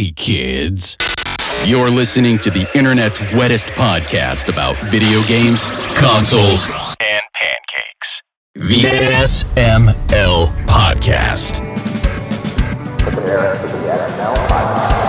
Hey kids, you're listening to the internet's wettest podcast about video games, consoles, and pancakes. The SML Podcast. Prepare for the SML Podcast.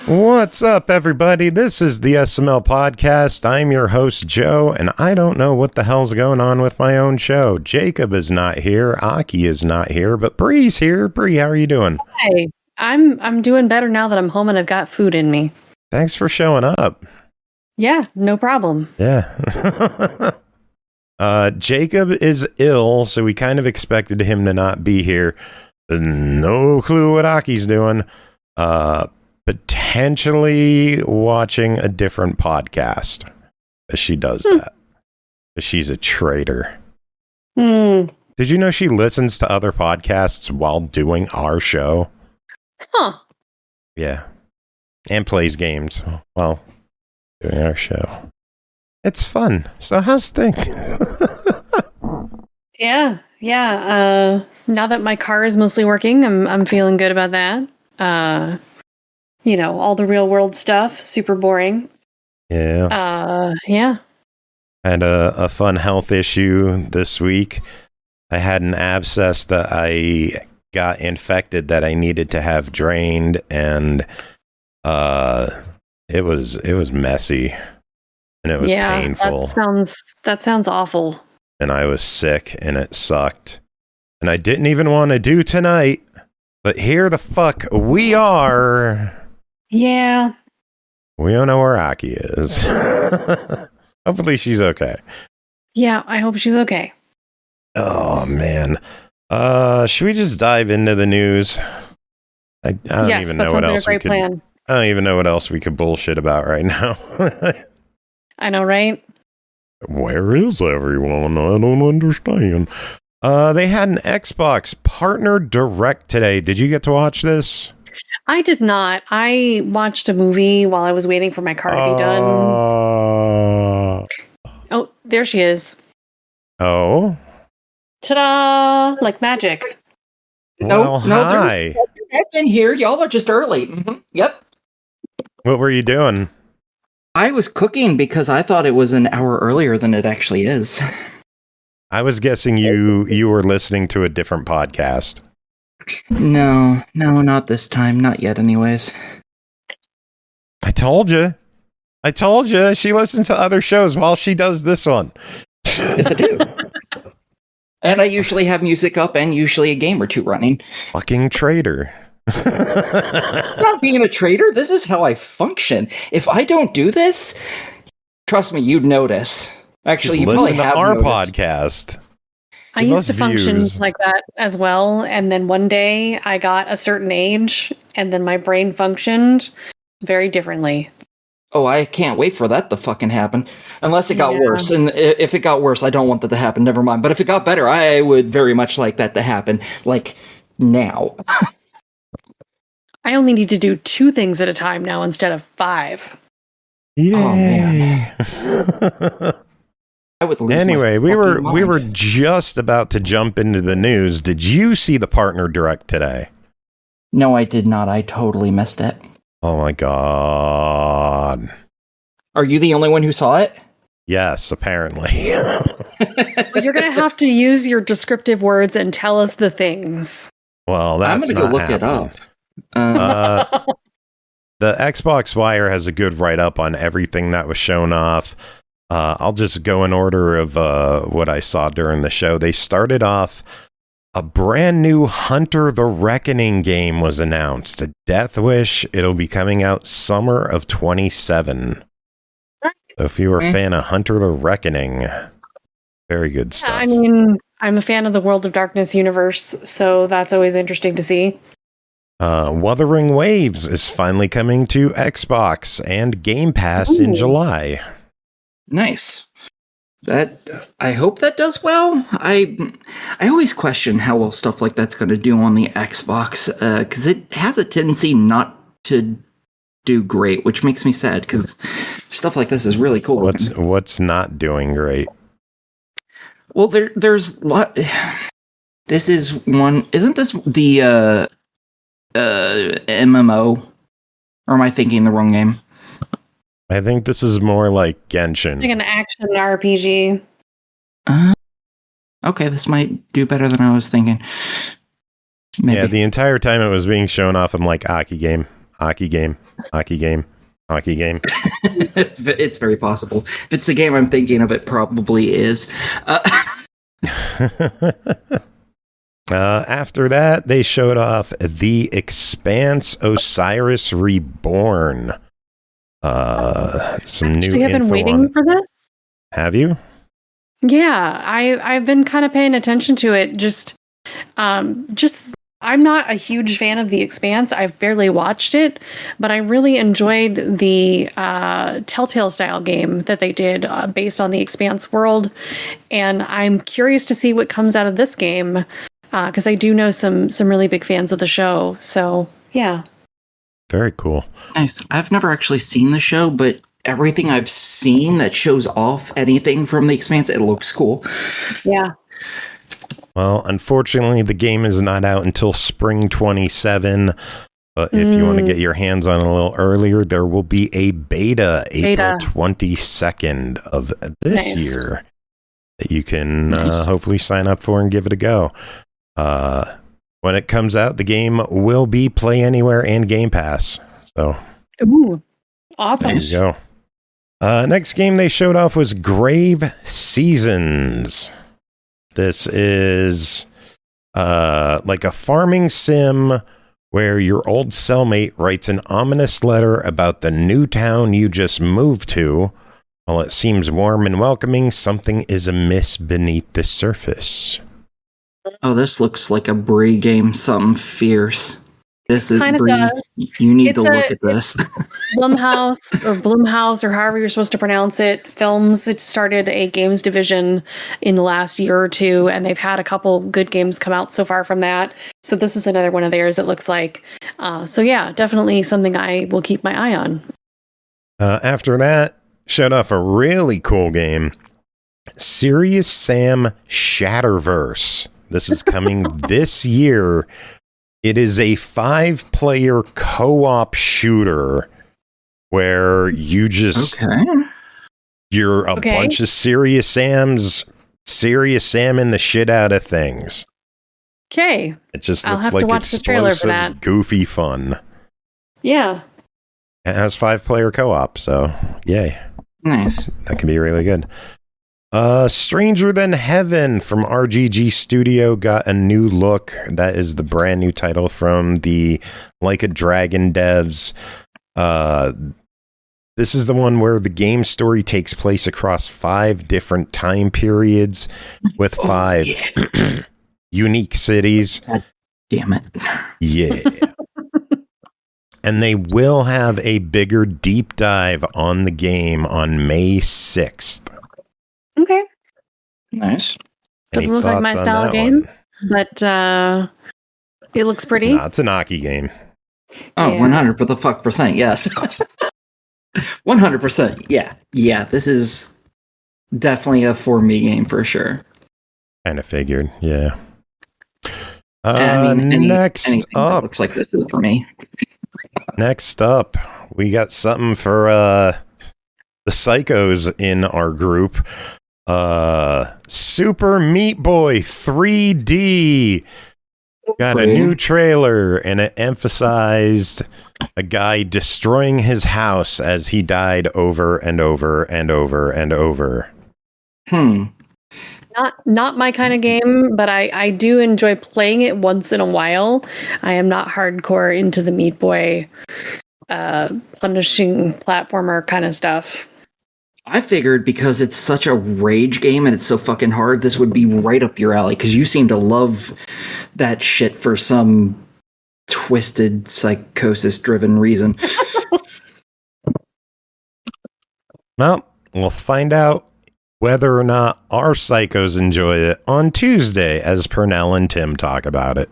What's up, everybody? This is the SML Podcast. I'm your host, Joe, and I don't know what the hell's going on with my own show. Jacob is not here. Aki is not here, but Bri's here. Bri, how are you doing? Hi. I'm doing better now that I'm home and I've got food in me. Thanks for showing up. Yeah, no problem. Yeah. Jacob is ill, so we kind of expected him to not be here. No clue what Aki's doing. Potentially watching a different podcast as she does that. She's a traitor. Did you know she listens to other podcasts while doing our show? Huh. Yeah. And plays games while doing our show. It's fun. So how's things? Yeah. Now that my car is mostly working, I'm feeling good about that. You know, all the real world stuff, super boring. Yeah. Yeah. Had a fun health issue this week. I had an abscess that I got infected that I needed to have drained, and it was messy, and it was painful. That sounds awful. And I was sick, and it sucked. And I didn't even want to do tonight, but here the fuck we are. Yeah. We don't know where Aki is. Hopefully she's okay. Yeah, I hope she's okay. Oh, man. Should we just dive into the news? I don't even know what else we could. Plan. I don't even know what else we could bullshit about right now. I know, right? Where is everyone? I don't understand. They had an Xbox Partner Direct today. Did you get to watch this? I did not. I watched a movie while I was waiting for my car to be done. Oh, there she is. Oh. Ta-da! Like magic. Well, hi. You're back in here. Y'all are just early. Mm-hmm. Yep. What were you doing? I was cooking because I thought it was an hour earlier than it actually is. I was guessing you were listening to a different podcast. No, not this time. Not yet, anyways. I told you. She listens to other shows while she does this one. Yes, I do. And I usually have music up and usually a game or two running. Fucking traitor. I'm not being a traitor. This is how I function. If I don't do this, trust me, you'd notice. Actually, you probably have our noticed. Podcast. I used to function like that as well, and then one day I got a certain age, and then my brain functioned very differently. Oh, I can't wait for that to fucking happen. Unless it got worse, and if it got worse, I don't want that to happen, never mind. But if it got better, I would very much like that to happen, like, now. I only need to do 2 things at a time now instead of 5. Yay. Oh, man. Anyway, we were just about to jump into the news. Did you see the Partner Direct today? No, I did not. I totally missed it. Oh my god. Are you the only one who saw it? Yes, apparently. But you're going to have to use your descriptive words and tell us the things. Well, that's I'm going to go look happening. it up. The Xbox Wire has a good write-up on everything that was shown off. I'll just go in order of what I saw during the show. They started off, a brand new Hunter the Reckoning game was announced. A Deathwish. It'll be coming out summer of 27. So if you were a fan of Hunter the Reckoning, very good stuff. I mean, I'm a fan of the World of Darkness universe, so that's always interesting to see. Wuthering Waves is finally coming to Xbox and Game Pass in July. Nice. That I hope that does well. I always question how well stuff like that's going to do on the Xbox because it has a tendency not to do great, which makes me sad because stuff like this is really cool. What's not doing great? Well, there's a lot. This is one. Isn't this the MMO? Or am I thinking the wrong game? I think this is more like Genshin. Like an action RPG. Okay, this might do better than I was thinking. Maybe. Yeah, the entire time it was being shown off, I'm like, Aki game, Aki game, Aki game, Aki game. It's very possible. If it's the game I'm thinking of, it probably is. After that, they showed off The Expanse Osiris Reborn. Some new Actually, I've been info waiting on. for this. Have you? Yeah, I've been kind of paying attention to it. I'm not a huge fan of The Expanse. I've barely watched it, but I really enjoyed the Telltale style game that they did based on the Expanse world, and I'm curious to see what comes out of this game because I do know some really big fans of the show. So yeah. Very cool. Nice. I've never actually seen the show, but everything I've seen that shows off anything from The Expanse, it looks cool. Yeah. Well, unfortunately, the game is not out until spring 27. But if you want to get your hands on it a little earlier, there will be a beta. April 22nd of this year that you can hopefully sign up for and give it a go. When it comes out, the game will be Play Anywhere and Game Pass. So, ooh, awesome. There you go. Next game they showed off was Grave Seasons. This is like a farming sim where your old cellmate writes an ominous letter about the new town you just moved to. While it seems warm and welcoming, something is amiss beneath the surface. Oh, this looks like a Bri game, something fierce. This is kind of Bri. does. You need to look at this. Blumhouse, or however you're supposed to pronounce it, Films. It started a games division in the last year or two, and they've had a couple good games come out so far from that. So this is another one of theirs, it looks like. So yeah, definitely something I will keep my eye on. After that, showed off a really cool game, Serious Sam Shatterverse. This is coming this year. It is a 5-player co-op shooter where you just you're a bunch of Serious Sams, Serious Samming the shit out of things. Okay. It just I'll looks have like to watch the trailer for that. Goofy fun. Yeah. It has 5-player co-op, so yay. Nice. That can be really good. Stranger Than Heaven from RGG Studio got a new look. That is the brand new title from the Like a Dragon devs. This is the one where the game story takes place across 5 different time periods with 5 unique cities. God damn it. Yeah. And they will have a bigger deep dive on the game on May 6th. Okay. Nice. Doesn't look like my style of game, but it looks pretty. Nah, it's an Aki game. Oh, Yeah. 100%, yes. 100%, yeah. Yeah, this is definitely a for me game for sure. Kind of figured, yeah. Next Next up, looks like this is for me. Next up, we got something for the psychos in our group. Super Meat Boy 3D got a new trailer, and it emphasized a guy destroying his house as he died over and over and over and over. Not my kind of game, but I do enjoy playing it once in a while. I am not hardcore into the Meat Boy punishing platformer kind of stuff. I figured because it's such a rage game and it's so fucking hard, this would be right up your alley, because you seem to love that shit for some twisted, psychosis-driven reason. Well, we'll find out whether or not our psychos enjoy it on Tuesday, as Purnell and Tim talk about it.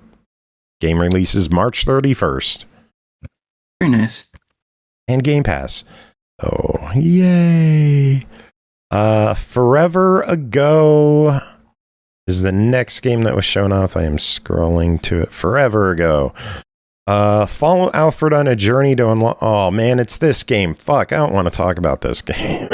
Game releases March 31st. Very nice. And Game Pass. Oh, yay. Forever Ago is the next game that was shown off. I am scrolling to it. Forever Ago. Follow Alfred on a journey to unlock... Oh, man, it's this game. Fuck, I don't want to talk about this game.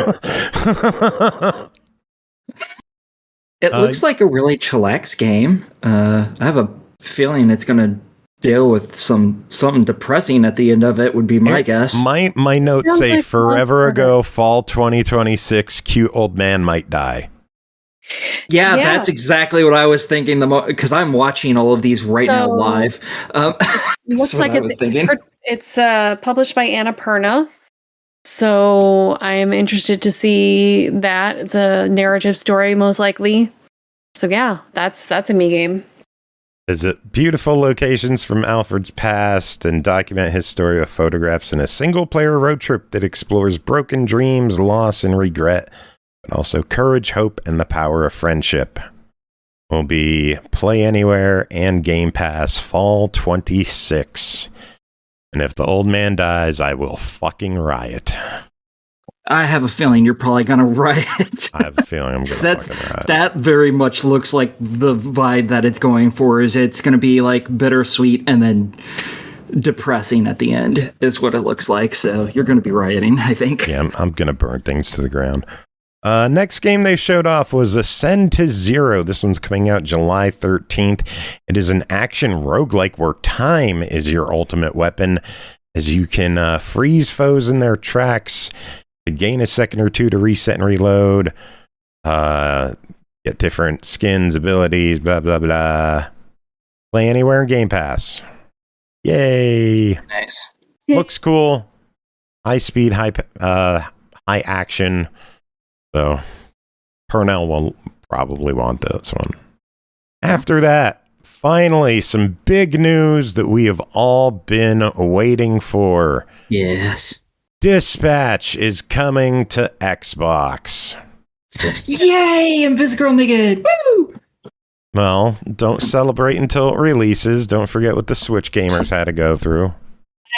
It looks like a really chillax game. I have a feeling it's going to deal with something depressing at the end of it, would be my guess. My notes say like Forever Ago, fall 2026, cute old man might die. Yeah, that's exactly what I was thinking. Because I'm watching all of these right now live. Looks like it's published by Annapurna. So I'm interested to see that. It's a narrative story, most likely. So yeah, that's a me game. Visit beautiful locations from Alfred's past and document his story with photographs in a single-player road trip that explores broken dreams, loss, and regret, but also courage, hope, and the power of friendship. Will be Play Anywhere and Game Pass fall 26. And if the old man dies, I will fucking riot. I have a feeling you're probably gonna riot. I have a feeling I'm gonna fucking riot. That very much looks like the vibe that it's going for. Is it's gonna be like bittersweet and then depressing at the end is what it looks like. So you're gonna be rioting, I think. Yeah, I'm gonna burn things to the ground. Next game they showed off was Ascend to Zero. This one's coming out July 13th. It is an action roguelike where time is your ultimate weapon, as you can freeze foes in their tracks to gain a second or two to reset and reload, get different skins, abilities, blah, blah, blah. Play Anywhere in Game Pass. Yay. Nice. Looks cool. High speed, high action. So, Purnell will probably want this one. After that, finally, some big news that we have all been waiting for. Yes. Dispatch is coming to Xbox. Yay! Invisigirl Naked! Woo! Well, don't celebrate until it releases. Don't forget what the Switch gamers had to go through.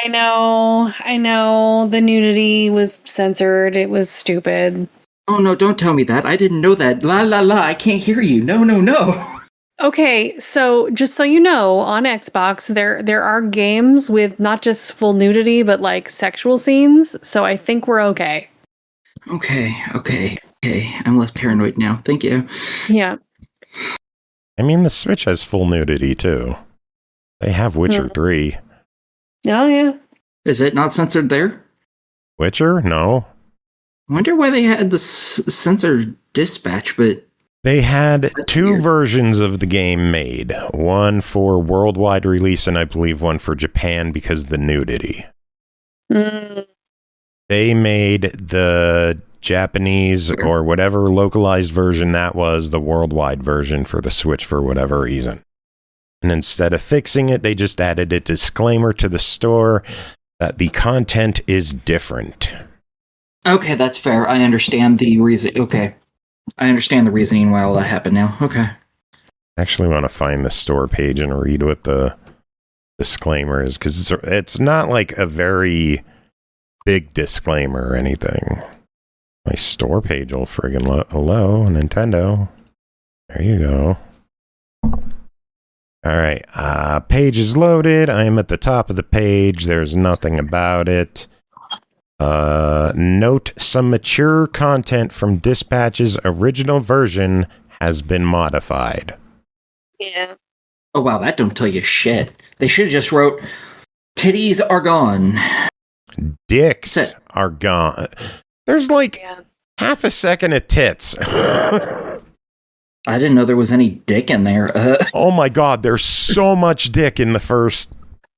I know. The nudity was censored. It was stupid. Oh no, don't tell me that. I didn't know that. La la la, I can't hear you. No. Okay, so just so you know, on Xbox, there are games with not just full nudity, but like sexual scenes, so I think we're okay. Okay. I'm less paranoid now. Thank you. Yeah. I mean, the Switch has full nudity, too. They have Witcher 3. Oh, yeah. Is it not censored there? Witcher? No. I wonder why they had the censored Dispatch, but... They had two versions of the game made. One for worldwide release, and I believe one for Japan because of the nudity. They made the Japanese or whatever localized version that was the worldwide version for the Switch for whatever reason. And instead of fixing it, they just added a disclaimer to the store that the content is different. Okay, that's fair. I understand the reason. Okay. I understand the reasoning why all that happened now. Okay. I actually want to find the store page and read what the disclaimer is, because it's not like a very big disclaimer or anything. My store page will friggin' hello, Nintendo. There you go. All right, page is loaded. I am at the top of the page. There's nothing about it. Note, some mature content from Dispatch's original version has been modified. Yeah. Oh wow, that don't tell you shit. They should have just wrote, titties are gone. Dicks are gone. There's like half a second of tits. I didn't know there was any dick in there. Oh my god, there's so much dick in the first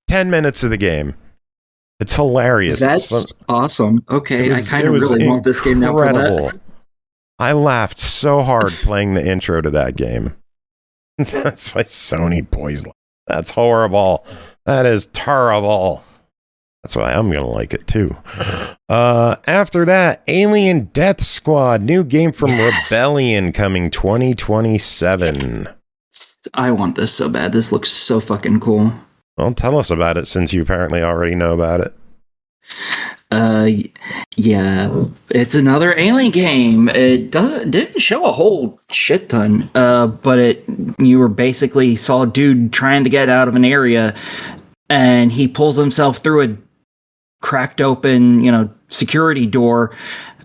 10 minutes of the game. It's hilarious. That's awesome. Okay, I kind of really want this game now for that. I laughed so hard playing the intro to that game. That's why Sony boys. That's horrible. That is terrible. That's why I'm going to like it too. After that, Alien Death Squad, new game from Rebellion coming 2027. I want this so bad. This looks so fucking cool. Well, tell us about it since you apparently already know about it. Yeah, it's another Alien game. It didn't show a whole shit ton, but you were basically saw a dude trying to get out of an area, and he pulls himself through a cracked open, security door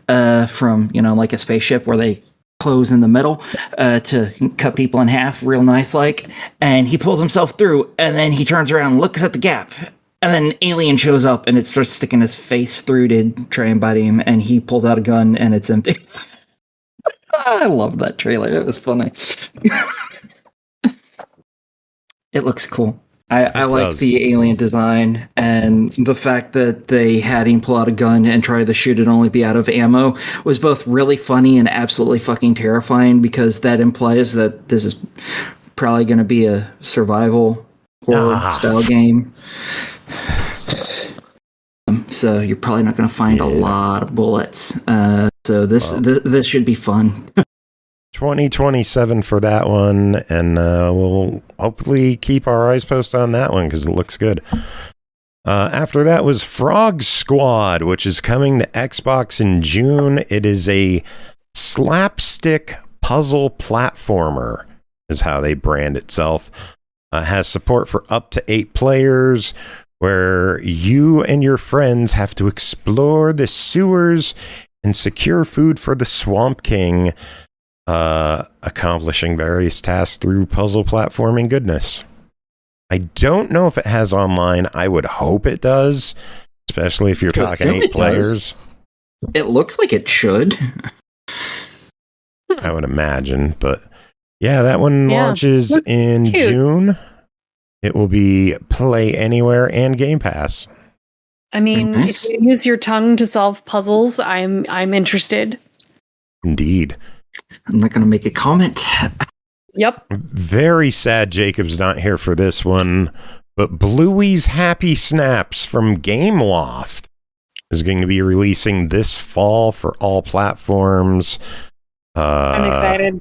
from, like a spaceship where they close in the middle to cut people in half real nice like, and he pulls himself through, and then he turns around and looks at the gap, and then an alien shows up and it starts sticking his face through to try and bite him, and he pulls out a gun and it's empty. I love that trailer. It was funny. It looks cool. I like the alien design, and the fact that they had him pull out a gun and try to shoot it only be out of ammo was both really funny and absolutely fucking terrifying, because that implies that this is probably going to be a survival horror style game. So you're probably not going to find a lot of bullets. So this should be fun. 2027 for that one, and we'll hopefully keep our eyes posted on that one because it looks good. After that was Frog Squad, which is coming to Xbox in June. It is a slapstick puzzle platformer, is how they brand itself. Has support for up to 8 players, where you and your friends have to explore the sewers and secure food for the Swamp King, accomplishing various tasks through puzzle platforming goodness. I don't know if it has online. I would hope it does, especially if you're talking 8 players. It looks like it should. I would imagine, but yeah, that one launches in June. It will be Play Anywhere and Game Pass. I mean, if you use your tongue to solve puzzles, I'm interested. Indeed. I'm not going to make a comment. Yep. Very sad Jacob's not here for this one, but Bluey's Happy Snaps from Gameloft is going to be releasing this fall for all platforms. I'm excited.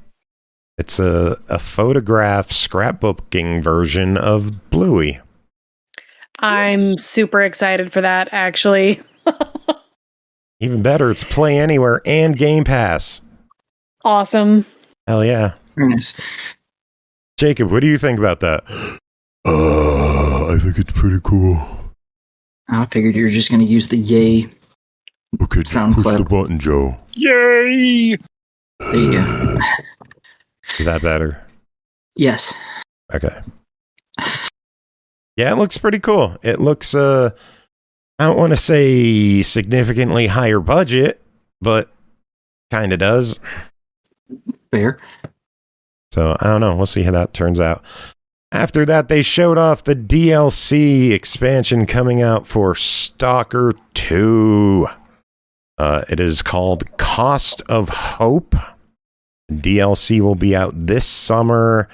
It's a photograph scrapbooking version of Bluey. I'm super excited for that, actually. Even better, it's Play Anywhere and Game Pass. Awesome. Hell yeah. Very nice. Jacob, what do you think about that? I think it's pretty cool. I figured you were just going to use the yay sound push clip. the button, Joe. Yay! There you go. Is that better? Yes. Okay. Yeah, it looks pretty cool. It looks, I don't want to say significantly higher budget, but kind of does. Fair. So, I don't know. We'll see how that turns out. After that, they showed off the DLC expansion coming out for Stalker 2. It is called Cost of Hope. DLC will be out this summer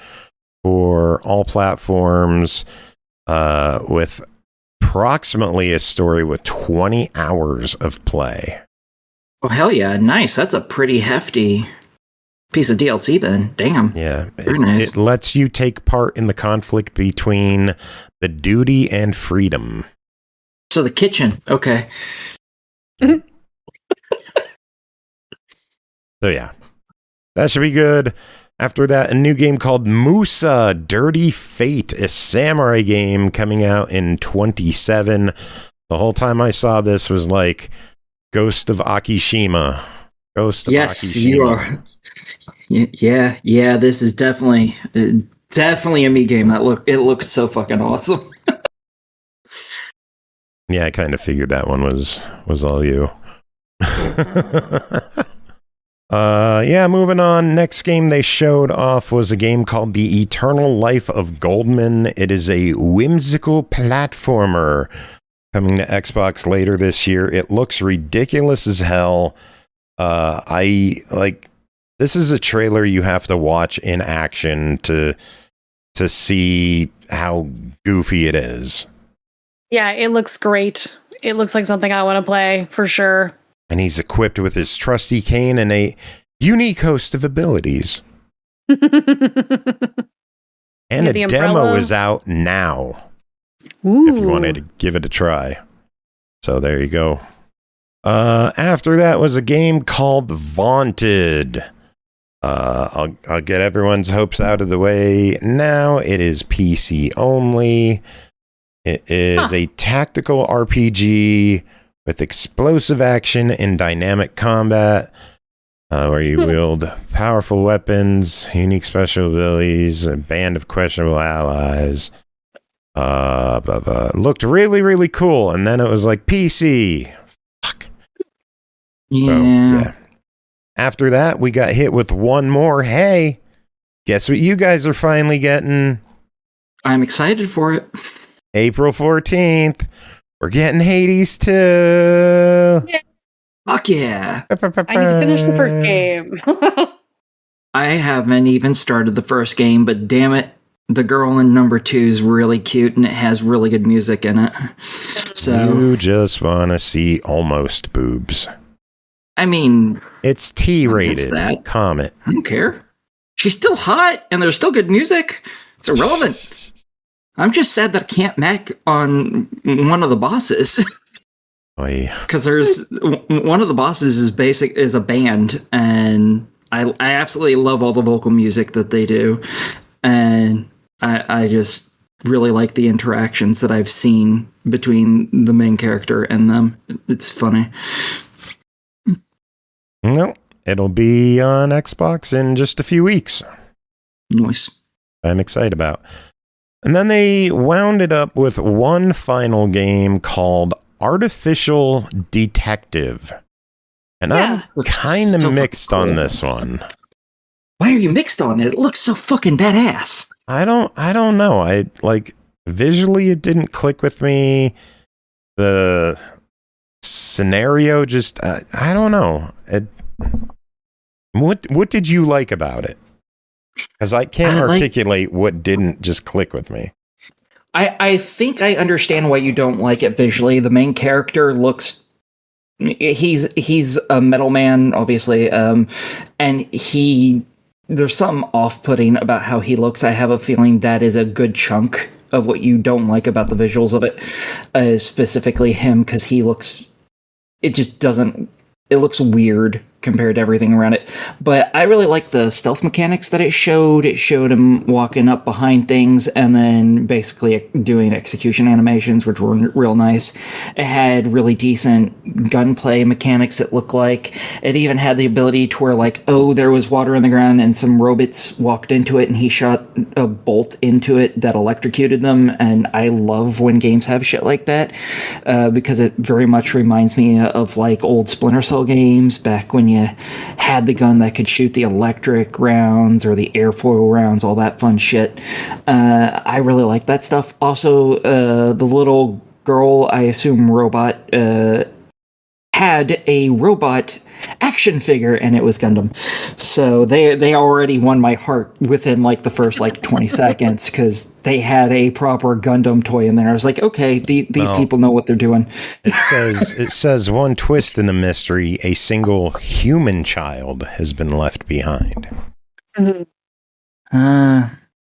for all platforms, with approximately a story with 20 hours of play. Oh, hell yeah. Nice. That's a pretty hefty piece of DLC then. Damn. Yeah. Very nice. It lets you take part in the conflict between the duty and freedom. So the kitchen. Okay. So yeah. That should be good. After that, a new game called Musa Dirty Fate, a samurai game coming out in 27. The whole time I saw this was like Ghost of Akishima. Yes, you are. Yeah, this is definitely a me game. It looks so fucking awesome. Yeah, I kind of figured that one was all you. Yeah, moving on. Next game they showed off was a game called The Eternal Life of Goldman. It is a whimsical platformer coming to Xbox later this year. It looks ridiculous as hell. This is a trailer you have to watch in action to see how goofy it is. Yeah, it looks great. It looks like something I want to play for sure. And he's equipped with his trusty cane and a unique host of abilities. And Yeah, a the demo umbrella. is out now Ooh. if you wanted to give it a try. So there you go. After that was a game called Vaunted. I'll get everyone's hopes out of the way now. It is PC only. It is a tactical RPG with explosive action and dynamic combat, where you wield powerful weapons, unique special abilities, a band of questionable allies. Looked really, really cool, and then it was like PC. Fuck. Yeah. So, yeah. After that, we got hit with one more. Hey, guess what you guys are finally getting? I'm excited for it. April 14th. We're getting Hades too. Fuck yeah. I need to finish the first game. I haven't even started the first game, but damn it, the girl in number 2 is really cute and it has really good music in it. So You just want to see almost boobs. I mean, It's T-rated. that. Comment. I don't care. She's still hot and there's still good music. It's irrelevant. I'm just sad that I can't mech on one of the bosses. Oy. Because there's one of the bosses is a band, and I absolutely love all the vocal music that they do, and I just really like the interactions that I've seen between the main character and them. It's funny. No, it'll be on Xbox in just a few weeks. Nice. I'm excited about. And then they wound it up with one final game called Artificial Detective. And Yeah. I'm kind of So mixed cool. on this one. Why are you mixed on it? It looks so fucking badass. I don't know. I like visually it didn't click with me. The scenario just I don't know. What did you like about it? Because I can't articulate what didn't just click with me. I think I understand why you don't like it visually. The main character looks... He's a metal man, obviously, and there's something off-putting about how he looks. I have a feeling that is a good chunk of what you don't like about the visuals of it, specifically him, because he looks... It just doesn't... It looks weird compared to everything around it. But I really like the stealth mechanics that it showed. It showed him walking up behind things and then basically doing execution animations, which were real nice. It had really decent gunplay mechanics, it looked like. It even had the ability to where, like, oh, there was water on the ground and some robots walked into it and he shot a bolt into it that electrocuted them. And I love when games have shit like that, because it very much reminds me of, like, old Splinter Cell games back when you had the gun that could shoot the electric rounds or the airfoil rounds, all that fun shit. I really like that stuff. Also, the little girl, I assume robot, had a robot action figure, and it was Gundam. So they already won my heart within like the first like 20 seconds, because they had a proper Gundam toy in there. I was like, okay, these people know what they're doing. It says one twist in the mystery: a single human child has been left behind.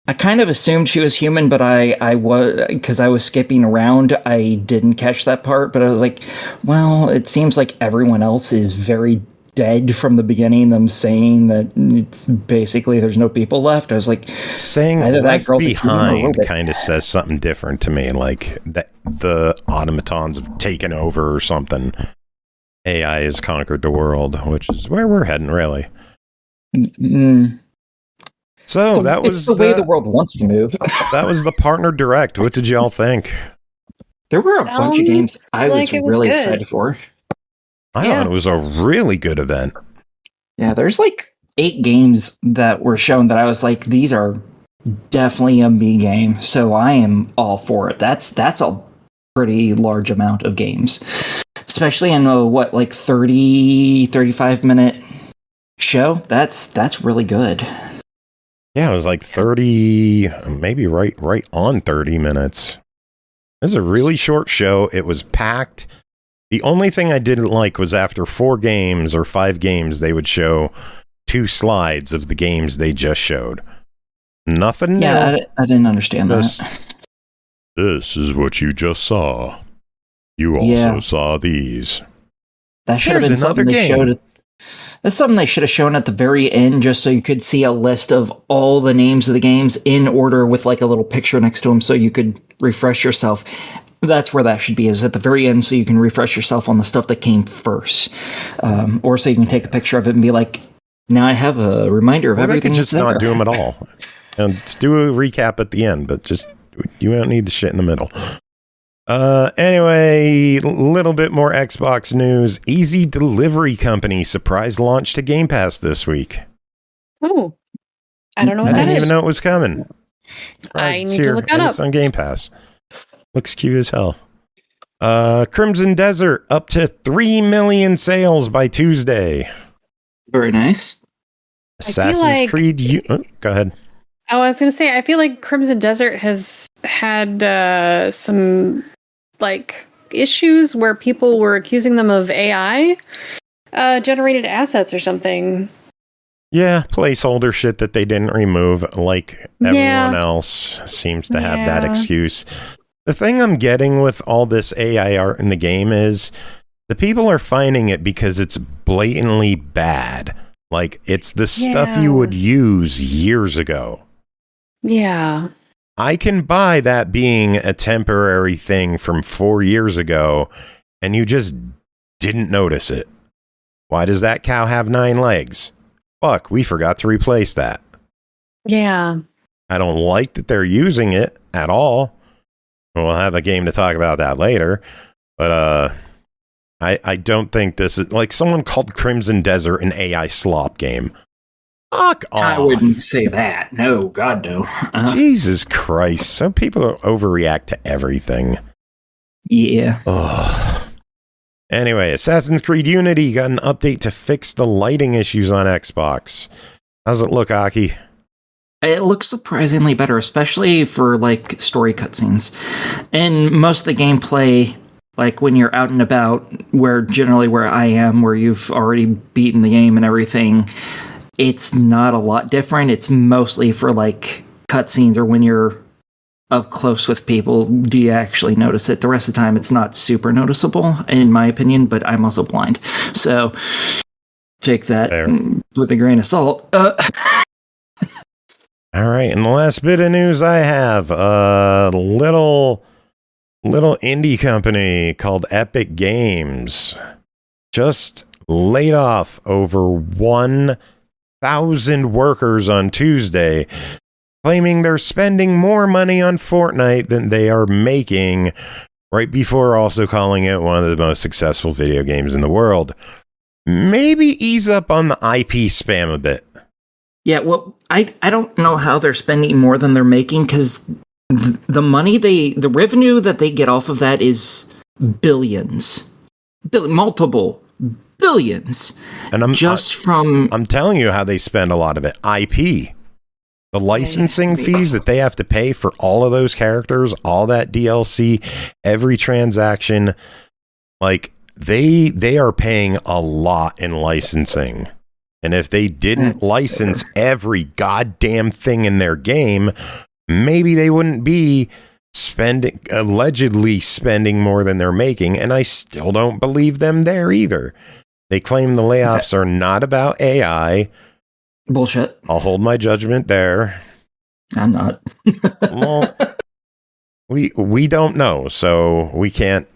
I kind of assumed she was human, but I was, because I was skipping around, I didn't catch that part. But I was like, well, it seems like everyone else is very dead from the beginning. Them saying that it's basically there's no people left. I was like, saying either that left girl's a human or a behind robot. kind of says something different to me, like that the automatons have taken over or something. AI has conquered the world, which is where we're heading, really. So that was it's the way the world wants to move. That was the partner direct. What did y'all think? There were a bunch of games I was like it was really good. excited for. I thought it was a really good event. Yeah, there's like 8 games that were shown that I was like, these are definitely a me game, so I am all for it. That's a pretty large amount of games, especially in a 35 minute show. That's really good. Yeah, it was like 30, maybe right on 30 minutes. It was a really short show. It was packed. The only thing I didn't like was after 4 games or 5 games, they would show 2 slides of the games they just showed. Nothing new. Yeah, I didn't understand that. This is what you just saw. You also saw these. That should have been something they showed. That's something they should have shown at the very end, just so you could see a list of all the names of the games in order with like a little picture next to them, so you could refresh yourself. That's where that should be, is at the very end, so you can refresh yourself on the stuff that came first, or so you can take a picture of it and be like, now I have a reminder of everything. They could just not do them at all, and just do a recap at the end, but just you don't need the shit in the middle. Anyway, a little bit more Xbox news. Easy Delivery Company surprise launch to Game Pass this week. Oh, I don't know what I that didn't is. even know it was coming. I need to look that up. It's on Game Pass. Looks cute as hell. Crimson Desert up to 3 million sales by Tuesday. Very nice. Assassin's Creed. Go ahead. Oh, I was going to say, I feel like Crimson Desert has had some like issues where people were accusing them of AI generated assets or something. Yeah, placeholder shit that they didn't remove, like everyone else seems to have that excuse. The thing I'm getting with all this AI art in the game is the people are finding it because it's blatantly bad. Like, it's the stuff you would use years ago. Yeah. I can buy that being a temporary thing from 4 years ago, and you just didn't notice it. Why does that cow have 9 legs? Fuck, we forgot to replace that. Yeah. I don't like that they're using it at all. We'll have a game to talk about that later. But I don't think this is... Like, someone called Crimson Desert an AI slop game. Fuck off. I wouldn't say that. No, God, no. Jesus Christ. Some people overreact to everything. Yeah. Ugh. Anyway, Assassin's Creed Unity got an update to fix the lighting issues on Xbox. How's it look, Aki? It looks surprisingly better, especially for, like, story cutscenes. And most of the gameplay, like, when you're out and about, where I am, where you've already beaten the game and everything... It's not a lot different. It's mostly for like cutscenes or when you're up close with people, do you actually notice it? The rest of the time, it's not super noticeable, in my opinion, but I'm also blind. So take that with a grain of salt. All right. And the last bit of news I have, little indie company called Epic Games just laid off over 1,000 workers on Tuesday, claiming they're spending more money on Fortnite than they are making, right before also calling it one of the most successful video games in the world. Maybe ease up on the IP spam a bit. Yeah, well, I don't know how they're spending more than they're making, because the revenue that they get off of that is billions. Multiple billions. And I'm telling you how they spend a lot of it. IP. The licensing fees that they have to pay for all of those characters, all that DLC, every transaction, like they are paying a lot in licensing. And if they didn't license every goddamn thing in their game, maybe they wouldn't be allegedly spending more than they're making. And I still don't believe them there either. They claim the layoffs are not about AI. Bullshit. I'll hold my judgment there. I'm not. Well, we don't know, so we can't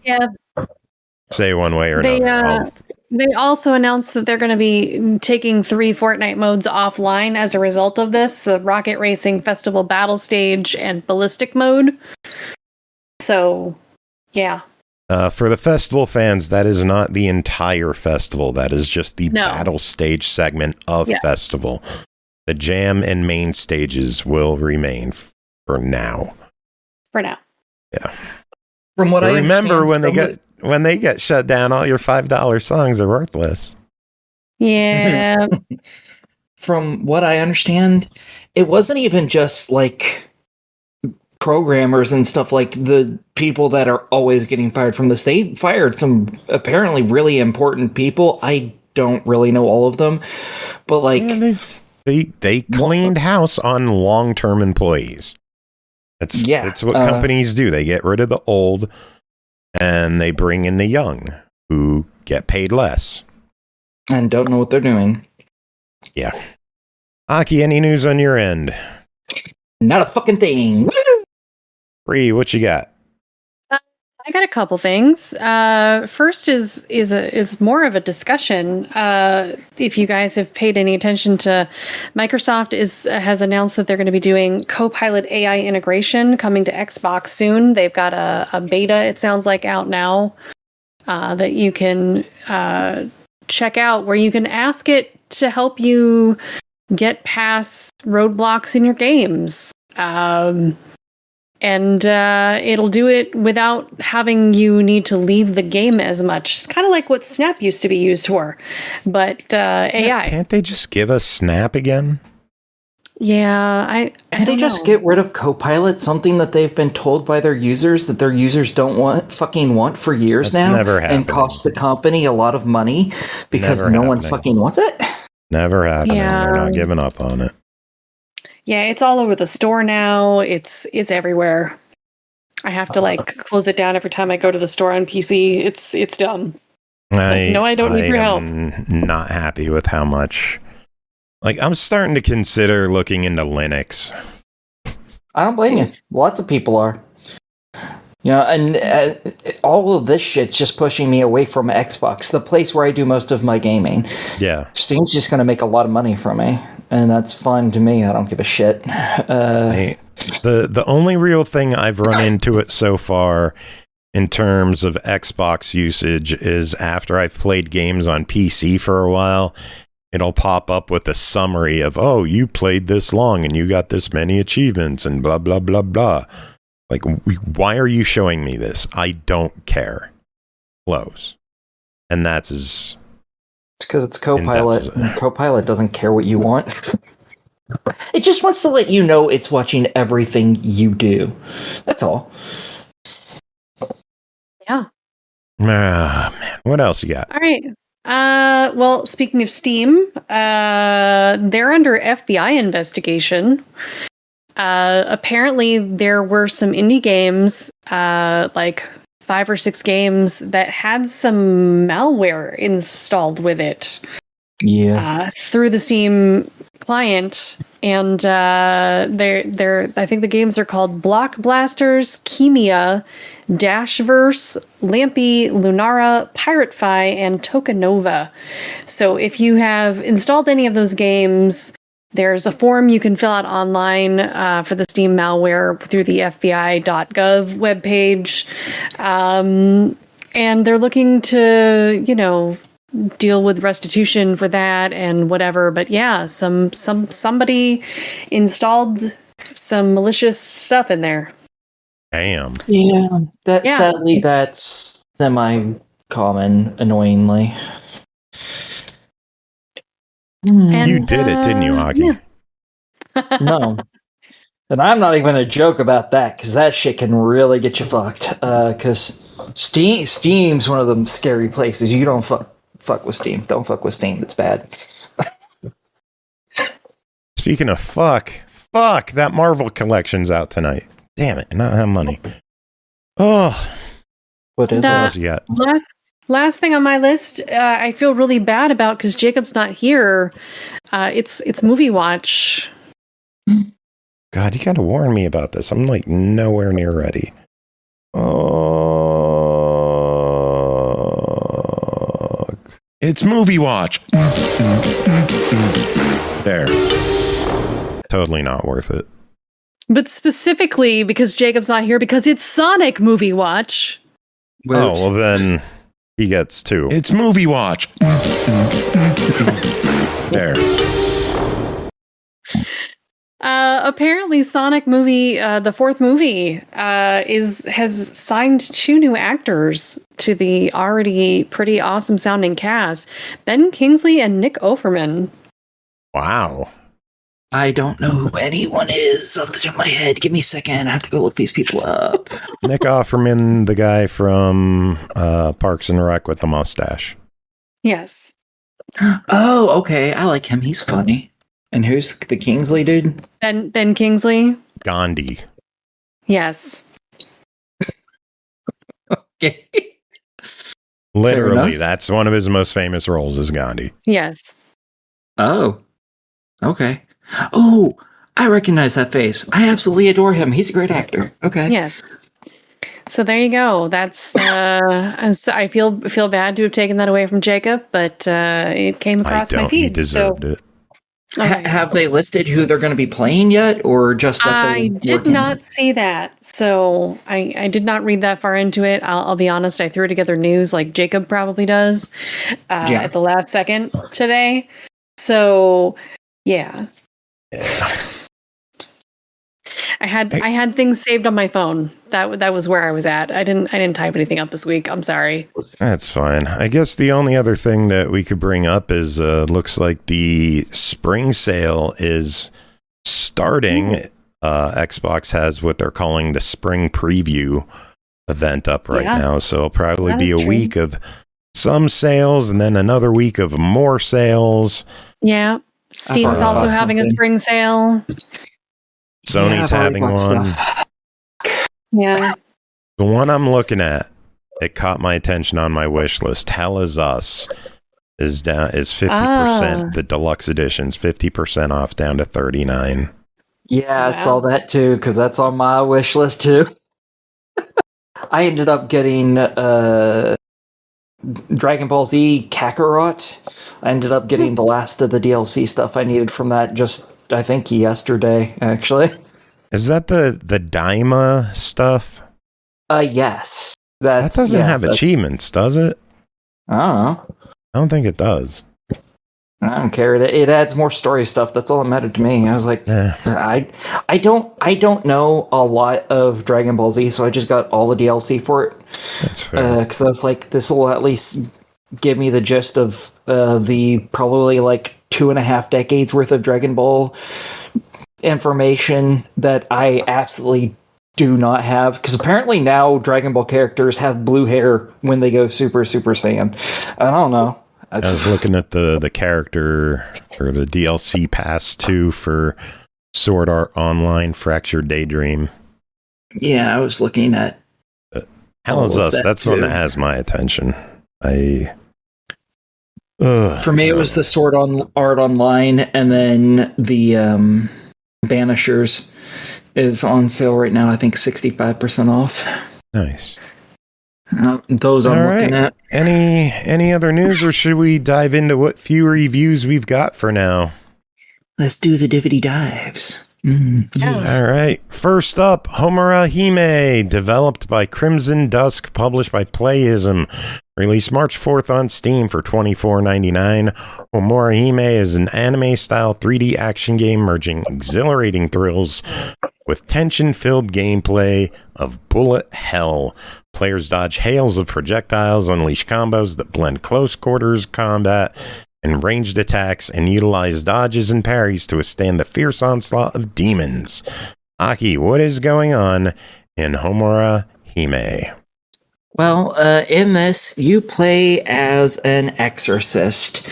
say one way or another. They also announced that they're going to be taking 3 Fortnite modes offline as a result of this: the Rocket Racing, Festival Battle Stage, and Ballistic mode. So, yeah. For the festival fans, that is not the entire festival. That is just the battle stage segment of festival. The jam and main stages will remain for now. For now. Yeah. From what I remember when they get shut down, all your $5 songs are worthless. Yeah. From what I understand, it wasn't even just like programmers and stuff, like the people that are always getting fired from this. They fired some apparently really important people. I don't really know all of them, but like they cleaned house on long-term employees. That's what companies do. They get rid of the old and they bring in the young who get paid less and don't know what they're doing. Yeah. Aki, any news on your end? Not a fucking thing. Bri, what you got? I got a couple things. First is more of a discussion. If you guys have paid any attention to, Microsoft has announced that they're going to be doing Copilot AI integration coming to Xbox soon. They've got a beta, it sounds like, out now that you can check out, where you can ask it to help you get past roadblocks in your games. And it'll do it without having you need to leave the game as much. It's kind of like what Snap used to be used for, but AI. Can't they just give us Snap again? Yeah, I Can't they just get rid of Copilot, something that they've been told by their users that their users don't want for years That's now, never happening. And costs the company a lot of money because Never no one happening. fucking wants it? Never happening. Yeah. They're not giving up on it. Yeah, it's all over the store now. It's everywhere. I have to close it down every time I go to the store on PC. It's dumb. I don't need your help. I'm not happy with how much. Like, I'm starting to consider looking into Linux. I don't blame you. Lots of people are. You know, and all of this shit's just pushing me away from Xbox, the place where I do most of my gaming. Yeah. Steam's just going to make a lot of money from me, and that's fine to me. I don't give a shit. The only real thing I've run into it so far in terms of Xbox usage is after I've played games on PC for a while, it'll pop up with a summary of, oh, you played this long and you got this many achievements and blah, blah, blah, blah. Like, why are you showing me this? I don't care. Close. And that's as... It's because it's Copilot. And Copilot doesn't care what you want. It just wants to let you know it's watching everything you do. That's all. Yeah. Man. What else you got? All right. Well, speaking of Steam, they're under FBI investigation. Apparently there were some indie games, like 5 or 6 games that had some malware installed with it. Yeah. Through the Steam client, and they're I think the games are called Block Blasters, Chemia, Dashverse, Lampy, Lunara, Piratefy, and Tokenova. So if you have installed any of those games, there's a form you can fill out online for the Steam malware through the FBI.gov webpage. And they're looking to, deal with restitution for that and whatever. But yeah, somebody installed some malicious stuff in there. Damn. Yeah. Sadly, that's semi-common, annoyingly. And, you did it, didn't you, Aki? Yeah. No. And I'm not even going to joke about that, because that shit can really get you fucked. Because Steam's one of them scary places. You don't fuck with Steam. Don't fuck with Steam. It's bad. Speaking of fuck, that Marvel collection's out tonight. Damn it, not have money. Oh. What is What else you got? Last thing on my list, I feel really bad about because Jacob's not here. It's Movie Watch. God, you gotta warn me about this. I'm like nowhere near ready. Oh, it's Movie Watch. There. Totally not worth it. But specifically because Jacob's not here, because it's Sonic Movie Watch. Oh, well then he gets 2. It's Movie Watch. There. Apparently Sonic movie, the 4th movie, has signed 2 new actors to the already pretty awesome sounding cast. Ben Kingsley and Nick Offerman. Wow. I don't know who anyone is off the top of my head. Give me a second. I have to go look these people up. Nick Offerman, the guy from Parks and Rec with the mustache. Yes. Oh, okay. I like him. He's funny. And who's the Kingsley dude? Ben Kingsley. Gandhi. Yes. Okay. Literally, that's one of his most famous roles is Gandhi. Yes. Oh. Okay. Oh, I recognize that face. I absolutely adore him. He's a great actor. Okay. Yes. So there you go. That's I feel bad to have taken that away from Jacob, but it came across my feed. He deserved it. Okay. Have they listed who they're going to be playing yet, or just that I did not see that, so I did not read that far into it. I'll be honest. I threw together news like Jacob probably does at the last second today. So yeah. I had things saved on my phone. That was where I was at. I didn't type anything up this week. I'm sorry. That's fine. I guess the only other thing that we could bring up is looks like the spring sale is starting. Xbox has what they're calling the spring preview event up right now. So it'll probably be a week of some sales and then another week of more sales. Yeah. Steam's also having a spring sale. Sony's having one. Yeah. The one I'm looking at, it caught my attention on my wish list. Hell Is Us is 50%. The deluxe edition's 50% off, down to $39. Yeah, I saw that too, because that's on my wish list too. I ended up getting Dragon Ball Z Kakarot. I ended up getting the last of the DLC stuff I needed from that just, I think, yesterday, actually. Is that the Daima stuff? Yes. That doesn't have achievements, does it? I don't know. I don't think it does. I don't care. It adds more story stuff. That's all that mattered to me. I was like, I don't know a lot of Dragon Ball Z, so I just got all the DLC for it. That's fair. Because I was like, this will at least give me the gist of the probably like 2.5 decades worth of Dragon Ball information that I absolutely do not have. Because apparently now Dragon Ball characters have blue hair when they go Super Saiyan. I don't know. I was looking at the character or the DLC pass 2 for Sword Art Online Fractured Daydream. Yeah, I was looking at Hell Is Us. That's the one that has my attention. For me, it was the Sword Art Online, and then the Banishers is on sale right now. I think 65% off. Nice. Those I'm looking at. Any other news, or should we dive into what few reviews we've got for now? Let's do the divvy dives. All right. First up, Homura Hime, developed by Crimson Dusk, published by PLAYISM. Released March 4th on Steam for $24.99. Homura Hime is an anime-style 3D action game merging exhilarating thrills with tension-filled gameplay of bullet hell. Players dodge hails of projectiles, unleash combos that blend close quarters combat and ranged attacks, and utilize dodges and parries to withstand the fierce onslaught of demons. Aki, what is going on in Homura Hime? Well, in this, you play as an exorcist,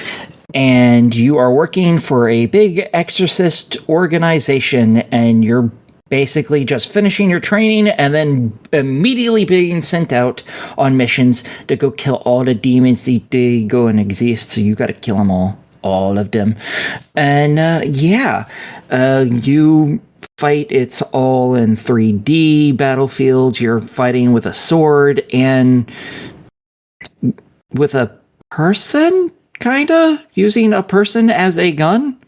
and you are working for a big exorcist organization, and you're basically just finishing your training and then immediately being sent out on missions to go kill all the demons that they go and exist. So you got to kill them all of them. And you fight. It's all in 3D battlefields. You're fighting with a sword and with a person, kinda using a person as a gun.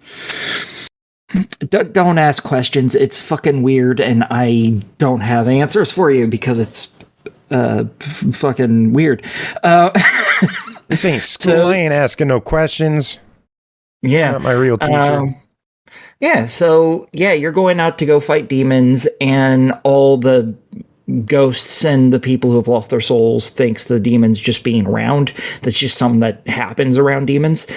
Don't ask questions. It's fucking weird, and I don't have answers for you because it's fucking weird. This ain't school. I ain't asking no questions. Yeah, not my real teacher. You're going out to go fight demons, and all the ghosts and the people who have lost their souls thinks the demons just being around. That's just something that happens around demons.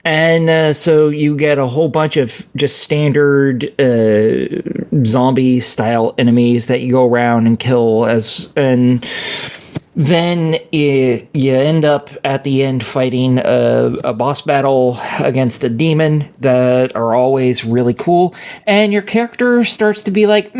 And so you get a whole bunch of just standard zombie style enemies that you go around and kill and then you end up at the end fighting a boss battle against a demon that are always really cool. And your character starts to be like,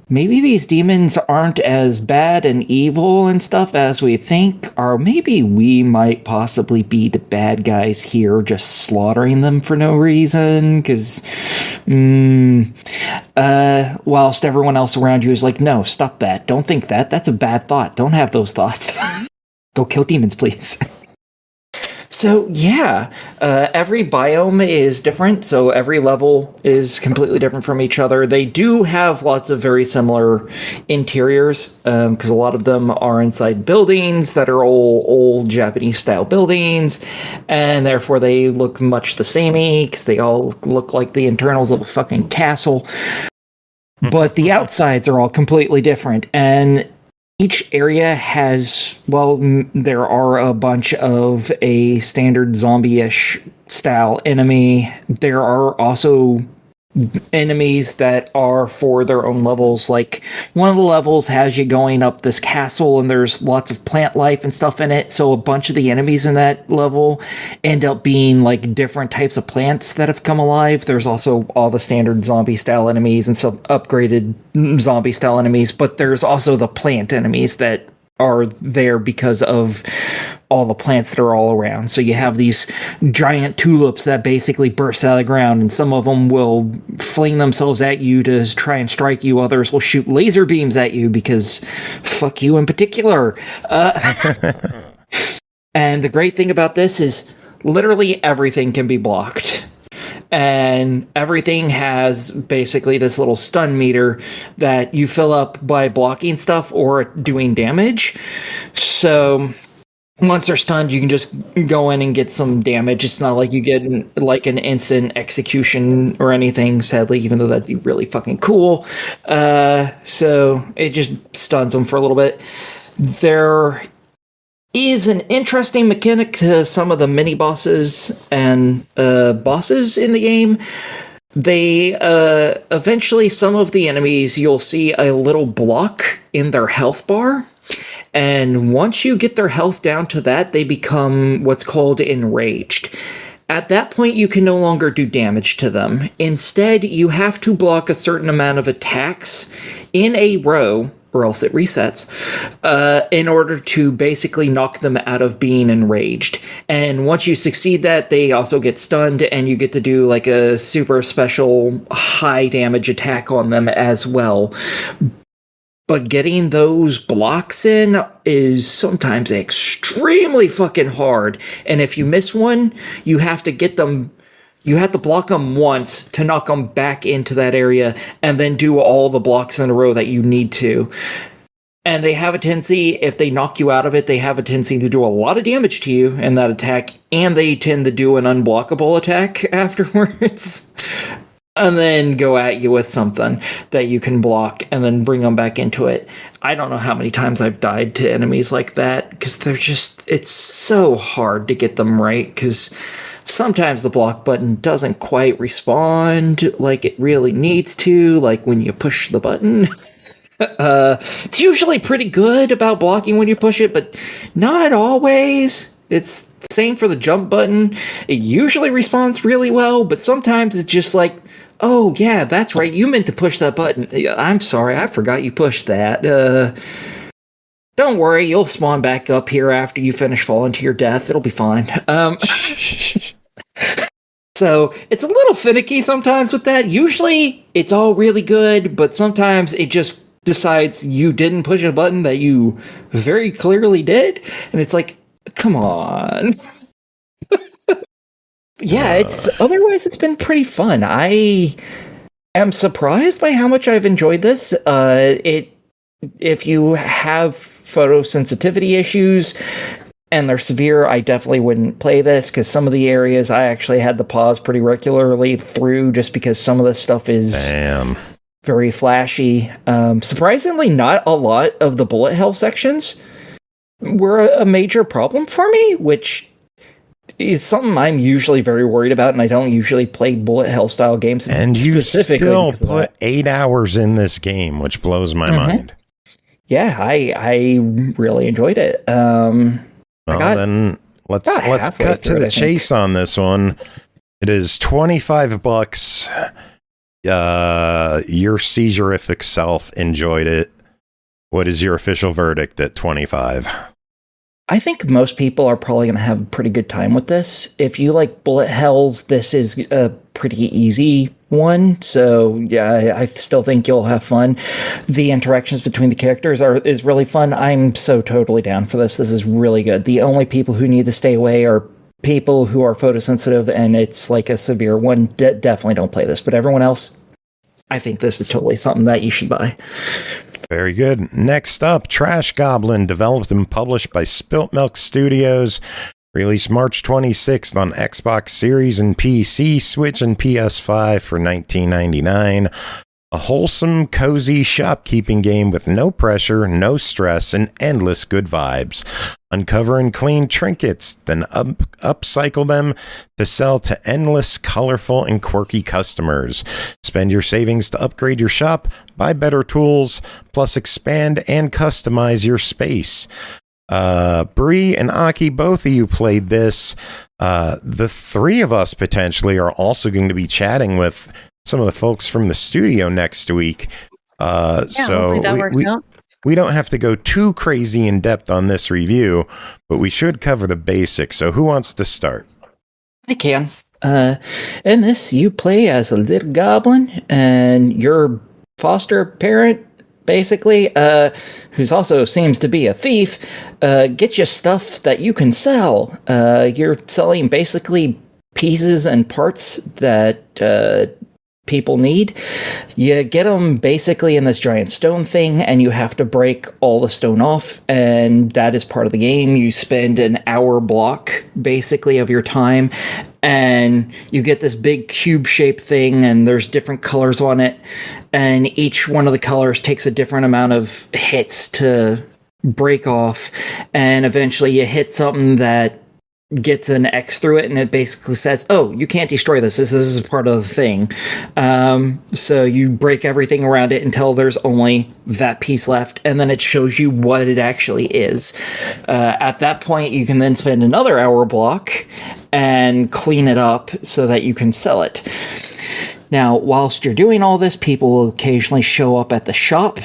maybe these demons aren't as bad and evil and stuff as we think, or maybe we might possibly be the bad guys here just slaughtering them for no reason, because whilst everyone else around you is like, no, stop that, don't think that, that's a bad thought, don't have those thoughts. Go kill demons, please. So yeah, every biome is different, so every level is completely different from each other. They do have lots of very similar interiors, because a lot of them are inside buildings that are old Japanese-style buildings, and therefore they look much the samey, because they all look like the internals of a fucking castle. But the outsides are all completely different, and each area has, well, there are a bunch of a standard zombie-ish style enemy. There are also enemies that are for their own levels. Like, one of the levels has you going up this castle and there's lots of plant life and stuff in it, so a bunch of the enemies in that level end up being like different types of plants that have come alive. There's also all the standard zombie style enemies and some upgraded zombie style enemies, but there's also the plant enemies that are there because of all the plants that are all around. So you have these giant tulips that basically burst out of the ground, and some of them will fling themselves at you to try and strike you. Others will shoot laser beams at you because fuck you in particular. And the great thing about this is literally everything can be blocked. And everything has basically this little stun meter that you fill up by blocking stuff or doing damage. So once they're stunned, you can just go in and get some damage. It's not like you get like an instant execution or anything, sadly, even though that'd be really fucking cool. So it just stuns them for a little bit. There is an interesting mechanic to some of the mini bosses and bosses in the game. They eventually, some of the enemies, you'll see a little block in their health bar, and once you get their health down to that, they become what's called enraged. At that point, you can no longer do damage to them. Instead, you have to block a certain amount of attacks in a row, or else it resets, in order to basically knock them out of being enraged. And once you succeed that, they also get stunned, and you get to do like a super special high damage attack on them as well. But getting those blocks in is sometimes extremely fucking hard. And if you miss one, you have to get them... You have to block them once to knock them back into that area, and then do all the blocks in a row that you need to. And they have a tendency, if they knock you out of it, they have a tendency to do a lot of damage to you in that attack, and they tend to do an unblockable attack afterwards. And then go at you with something that you can block, and then bring them back into it. I don't know how many times I've died to enemies like that, because they're just... It's so hard to get them right, because... sometimes the block button doesn't quite respond like it really needs to, like when you push the button. It's usually pretty good about blocking when you push it, but not always. It's the same for the jump button. It usually responds really well, but sometimes it's just like, oh yeah, that's right, you meant to push that button. I'm sorry, I forgot you pushed that. Don't worry, you'll spawn back up here after you finish falling to your death. It'll be fine. So, it's a little finicky sometimes with that. Usually, it's all really good, but sometimes it just decides you didn't push a button that you very clearly did, and it's like, come on. Yeah, otherwise it's been pretty fun. I am surprised by how much I've enjoyed this. If you have photosensitivity issues and they're severe, I definitely wouldn't play this, because some of the areas I actually had to pause pretty regularly through, just because some of this stuff is very flashy. Surprisingly, not a lot of the bullet hell sections were a major problem for me, which is something I'm usually very worried about, and I don't usually play bullet hell style games. And you still put 8 hours in this game, which blows my mind. Yeah, I really enjoyed it. Then let's cut to the chase on this one. It is $25. Your seizurific self enjoyed it. What is your official verdict at 25? I think most people are probably going to have a pretty good time with this. If you like bullet hells, this is a pretty easy one. So yeah, I still think you'll have fun. The interactions between the characters is really fun. I'm so totally down for this. This is really good. The only people who need to stay away are people who are photosensitive, and it's like a severe one. Definitely don't play this. But everyone else, I think this is totally something that you should buy. Very good. Next up, Trash Goblin, developed and published by Spilt Milk Studios. Released March 26th on Xbox Series and PC, Switch, and PS5 for $19.99. A wholesome, cozy shopkeeping game with no pressure, no stress, and endless good vibes. Uncover and clean trinkets, then upcycle them to sell to endless, colorful, and quirky customers. Spend your savings to upgrade your shop, buy better tools, plus expand and customize your space. Bri and Aki, both of you played this. The three of us potentially are also going to be chatting with some of the folks from the studio next week. So we don't have to go too crazy in depth on this review, but we should cover the basics. So who wants to start? I can. In this, you play as a little goblin, and your foster parent, basically, who's also seems to be a thief, gets you stuff that you can sell. You're selling basically pieces and parts that people need. You get them basically in this giant stone thing, and you have to break all the stone off, and that is part of the game. You spend an hour block basically of your time, and you get this big cube-shaped thing, and there's different colors on it, and each one of the colors takes a different amount of hits to break off, and eventually you hit something that gets an X through it, and it basically says, oh, you can't destroy this. This is part of the thing. So you break everything around it until there's only that piece left, and then it shows you what it actually is. At that point, you can then spend another hour block and clean it up so that you can sell it. Now, whilst you're doing all this, people will occasionally show up at the shop,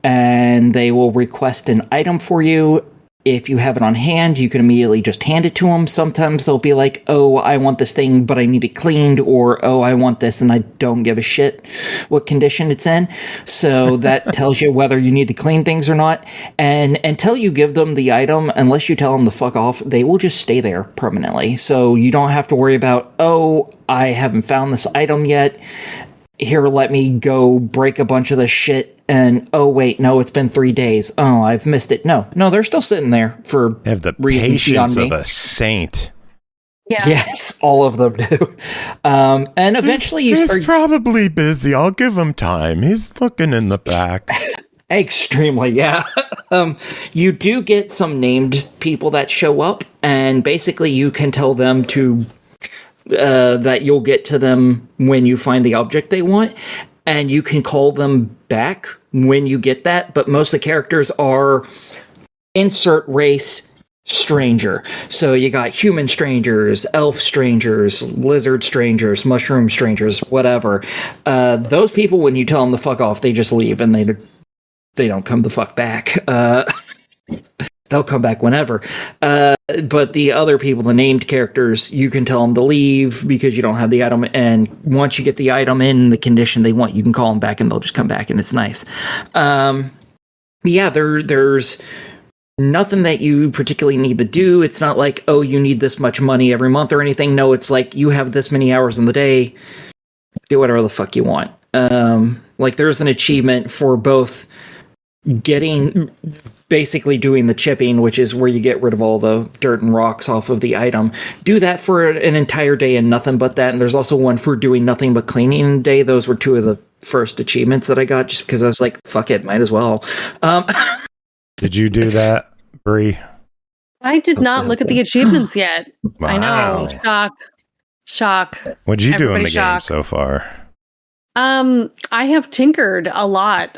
and they will request an item for you. If you have it on hand, you can immediately just hand it to them. Sometimes they'll be like, oh, I want this thing, but I need it cleaned, or, oh, I want this, and I don't give a shit what condition it's in. So that tells you whether you need to clean things or not. And until you give them the item, unless you tell them to fuck off, they will just stay there permanently. So you don't have to worry about, oh, I haven't found this item yet. Here, let me go break a bunch of this shit. And, oh, wait, no, it's been 3 days. Oh, I've missed it. No, they're still sitting there for have the reasons patience beyond me. of a saint. Yeah. Yes, all of them do. And eventually He's probably busy. I'll give him time. He's looking in the back. Extremely, yeah. You do get some named people that show up, and basically you can tell them to that you'll get to them when you find the object they want, and you can call them back when you get that, but most of the characters are insert race stranger. So you got human strangers, elf strangers, lizard strangers, mushroom strangers, whatever. Those people, when you tell them to fuck off, they just leave, and they don't come the fuck back. They'll come back whenever. But the other people, the named characters, you can tell them to leave because you don't have the item. And once you get the item in the condition they want, you can call them back and they'll just come back, and it's nice. Yeah, there's nothing that you particularly need to do. It's not like, oh, you need this much money every month or anything. No, it's like you have this many hours in the day. Do whatever the fuck you want. Like there's an achievement for both basically doing the chipping, which is where you get rid of all the dirt and rocks off of the item. Do that for an entire day and nothing but that. And there's also one for doing nothing but cleaning a day. Those were two of the first achievements that I got just because I was like, fuck it, might as well. Did you do that, Bri? I did not look at the achievements yet. Wow. I know. Shock. What'd you do in the Everybody game so far? I have tinkered a lot.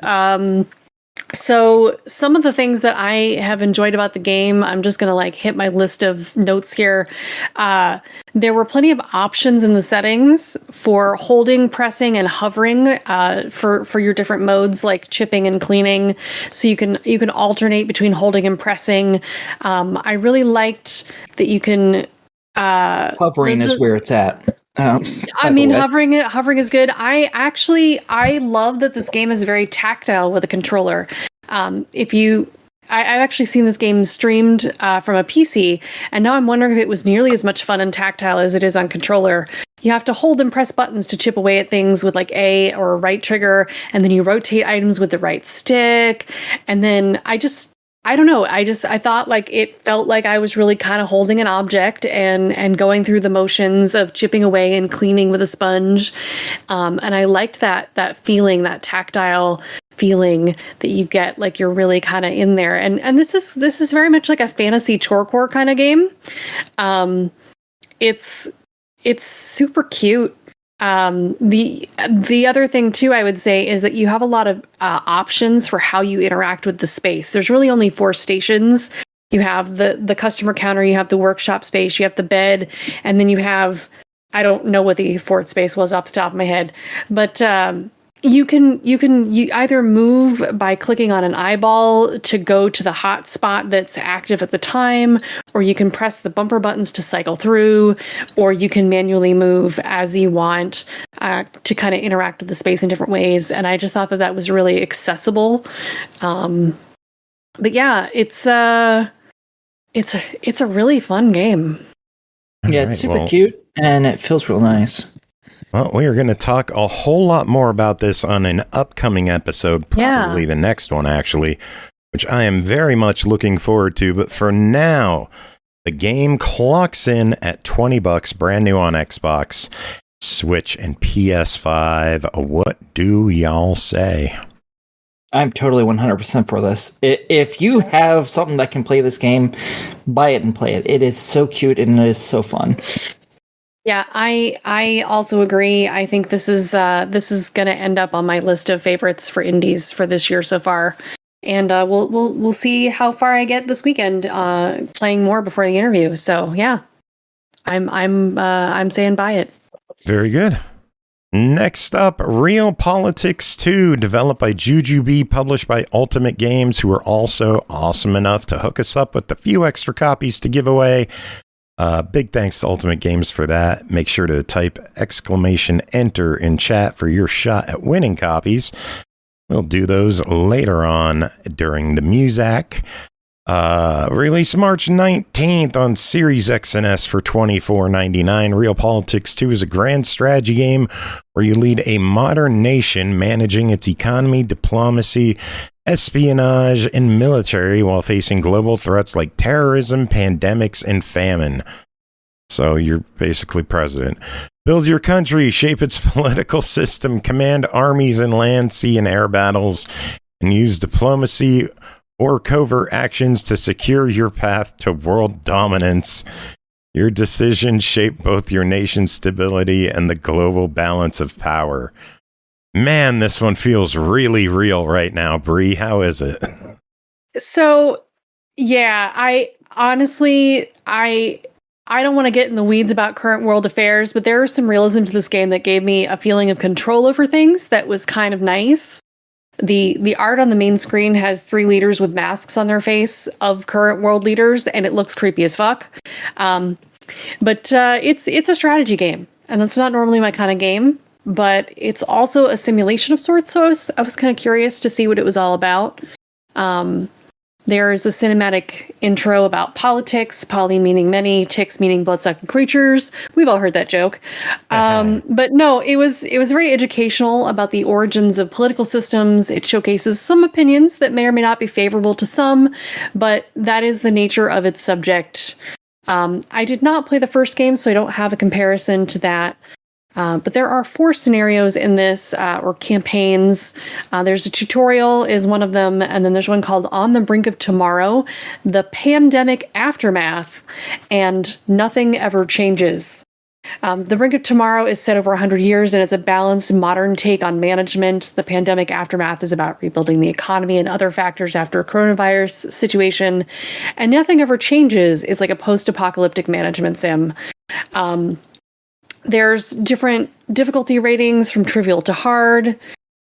So some of the things that I have enjoyed about the game, I'm just going to like hit my list of notes here. There were plenty of options in the settings for holding, pressing, and hovering for your different modes like chipping and cleaning. So you can alternate between holding and pressing. I really liked that you can hovering is where it's at. I mean, hovering is good. I love that this game is very tactile with a controller. I've actually seen this game streamed from a PC, and now I'm wondering if it was nearly as much fun and tactile as it is on controller. You have to hold and press buttons to chip away at things with like A or a right trigger, and then you rotate items with the right stick. And then I don't know. I thought like it felt like I was really kind of holding an object and going through the motions of chipping away and cleaning with a sponge. And I liked that feeling, that tactile feeling that you get, like you're really kind of in there. And this is very much like a fantasy chorecore kind of game. It's super cute. The other thing too, I would say, is that you have a lot of options for how you interact with the space. There's really only 4 stations. You have the customer counter, you have the workshop space, you have the bed, and then you have, I don't know what the 4th space was off the top of my head, but you either move by clicking on an eyeball to go to the hot spot that's active at the time, or you can press the bumper buttons to cycle through, or you can manually move as you want to kind of interact with the space in different ways. And I just thought that was really accessible. But yeah, it's a really fun game. Yeah, it's super cute and it feels real nice. Well, we are going to talk a whole lot more about this on an upcoming episode, probably the next one, actually, which I am very much looking forward to. But for now, the game clocks in at $20, brand new on Xbox, Switch, and PS5. What do y'all say? I'm totally 100% for this. If you have something that can play this game, buy it and play it. It is so cute and it is so fun. Yeah, I also agree. I think this is going to end up on my list of favorites for indies for this year so far, and we'll see how far I get this weekend playing more before the interview. So yeah, I'm saying buy it. Very good. Next up, Realpolitiks 2, developed by Jujubee, published by Ultimate Games, who are also awesome enough to hook us up with a few extra copies to give away. Big thanks to Ultimate Games for that. Make sure to type !enter in chat for your shot at winning copies. We'll do those later on during the Muzak. Released March 19th on Series X and S for $24.99. Realpolitiks 2 is a grand strategy game where you lead a modern nation managing its economy, diplomacy, espionage, and military while facing global threats like terrorism, pandemics, and famine. So you're basically president. Build your country, shape its political system, command armies in land, sea, and air battles, and use diplomacy or covert actions to secure your path to world dominance. Your decisions shape both your nation's stability and the global balance of power. Man, this one feels really real right now, Bri. How is it? So, yeah, I honestly, I don't want to get in the weeds about current world affairs, but there is some realism to this game that gave me a feeling of control over things that was kind of nice. The art on the main screen has 3 leaders with masks on their face of current world leaders, and it looks creepy as fuck. But it's a strategy game, and that's not normally my kind of game. But it's also a simulation of sorts, so I was kind of curious to see what it was all about. There is a cinematic intro about politics, poly meaning many, ticks meaning blood-sucking creatures. We've all heard that joke. But no, it was very educational about the origins of political systems. It showcases some opinions that may or may not be favorable to some, but that is the nature of its subject. I did not play the first game, so I don't have a comparison to that. But there are 4 scenarios in this, or campaigns. There's a tutorial is one of them, and then there's one called On the Brink of Tomorrow, The Pandemic Aftermath, and Nothing Ever Changes. The Brink of Tomorrow is set over 100 years, and it's a balanced, modern take on management. The Pandemic Aftermath is about rebuilding the economy and other factors after a coronavirus situation. And Nothing Ever Changes is like a post-apocalyptic management sim. There's different difficulty ratings from trivial to hard.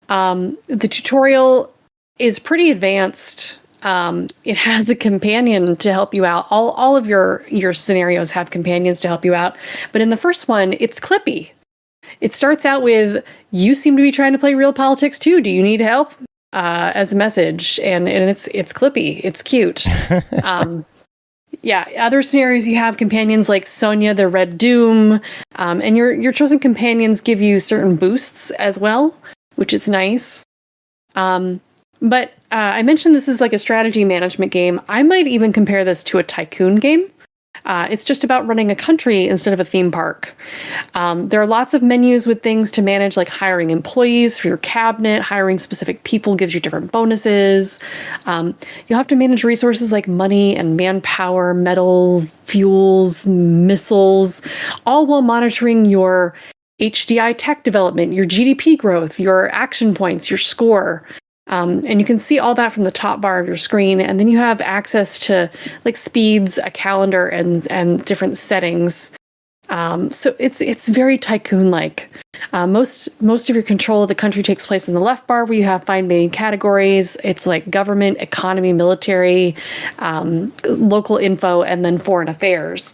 The tutorial is pretty advanced. It has a companion to help you out. All of your scenarios have companions to help you out. But in the first one, it's clippy. It starts out with, "You seem to be trying to play Realpolitiks too. Do you need help?" As a message. And it's clippy. It's cute. Yeah, other scenarios you have companions like Sonia the Red Doom, and your chosen companions give you certain boosts as well, which is nice. But I mentioned this is like a strategy management game. I might even compare this to a tycoon game. It's just about running a country instead of a theme park. There are lots of menus with things to manage, like hiring employees for your cabinet, hiring specific people gives you different bonuses. You'll have to manage resources like money and manpower, metal, fuels, missiles, all while monitoring your HDI tech development, your GDP growth, your action points, your score. And you can see all that from the top bar of your screen. And then you have access to like speeds, a calendar, and different settings. So it's very tycoon-like. Most of your control of the country takes place in the left bar, where you have 5 main categories. It's like government, economy, military, local info, and then foreign affairs.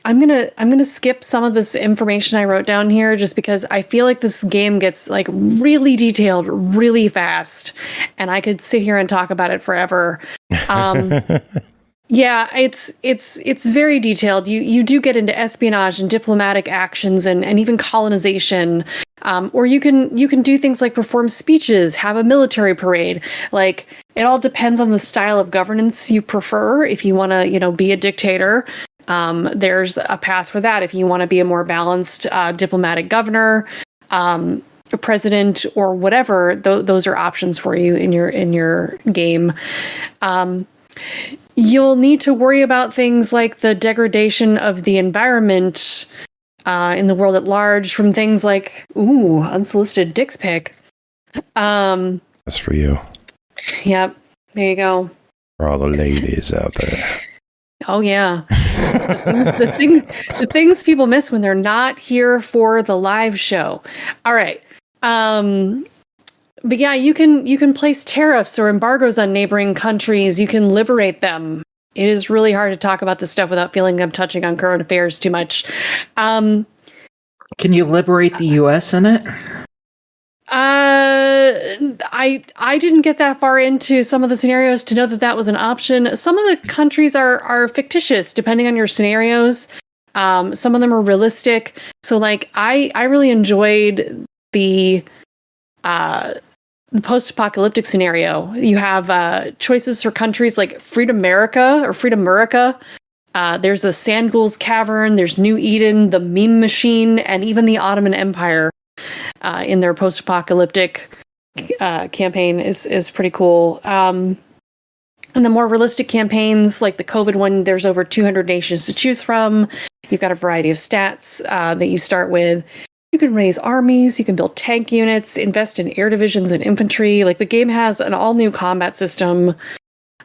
I'm gonna skip some of this information I wrote down here just because I feel like this game gets like really detailed really fast, and I could sit here and talk about it forever. Yeah, it's very detailed. You do get into espionage and diplomatic actions and even colonization. Or you can do things like perform speeches, have a military parade. Like, it all depends on the style of governance you prefer. If you want to, be a dictator, there's a path for that. If you want to be a more balanced diplomatic governor, a president, or whatever, those are options for you in your game. You'll need to worry about things like the degradation of the environment in the world at large from things like, unsolicited dick pic. That's for you. Yep. There you go. For all the ladies out there. Oh, yeah. the things people miss when they're not here for the live show. All right. But yeah, you can place tariffs or embargoes on neighboring countries. You can liberate them. It is really hard to talk about this stuff without feeling I'm touching on current affairs too much. Can you liberate the U.S. in it? I didn't get that far into some of the scenarios to know that was an option. Some of the countries are fictitious depending on your scenarios. Some of them are realistic. So like I really enjoyed the post-apocalyptic scenario. You have choices for countries like Freedom America. There's a Sand Ghouls Cavern, there's New Eden, the Meme Machine, and even the Ottoman Empire in their post-apocalyptic campaign is pretty cool. And the more realistic campaigns, like the COVID one, there's over 200 nations to choose from. You've got a variety of stats that you start with. You can raise armies, you can build tank units, invest in air divisions and infantry. Like, the game has an all-new combat system.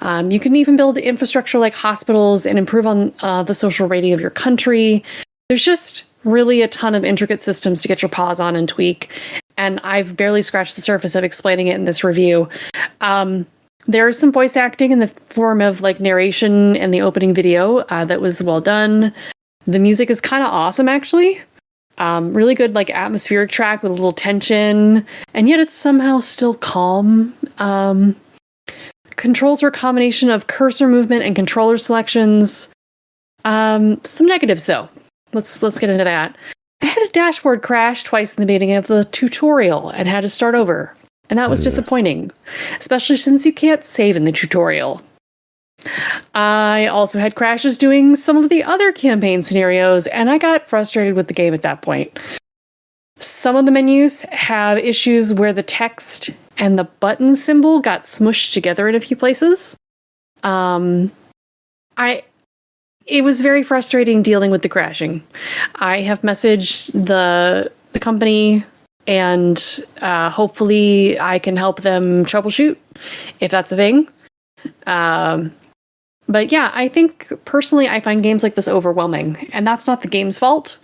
You can even build infrastructure like hospitals and improve on the social rating of your country. There's just really a ton of intricate systems to get your paws on and tweak. And I've barely scratched the surface of explaining it in this review. There is some voice acting in the form of like narration in the opening video that was well done. The music is kind of awesome, actually. Really good, like, atmospheric track with a little tension, and yet it's somehow still calm. Controls are a combination of cursor movement and controller selections. Some negatives, though. Let's get into that. I had a dashboard crash twice in the beginning of the tutorial and had to start over, and that was disappointing, especially since you can't save in the tutorial. I also had crashes doing some of the other campaign scenarios, and I got frustrated with the game at that point. Some of the menus have issues where the text and the button symbol got smushed together in a few places. It was very frustrating dealing with the crashing. I have messaged the company, and hopefully I can help them troubleshoot if that's a thing. But yeah, I think personally I find games like this overwhelming, and that's not the game's fault.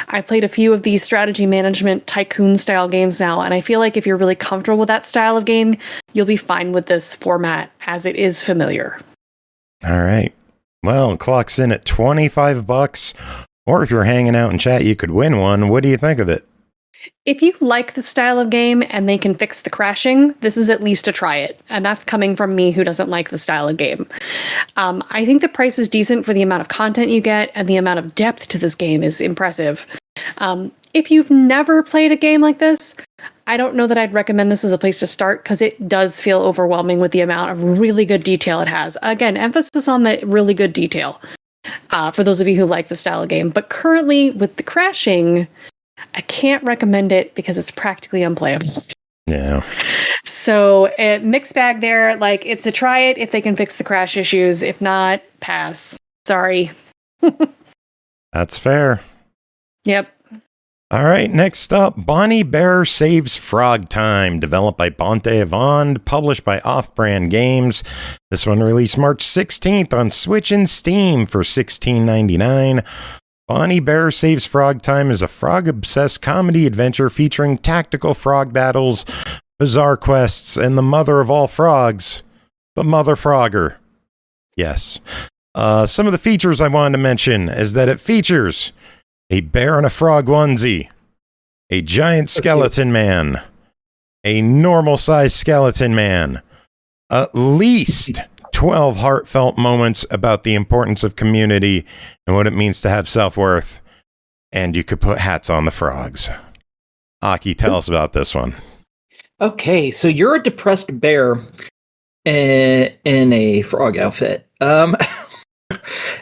I played a few of these strategy management tycoon style games now, and I feel like if you're really comfortable with that style of game, you'll be fine with this format as it is familiar. All right. Well, clock's in at $25, or if you're hanging out in chat, you could win one. What do you think of it? If you like the style of game and they can fix the crashing, this is at least a try it. And that's coming from me who doesn't like the style of game. I think the price is decent for the amount of content you get, and the amount of depth to this game is impressive. If you've never played a game like this, I don't know that I'd recommend this as a place to start, because it does feel overwhelming with the amount of really good detail it has. Again, emphasis on the really good detail for those of you who like the style of game. But currently, with the crashing, I can't recommend it because it's practically unplayable. Yeah. So mixed bag there. Like, it's a try it if they can fix the crash issues. If not, pass. Sorry. That's fair. Yep. All right, next up, Bear Saves Frogtime, developed by Bonte Avond, published by Offbrand Games. This one released March 16th on Switch and Steam for $16.99. Bear Saves Frogtime is a frog-obsessed comedy adventure featuring tactical frog battles, bizarre quests, and the mother of all frogs, the Mother Frogger. Yes. Some of the features I wanted to mention is that it features a bear in a frog onesie, a giant skeleton man, a normal-sized skeleton man, at least 12 heartfelt moments about the importance of community and what it means to have self-worth, and you could put hats on the frogs. Aki, tell us about this one. Okay, so you're a depressed bear in a frog outfit.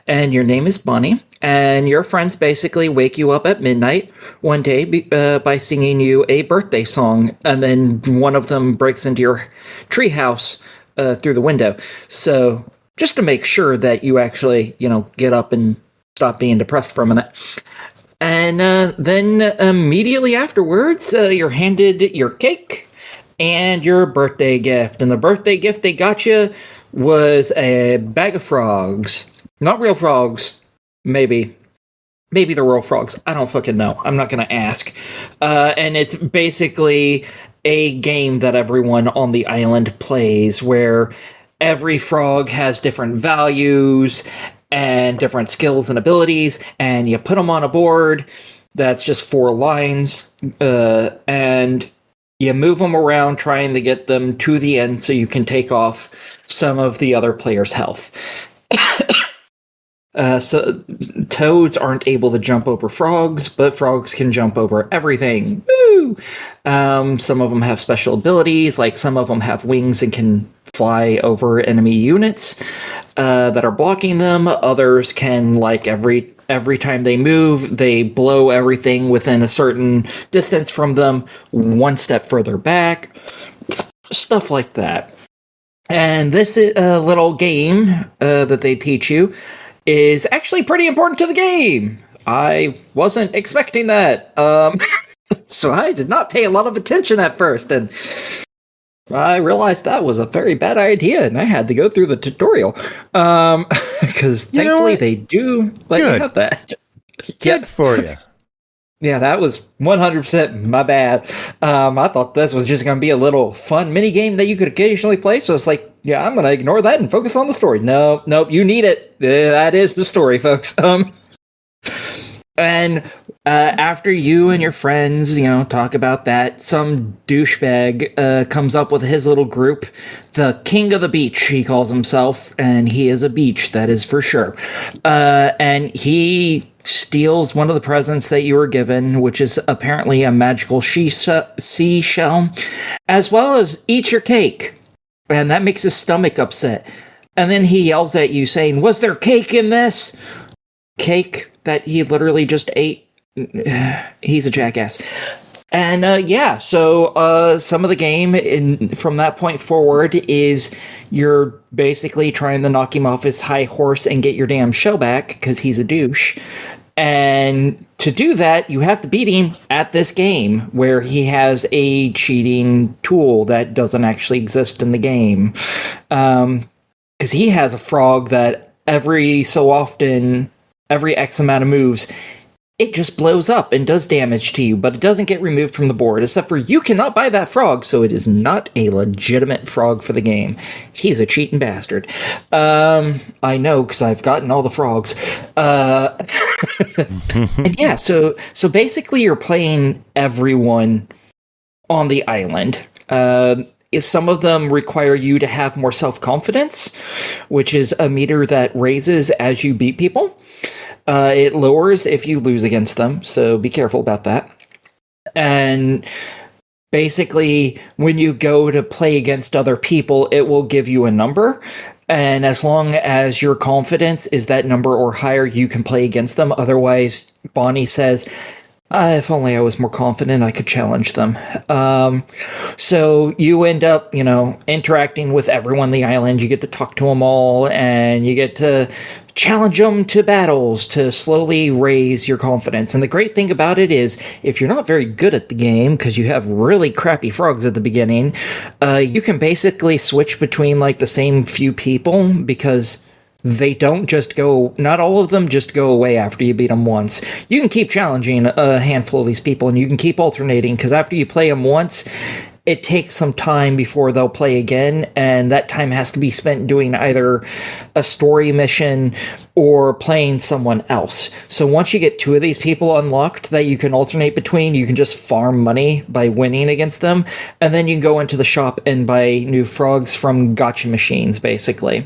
And your name is Bonnie, and your friends basically wake you up at midnight one day by singing you a birthday song, and then one of them breaks into your treehouse through the window. So just to make sure that you actually, get up and stop being depressed for a minute. And then immediately afterwards, you're handed your cake and your birthday gift. And the birthday gift they got you was a bag of frogs. Not real frogs. Maybe they're real frogs. I don't fucking know. I'm not going to ask. And it's basically a game that everyone on the island plays, where every frog has different values and different skills and abilities, and you put them on a board that's just 4 lines, and you move them around trying to get them to the end so you can take off some of the other players' health. So toads aren't able to jump over frogs, but frogs can jump over everything. Woo! Some of them have special abilities, like some of them have wings and can fly over enemy units that are blocking them. Others can, like, every time they move, they blow everything within a certain distance from them one step further back. Stuff like that. And this little game that they teach you is actually pretty important to the game. I wasn't expecting that. So I did not pay a lot of attention at first, and I realized that was a very bad idea, and I had to go through the tutorial. Because thankfully they do let you have that. Good for you. Yeah, that was 100% my bad. I thought this was just going to be a little fun mini game that you could occasionally play, so it's like, yeah, I'm going to ignore that and focus on the story. Nope, you need it. That is the story, folks. And after you and your friends, talk about that, some douchebag comes up with his little group, the King of the Beach, he calls himself, and he is a beach, that is for sure. And he steals one of the presents that you were given, which is apparently a magical seashell, as well as eats your cake. And that makes his stomach upset. And then he yells at you saying, "Was there cake in this?" Cake that he literally just ate. He's a jackass. And so some of the game from that point forward is you're basically trying to knock him off his high horse and get your damn show back because he's a douche. And to do that, you have to beat him at this game where he has a cheating tool that doesn't actually exist in the game. Because he has a frog that every so often, every X amount of moves, it just blows up and does damage to you, but it doesn't get removed from the board, except for you cannot buy that frog, so it is not a legitimate frog for the game. He's a cheating bastard. I know, because I've gotten all the frogs. And yeah, so basically you're playing everyone on the island. Some of them require you to have more self-confidence, which is a meter that raises as you beat people. It lowers if you lose against them, so be careful about that. And basically, when you go to play against other people, it will give you a number. And as long as your confidence is that number or higher, you can play against them. Otherwise, Bonnie says, if only I was more confident, I could challenge them. So you end up, interacting with everyone on the island. You get to talk to them all, and you get to challenge them to battles to slowly raise your confidence. And the great thing about it is, if you're not very good at the game, because you have really crappy frogs at the beginning, you can basically switch between the same few people, because they don't just go, not all of them just go away after you beat them once. You can keep challenging a handful of these people, and you can keep alternating, because after you play them once, it takes some time before they'll play again, and that time has to be spent doing either a story mission or playing someone else. So once you get 2 of these people unlocked that you can alternate between, you can just farm money by winning against them, and then you can go into the shop and buy new frogs from gacha machines, basically.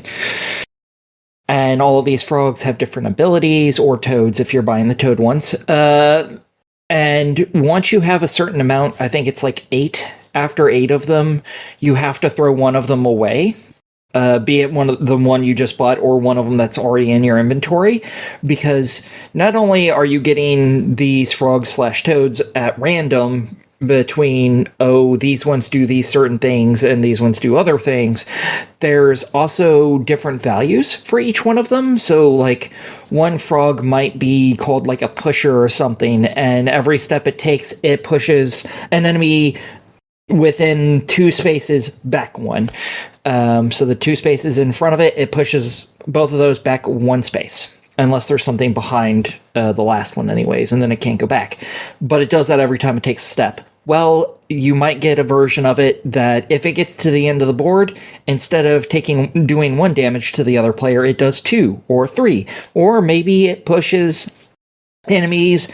And all of these frogs have different abilities, or toads if you're buying the toad ones. And once you have a certain amount, I think it's 8, after 8 of them, you have to throw one of them away. Be it the one you just bought or one of them that's already in your inventory. Because not only are you getting these frogs/toads at random between, these ones do these certain things and these ones do other things, there's also different values for each one of them. So one frog might be called a pusher or something, and every step it takes, it pushes an enemy within 2 spaces back 1. So the 2 spaces in front of it, it pushes both of those back 1 space. Unless there's something behind the last one anyways, and then it can't go back. But it does that every time it takes a step. Well, you might get a version of it that if it gets to the end of the board, instead of doing 1 damage to the other player, it does 2 or 3. Or maybe it pushes enemies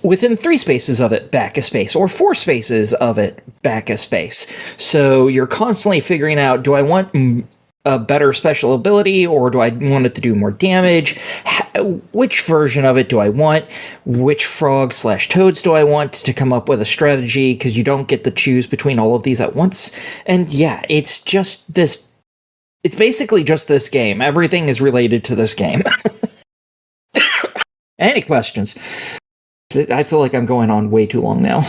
within 3 spaces of it back a space, or 4 spaces of it back a space. So you're constantly figuring out, do I want a better special ability, or do I want it to do more damage? Which version of it do I want? Which frogs/toads do I want, to come up with a strategy, because you don't get to choose between all of these at once. And yeah, it's basically just this game. Everything is related to this game. Any questions? I feel like I'm going on way too long now.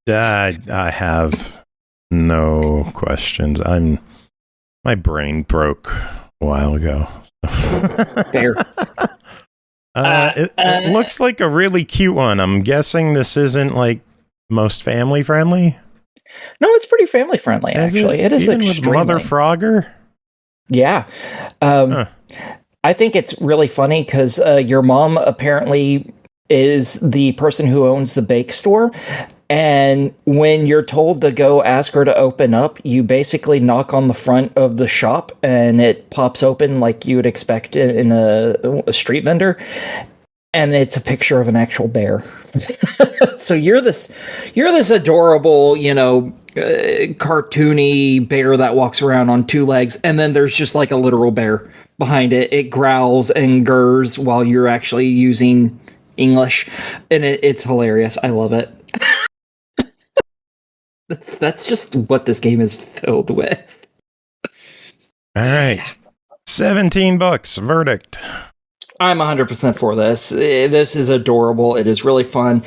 I have no questions. My brain broke a while ago. Fair. It looks like a really cute one. I'm guessing this isn't most family friendly. No, it's pretty family friendly, actually. It is even extremely. With Mother Frogger? Yeah. I think it's really funny because your mom apparently is the person who owns the bake store. And when you're told to go ask her to open up, you basically knock on the front of the shop and it pops open like you would expect in a street vendor. And it's a picture of an actual bear. So you're this adorable, cartoony bear that walks around on 2 legs. And then there's just a literal bear behind it. It growls and gurrs while you're actually using English. And it's hilarious. I love it. That's just what this game is filled with. All right. $17. Verdict. I'm 100% for this. This is adorable. It is really fun.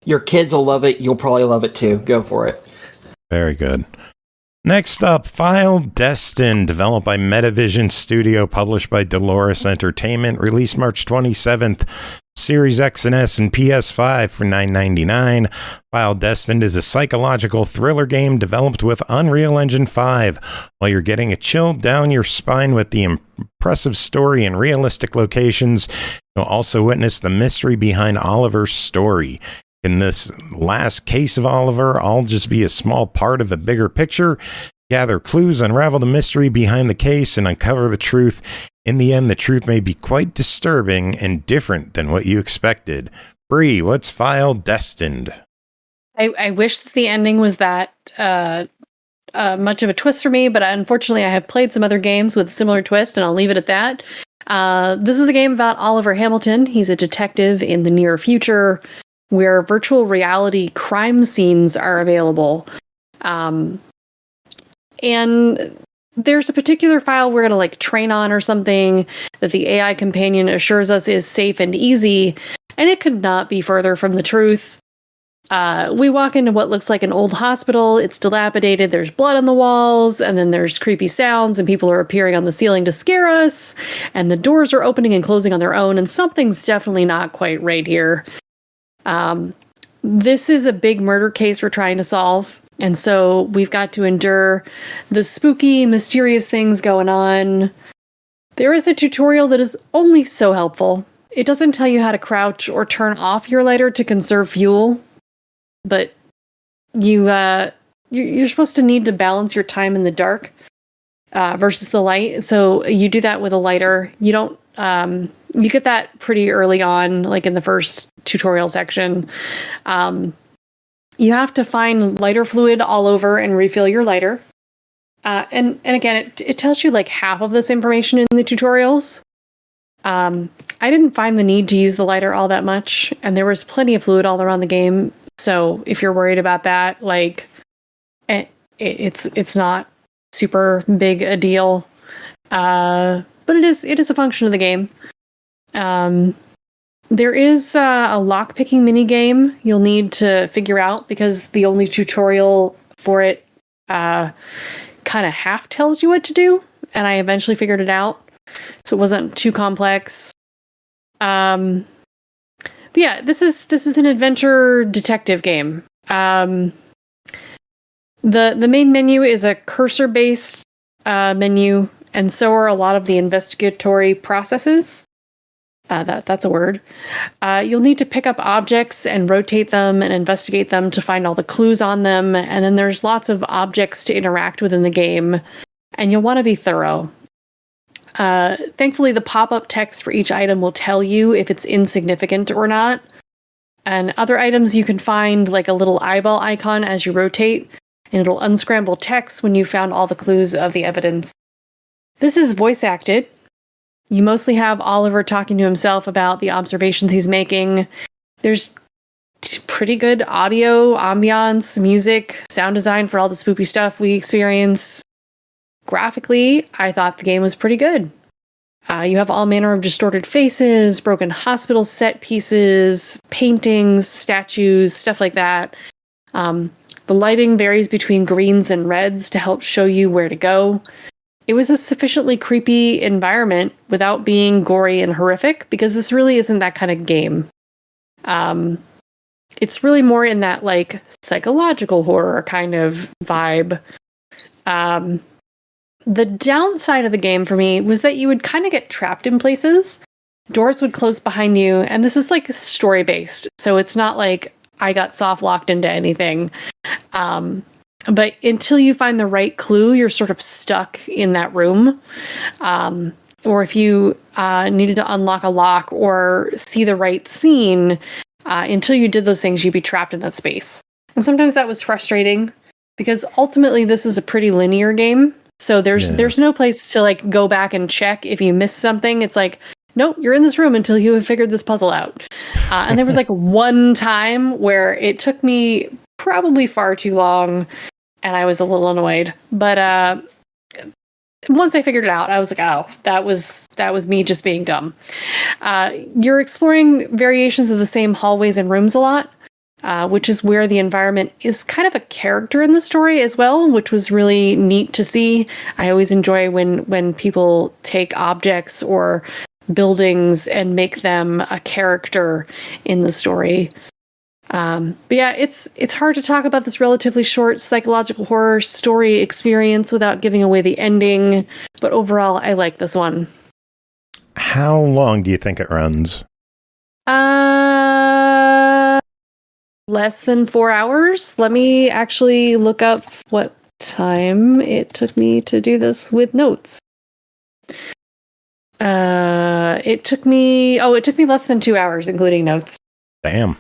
Your kids will love it. You'll probably love it too. Go for it. Very good. Next up, File Destined, developed by Metavision Studio, published by Dolores Entertainment, released March 27th, Series X and S and PS5 for $9.99. File Destined is a psychological thriller game developed with Unreal Engine 5. While you're getting a chill down your spine with the impressive story and realistic locations, you'll also witness the mystery behind Oliver's story. In this last case of Oliver, I'll just be a small part of a bigger picture. Gather clues, unravel the mystery behind the case, and uncover the truth. In the end, the truth may be quite disturbing and different than what you expected. Bri, what's File Destined? I wish that the ending was that much of a twist for me, but unfortunately I have played some other games with a similar twist, and I'll leave it at that. This is a game about Oliver Hamilton. He's a detective in the near future, where virtual reality crime scenes are available. And there's a particular file we're going to train on or something that the AI companion assures us is safe and easy, and it could not be further from the truth. We walk into what looks like an old hospital. It's dilapidated. There's blood on the walls, and then there's creepy sounds, and people are appearing on the ceiling to scare us, and the doors are opening and closing on their own, and something's definitely not quite right here. This is a big murder case we're trying to solve, and so we've got to endure the spooky, mysterious things going on. There is a tutorial that is only so helpful. It doesn't tell you how to crouch or turn off your lighter to conserve fuel, but you're supposed to need to balance your time in the dark versus the light. So you do that with a lighter. You don't. You get that pretty early on, like in the first tutorial section. You have to find lighter fluid all over and refill your lighter. And again, it tells you half of this information in the tutorials. I didn't find the need to use the lighter all that much, and there was plenty of fluid all around the game. So if you're worried about that, it's not super big a deal. But it is a function of the game. There is a lockpicking mini game you'll need to figure out, because the only tutorial for it kind of half tells you what to do, and I eventually figured it out, so it wasn't too complex. But yeah, this is an adventure detective game. The main menu is a cursor-based menu, and so are a lot of the investigatory processes. That's a word. You'll need to pick up objects and rotate them and investigate them to find all the clues on them, and then there's lots of objects to interact with in the game, and you'll want to be thorough. Thankfully, the pop-up text for each item will tell you if it's insignificant or not, and other items you can find a little eyeball icon as you rotate, and it'll unscramble text when you found all the clues of the evidence. This is voice acted. You mostly have Oliver talking to himself about the observations he's making. There's pretty good audio, ambiance, music, sound design for all the spoopy stuff we experience. Graphically, I thought the game was pretty good. You have all manner of distorted faces, broken hospital set pieces, paintings, statues, stuff like that. The lighting varies between greens and reds to help show you where to go. It was a sufficiently creepy environment without being gory and horrific, because this really isn't that kind of game. It's really more in that psychological horror kind of vibe. The downside of the game for me was that you would kind of get trapped in places. Doors would close behind you, and this is story-based, so it's not I got soft locked into anything. But until you find the right clue, you're sort of stuck in that room. Or if you needed to unlock a lock or see the right scene, until you did those things, you'd be trapped in that space. And sometimes that was frustrating, because ultimately this is a pretty linear game. So there's no place to go back and check if you missed something. It's nope, you're in this room until you have figured this puzzle out. And there was one time where it took me probably far too long, and I was a little annoyed. But once I figured it out, I was like, oh, that was me just being dumb. You're exploring variations of the same hallways and rooms a lot, which is where the environment is kind of a character in the story as well, which was really neat to see. I always enjoy when people take objects or buildings and make them a character in the story. But yeah, it's hard to talk about this relatively short psychological horror story experience without giving away the ending. But overall, I like this one. How long do you think it runs? Less than 4 hours. Let me actually look up what time it took me to do this with notes. It took me less than 2 hours, including notes. Damn.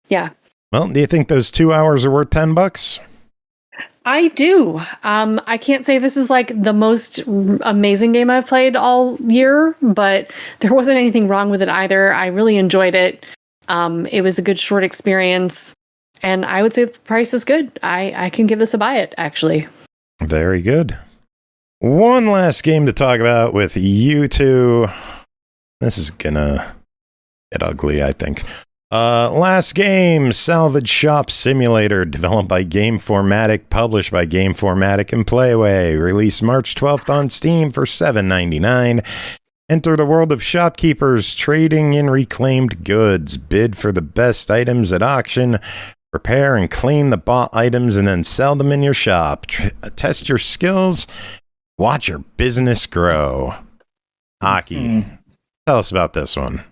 Yeah. Well, do you think those 2 hours are worth $10? I do. I can't say this is like the most amazing game I've played all year, but there wasn't anything wrong with it either. I really enjoyed it. It was a good short experience, and I would say the price is good. I can give this a buy it, actually. Very good. One last game to talk about with you two. This is gonna get ugly, I think. Last game, Salvage Shop Simulator, developed by GameFormatic, published by GameFormatic and PlayWay, released March 12th on Steam for $7.99. Enter the world of shopkeepers trading in reclaimed goods, bid for the best items at auction, prepare and clean the bought items, and then sell them in your shop. Test your skills, watch your business grow. Aki, tell us about this one.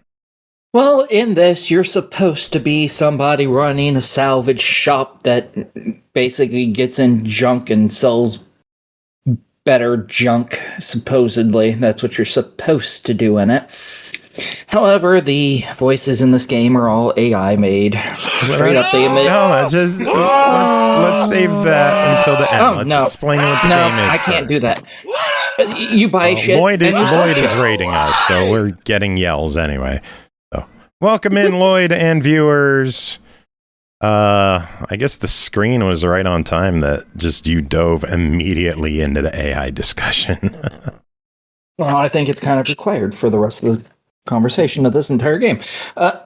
Well, in this, you're supposed to be somebody running a salvage shop that basically gets in junk and sells better junk, supposedly. That's what you're supposed to do in it. However, the voices in this game are all AI made. Straight up, they admit. No, let's save that until the end. Let's explain what the game is. I can't do that. You buy shit. Lloyd is rating us, so we're getting yells anyway. So, welcome in, Lloyd and viewers. I guess the screen was right on time that just you dove immediately into the AI discussion. Well, I think it's kind of required for the rest of the conversation of this entire game. All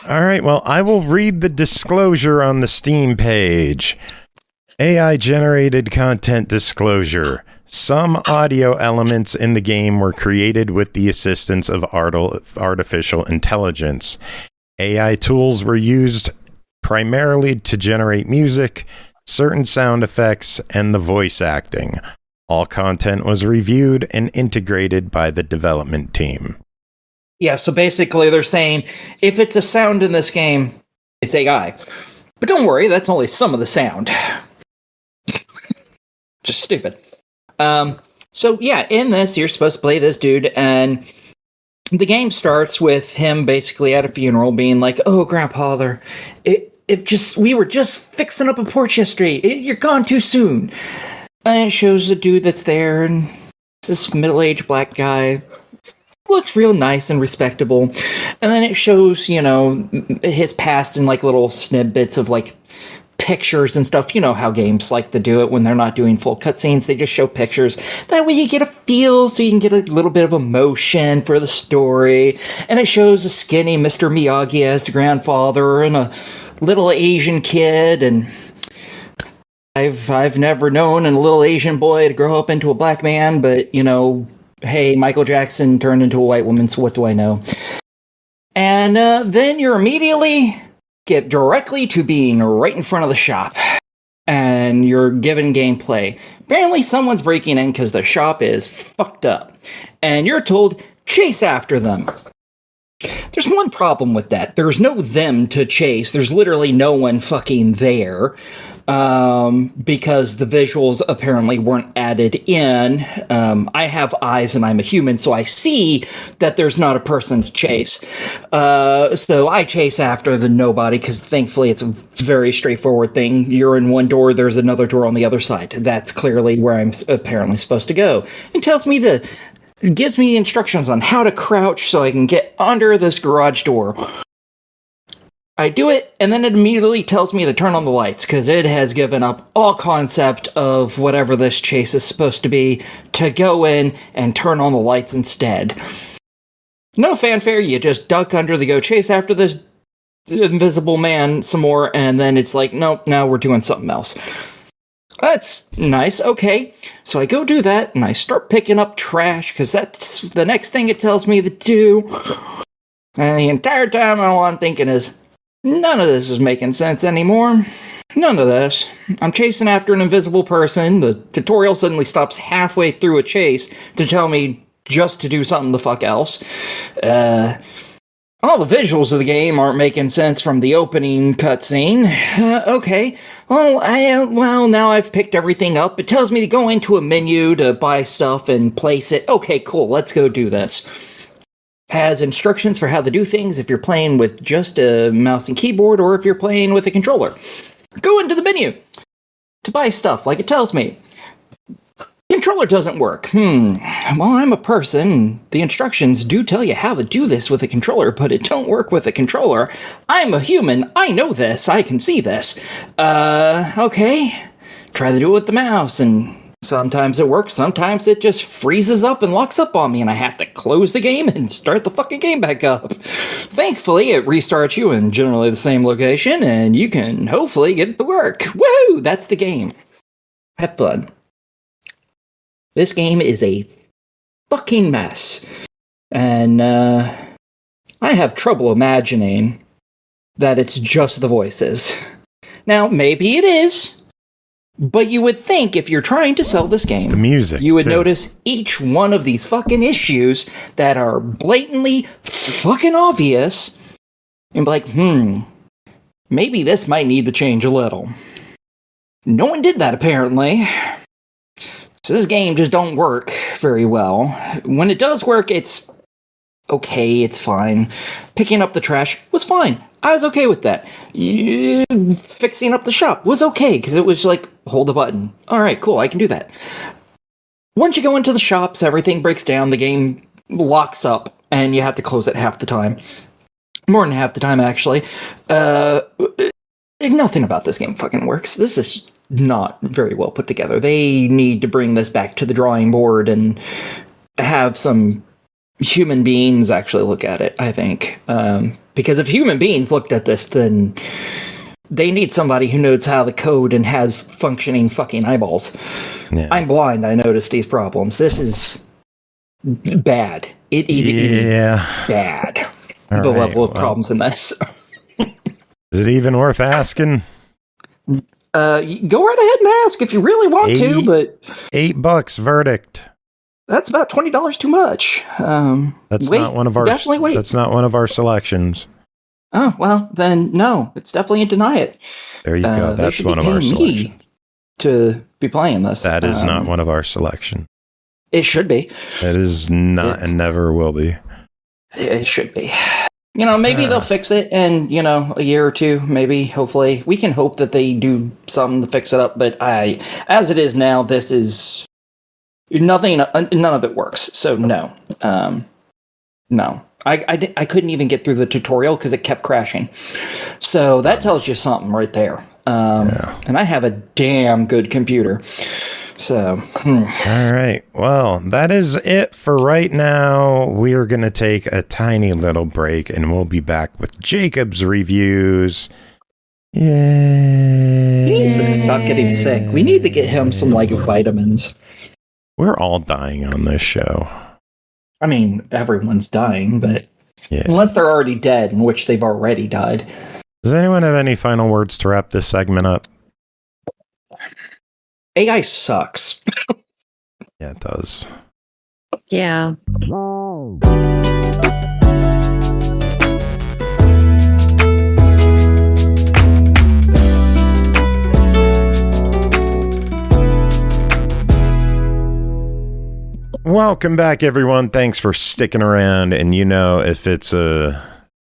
right, well, I will read the disclosure on the Steam page. AI-generated content disclosure. Some audio elements in the game were created with the assistance of artificial intelligence. AI tools were used primarily to generate music, certain sound effects, and the voice acting. All content was reviewed and integrated by the development team. Yeah, so basically they're saying, if it's a sound in this game, it's AI. But don't worry, that's only some of the sound. Just stupid. So yeah, in this, you're supposed to play this dude, and the game starts with him basically at a funeral being like, oh, grandfather, we were just fixing up a porch yesterday. You're gone too soon. And it shows a dude that's there, and it's this middle-aged black guy. Looks real nice and respectable. And then it shows, his past in like little snippets of like pictures and stuff. You know how games like to do it when they're not doing full cutscenes. They just show pictures. That way you get a feel, so you can get a little bit of emotion for the story. And it shows a skinny Mr. Miyagi as the grandfather and a little Asian kid. And I've never known a little Asian boy to grow up into a black man, but, hey, Michael Jackson turned into a white woman, so what do I know? And then you're immediately get directly to being right in front of the shop, and you're given gameplay. Apparently someone's breaking in because the shop is fucked up, and you're told, chase after them. There's one problem with that. There's no them to chase. There's literally no one fucking there. Because the visuals apparently weren't added in. I have eyes and I'm a human, so I see that there's not a person to chase. So I chase after the nobody, because thankfully it's a very straightforward thing. You're in one door, there's another door on the other side. That's clearly where I'm apparently supposed to go. It tells me gives me instructions on how to crouch so I can get under this garage door. I do it, and then it immediately tells me to turn on the lights, because it has given up all concept of whatever this chase is supposed to be, to go in and turn on the lights instead. No fanfare, you just duck under the go chase after this invisible man some more, and then it's like, nope, now we're doing something else. That's nice, okay. So I go do that, and I start picking up trash, because that's the next thing it tells me to do. And the entire time, all I'm thinking is, none of this is making sense anymore. None of this. I'm chasing after an invisible person. The tutorial suddenly stops halfway through a chase to tell me just to do something the fuck else. All the visuals of the game aren't making sense from the opening cutscene. Okay. Well, now I've picked everything up. It tells me to go into a menu to buy stuff and place it. Okay, cool. Let's go do this. Has instructions for how to do things if you're playing with just a mouse and keyboard or if you're playing with a controller. Go into the menu to buy stuff like it tells me. Controller doesn't work. Well, I'm a person. The instructions do tell you how to do this with a controller, but it don't work with a controller. I'm a human. I know this. I can see this. Okay. Try to do it with the mouse, and sometimes it works, sometimes it just freezes up and locks up on me, and I have to close the game and start the fucking game back up. Thankfully, it restarts you in generally the same location, and you can hopefully get it to work. Woohoo! That's the game. Have fun. This game is a fucking mess. And, I have trouble imagining that it's just the voices. Now, maybe it is. But you would think if you're trying to sell this game, the music, you would too. notice each one of these fucking issues that are blatantly fucking obvious and be like, maybe this might need to change a little. No one did that, apparently. So this game just don't work very well. When it does work, it's okay, it's fine. Picking up the trash was fine. I was okay with that. Fixing up the shop was okay, because it was like, hold the button. Alright, cool, I can do that. Once you go into the shops, everything breaks down, the game locks up, and you have to close it half the time. More than half the time, actually. Nothing about this game fucking works. This is not very well put together. They need to bring this back to the drawing board and have some human beings actually look at it, I think. Because if human beings looked at this, then they need somebody who knows how to code and has functioning fucking eyeballs. Yeah. I'm blind, I notice these problems. This is bad. It is bad. All the right, level of problems in this. Is it even worth asking? Go right ahead and ask if you really want to, but $8 verdict. That's about $20 too much. That's not one of our. Definitely wait. That's not one of our selections. Oh well, then no, it's definitely a deny it. There you go. That's one of our selections. To be playing this. That is not one of our selection. It should be. It is not, and never will be. It should be. You know, maybe they'll fix it in, a year or two, maybe, hopefully. We can hope that they do something to fix it up, but as it is now, this is nothing, none of it works, so no. No. I couldn't even get through the tutorial because it kept crashing. So that tells you something right there. And I have a damn good computer. So, All right. Well, that is it for right now. We are going to take a tiny little break, and we'll be back with Jacob's reviews. Yay. He needs to stop getting sick. We need to get him some, vitamins. We're all dying on this show. I mean, everyone's dying, but unless they're already dead, in which they've already died. Does anyone have any final words to wrap this segment up? AI sucks. Yeah, it does. Yeah. Welcome back, everyone. Thanks for sticking around. And if it's a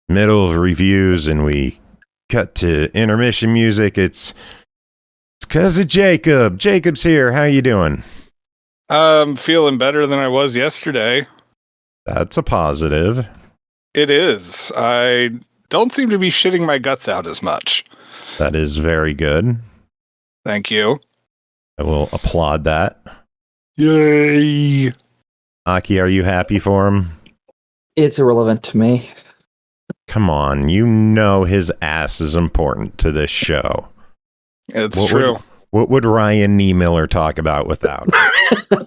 middle of reviews and we cut to intermission music, it's because of Jacob. Jacob's here. How you doing? I'm feeling better than I was yesterday. That's a positive. It is. I don't seem to be shitting my guts out as much. That is very good. Thank you. I will applaud that. Yay! Aki, are you happy for him? It's irrelevant to me. Come on, you know his ass is important to this show. It's true. What would Ryan Niemiller talk about without him?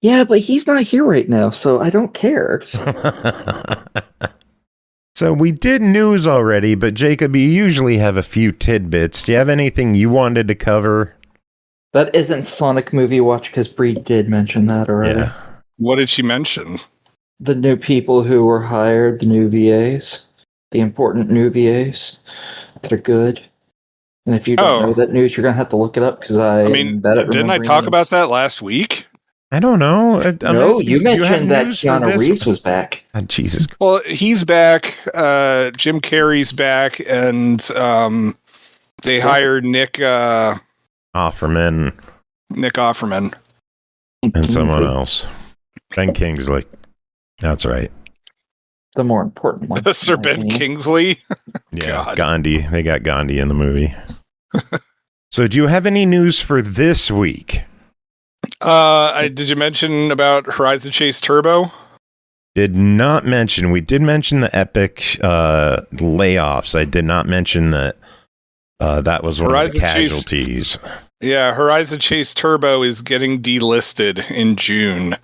Yeah, but he's not here right now, so I don't care. So we did news already, but Jacob, you usually have a few tidbits. Do you have anything you wanted to cover? That isn't Sonic Movie Watch, because Bri did mention that already. Yeah. What did she mention? The new people who were hired, the new VAs, the important new VAs that are good. And if you don't know that news, you're going to have to look it up, because I mean, didn't I talk about that last week? I don't know. No, you mentioned that Keanu Reeves was back. Oh, Jesus. Well, he's back. Jim Carrey's back, and they hired Nick Offerman. Nick Offerman. And someone else. Ben Kingsley. That's right. The more important one. Sir Ben Kingsley. Yeah, God. Gandhi. They got Gandhi in the movie. So do you have any news for this week? Did you mention about Horizon Chase Turbo? Did not mention. We did mention the Epic layoffs. I did not mention that that was one of the casualties. Yeah, Horizon Chase Turbo is getting delisted in June.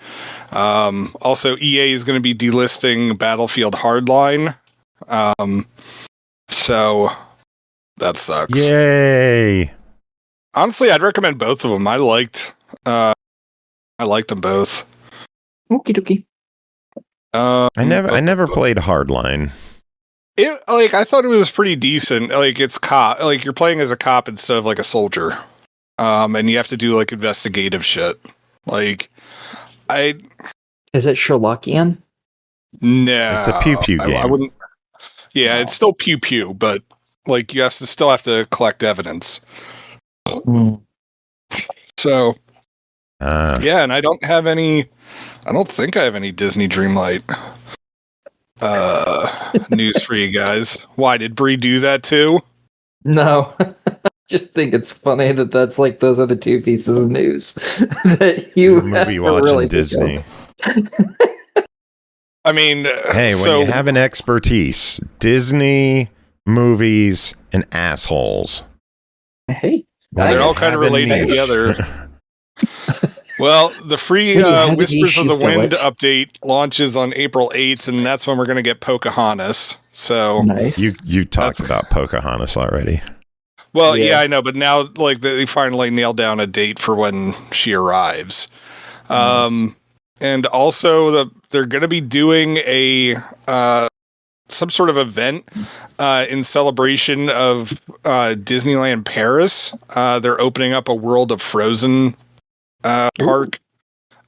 Also, EA is going to be delisting Battlefield Hardline. So that sucks. Yay! Honestly, I'd recommend both of them. I liked them both. Okie dokie. I never played Hardline. I thought it was pretty decent. Like, it's cop. Like, you're playing as a cop instead of like a soldier. And you have to do like investigative shit. Like, Is it Sherlockian? No, it's a pew pew game. I wouldn't. Yeah, it's still pew pew, but like you still have to collect evidence. So, yeah, and I don't think I have any Disney Dreamlight news for you guys. Why did Bri do that too? No. Just think it's funny that that's like those are the two pieces of news that you movie watching really Disney. I mean, hey, when you have an expertise, Disney, movies, and assholes. Hey, they're all kind of related together. Well, the free Whispers of the Wind update launches on April 8th, and that's when we're going to get Pocahontas. So nice. You talked about Pocahontas already. Well, yeah, I know, but now like they finally nailed down a date for when she arrives. Nice. And also they're going to be doing a some sort of event in celebration of Disneyland Paris. They're opening up a World of Frozen park,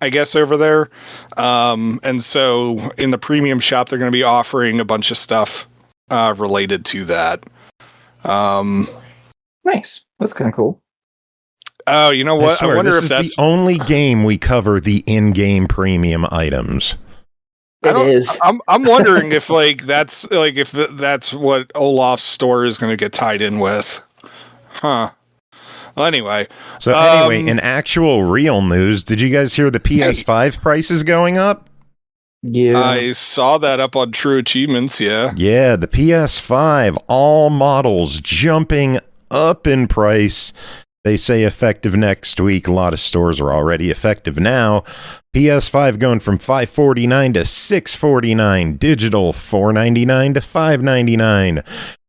I guess, over there. And so in the premium shop, they're going to be offering a bunch of stuff related to that. Nice. That's kind of cool. Oh, you know what? I wonder if that's the only game we cover the in-game premium items. It is. I'm wondering if if that's what Olaf's store is going to get tied in with. Huh. Well, anyway. So in actual real news, did you guys hear the PS5 prices going up? Yeah. I saw that up on True Achievements, yeah. Yeah, the PS5, all models jumping up in price. They say effective next week. A lot of stores are already effective now. PS5 going from $549 to $649. Digital $499 to $599.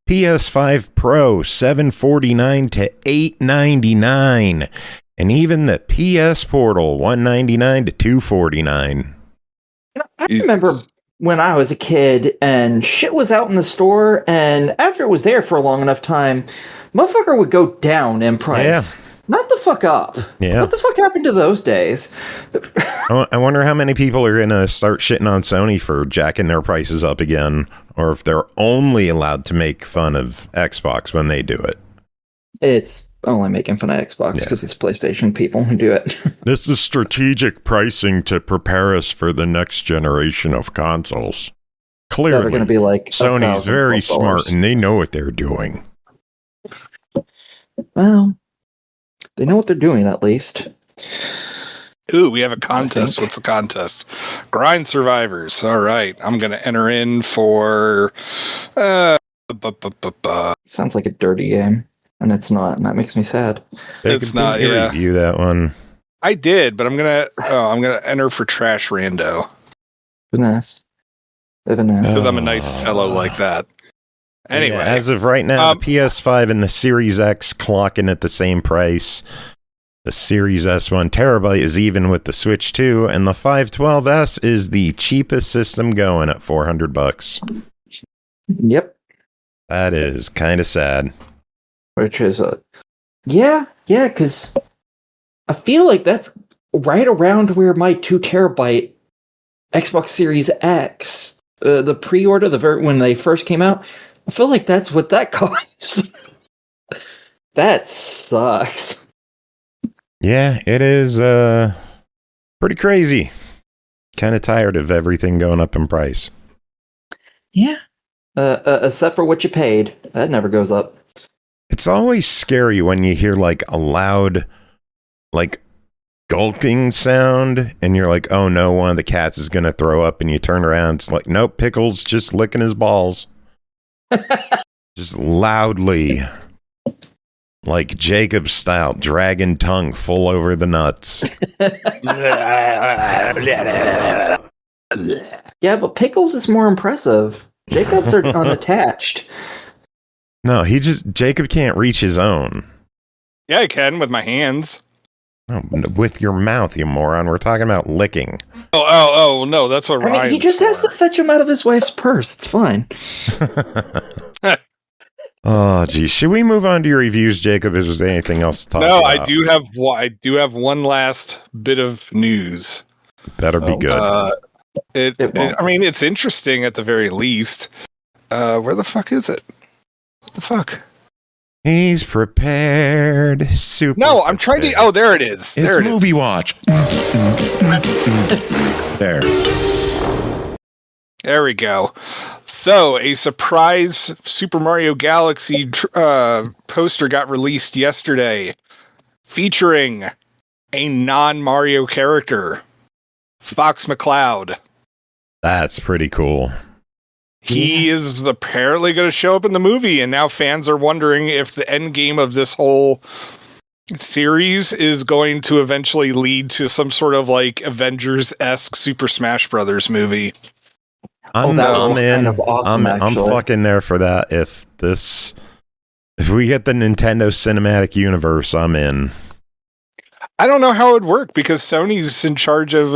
PS5 Pro $749 to $899. And even the PS Portal $199 to $249. I remember when I was a kid and shit was out in the store, and after it was there for a long enough time, motherfucker would go down in price. Yeah. Not the fuck up. Yeah. What the fuck happened to those days? I wonder how many people are going to start shitting on Sony for jacking their prices up again, or if they're only allowed to make fun of Xbox when they do it. It's only making fun of Xbox because it's PlayStation people who do it. This is strategic pricing to prepare us for the next generation of consoles. Clearly, that are going to be like Sony's very $1,000+. smart and they know what they're doing. Well, they know what they're doing at least. Ooh, we have a contest. What's the contest? Grind Survivors. All right. I'm going to enter in for... Sounds like a dirty game, and it's not, and that makes me sad. It's not, yeah. Review that one. I did, but I'm gonna enter for Trash Rando. Goodness. Because I'm a nice fellow like that. Anyway. Yeah, as of right now, the PS5 and the Series X clocking at the same price. The Series S 1 terabyte is even with the Switch 2, and the 512S is the cheapest system going at $400. Yep. That is kind of sad. Which is, yeah, because I feel like that's right around where my 2 terabyte Xbox Series X, the pre-order, when they first came out, I feel like that's what that cost. That sucks. Yeah, it is pretty crazy. Kind of tired of everything going up in price. Yeah. Except for what you paid. That never goes up. It's always scary when you hear like a loud, like gulping sound and you're like, oh no, one of the cats is going to throw up, and you turn around. It's like, nope, Pickle's just licking his balls. Just loudly. Like Jacob style, dragon tongue full over the nuts. Yeah, but Pickles is more impressive. Jacob's are unattached. No, Jacob can't reach his own. Yeah, I can with my hands. Oh, with your mouth, you moron. We're talking about licking. Oh, no, that's what Ryan's he just for. has to fetch him out of his wife's purse. It's fine. Oh, geez. Should we move on to your reviews, Jacob? Is there anything else to talk about? No, I do have one last bit of news. Better be good. I mean, it's interesting at the very least. Where the fuck is it? What the fuck? He's prepared. Super. No, I'm trying to. Oh, there it is. It's there it is. Movie Watch. There. There we go. So, a surprise Super Mario Galaxy poster got released yesterday, featuring a non-Mario character, Fox McCloud. That's pretty cool. He is apparently going to show up in the movie, and now fans are wondering if the end game of this whole series is going to eventually lead to some sort of like Avengers-esque Super Smash Brothers movie. I'm in. Kind of awesome, I'm fucking there for that. If we get the Nintendo Cinematic Universe, I'm in. I don't know how it would work because Sony's in charge of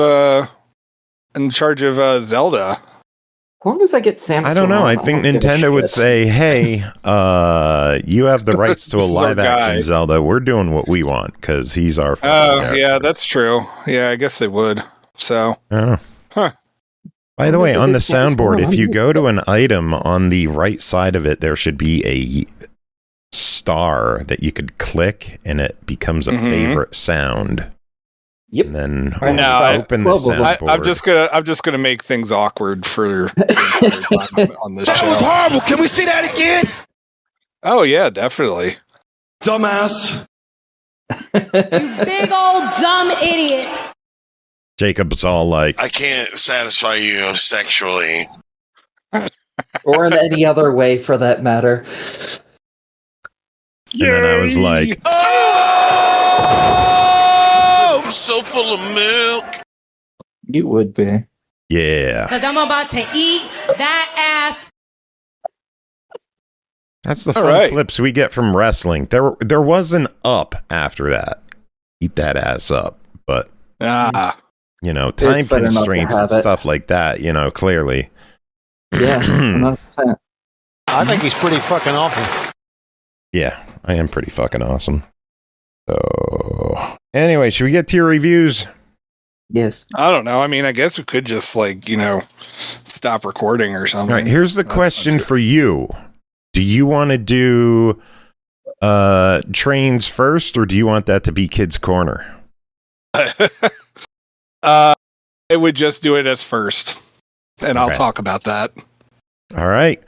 Zelda. As long as I get Samus, I don't know. I think Nintendo would say, "Hey, you have the rights to a live-action Zelda. We're doing what we want because he's our." Oh, yeah, that's true. Yeah, I guess they would. So, I don't know. Huh. By the way, on the soundboard, if you go to an item on the right side of it, there should be a star that you could click, and it becomes a favorite sound. Yep. And then open the soundboard. I'm just gonna make things awkward for the entire time on this show. That was horrible. Can we see that again? Oh yeah, definitely. Dumbass. You big old dumb idiot. Jacob's all like, I can't satisfy you sexually. Or in any other way for that matter. and then I was like, Oh, I'm so full of milk. You would be. yeah. Because I'm about to eat that ass. That's the fun clips we get from wrestling. There was an up after that. Eat that ass up. But, you know, time constraints and stuff like that, you know, clearly. Yeah, 100%. I think he's pretty fucking awful. Yeah, I am pretty fucking awesome. So, anyway, should we get to your reviews? Yes. I don't know. I mean, I guess we could just like, you know, stop recording or something. All right, here's the question for you. Do you want to do trains first, or do you want that to be Kids Corner? It would just do it as first, and I'll talk about that. All right.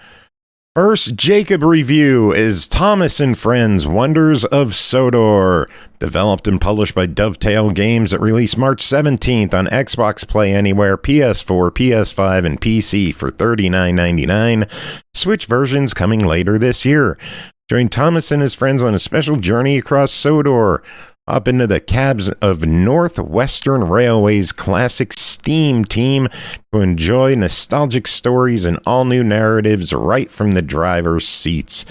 First Jacob review is Thomas and Friends Wonders of Sodor, developed and published by Dovetail Games. It released March 17th on Xbox Play Anywhere, PS4, PS5, and PC for $39.99. Switch versions coming later this year. Join Thomas and his friends on a special journey across Sodor, up into the cabs of Northwestern Railway's classic steam team to enjoy nostalgic stories and all-new narratives right from the driver's seats.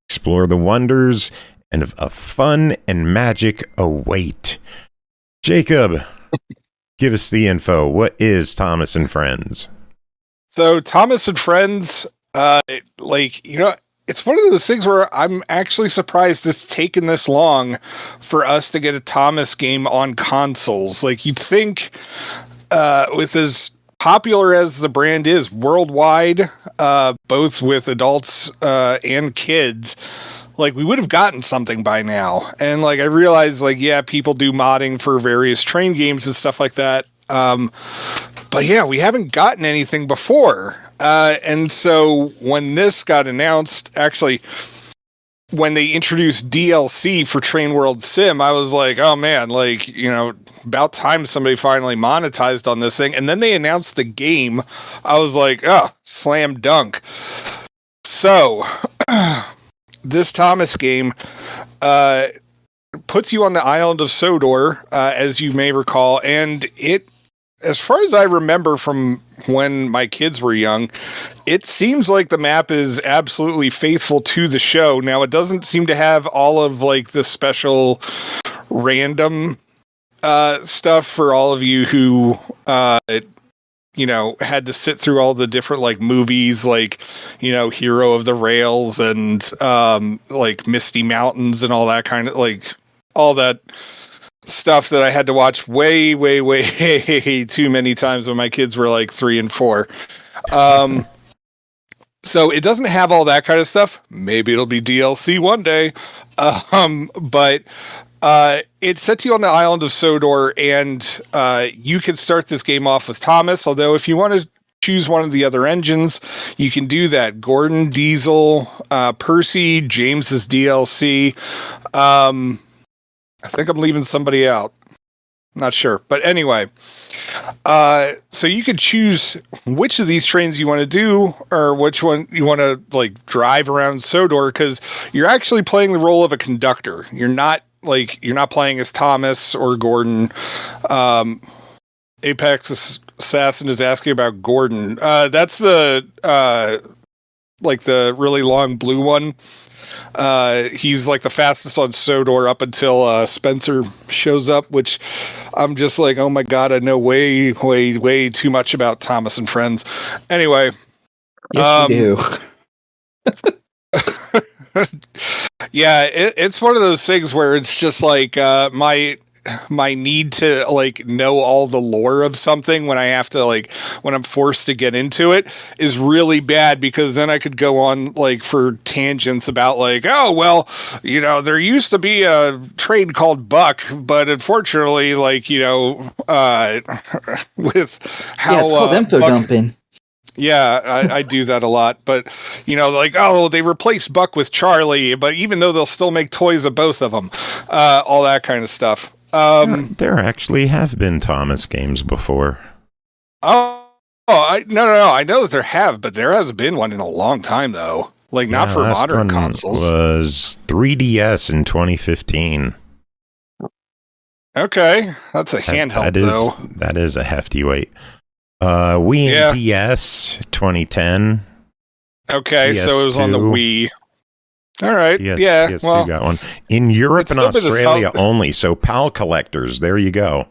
Explore the wonders and of fun and magic await. Jacob, give us the info. What is Thomas and Friends? So Thomas and Friends, it's one of those things where I'm actually surprised it's taken this long for us to get a Thomas game on consoles. Like, you'd think, with as popular as the brand is worldwide, both with adults and kids, like, we would have gotten something by now. And, like, I realized, like, yeah, people do modding for various train games and stuff like that. But yeah, we haven't gotten anything before. And so when this got announced, actually, when they introduced DLC for Train World Sim, I was like, oh man, like, about time somebody finally monetized on this thing. And then they announced the game. I was like, oh, slam dunk. So this Thomas game, puts you on the island of Sodor, as you may recall, and it, as far as I remember from when my kids were young, it seems like the map is absolutely faithful to the show. Now, it doesn't seem to have all of, like, the special random stuff for all of you who, had to sit through all the different, like, movies, like, Hero of the Rails and, like, Misty Mountains and all that kind of, like, all that stuff that I had to watch way, way, way too many times when my kids were like 3 and 4. So it doesn't have all that kind of stuff. Maybe it'll be DLC one day. But it sets you on the island of Sodor, and you can start this game off with Thomas. Although if you want to choose one of the other engines, you can do that. Gordon, Diesel, Percy, James's DLC. I think I'm leaving somebody out. Not sure. But anyway, so you could choose which of these trains you want to do, or which one you want to, like, drive around Sodor, because you're actually playing the role of a conductor. You're not playing as Thomas or Gordon. Apex Assassin is asking about Gordon. That's the really long blue one. He's like the fastest on Sodor up until Spencer shows up, which I'm just like, oh my god, I know way, way, way too much about Thomas and Friends. Anyway, yes, you do. Yeah, it's one of those things where it's just like my need to, like, know all the lore of something when I have to, like, when I'm forced to get into it is really bad, because then I could go on, like, for tangents about, like, oh, well, there used to be a train called Buck, but unfortunately, like, with how it's called info dumping. Yeah, I do that a lot, but, like, oh, they replaced Buck with Charlie, but even though they'll still make toys of both of them, all that kind of stuff. There actually have been Thomas games before. No, I know that there have, but there hasn't been one in a long time, though. Like, not for modern consoles. Was 3DS in 2015. Okay, that's a handheld, though. That is a hefty weight. Wii and DS 2010. Okay, PS2. So it was on the Wii. All right, PS2 got one. In Europe and Australia only, so PAL collectors, there you go.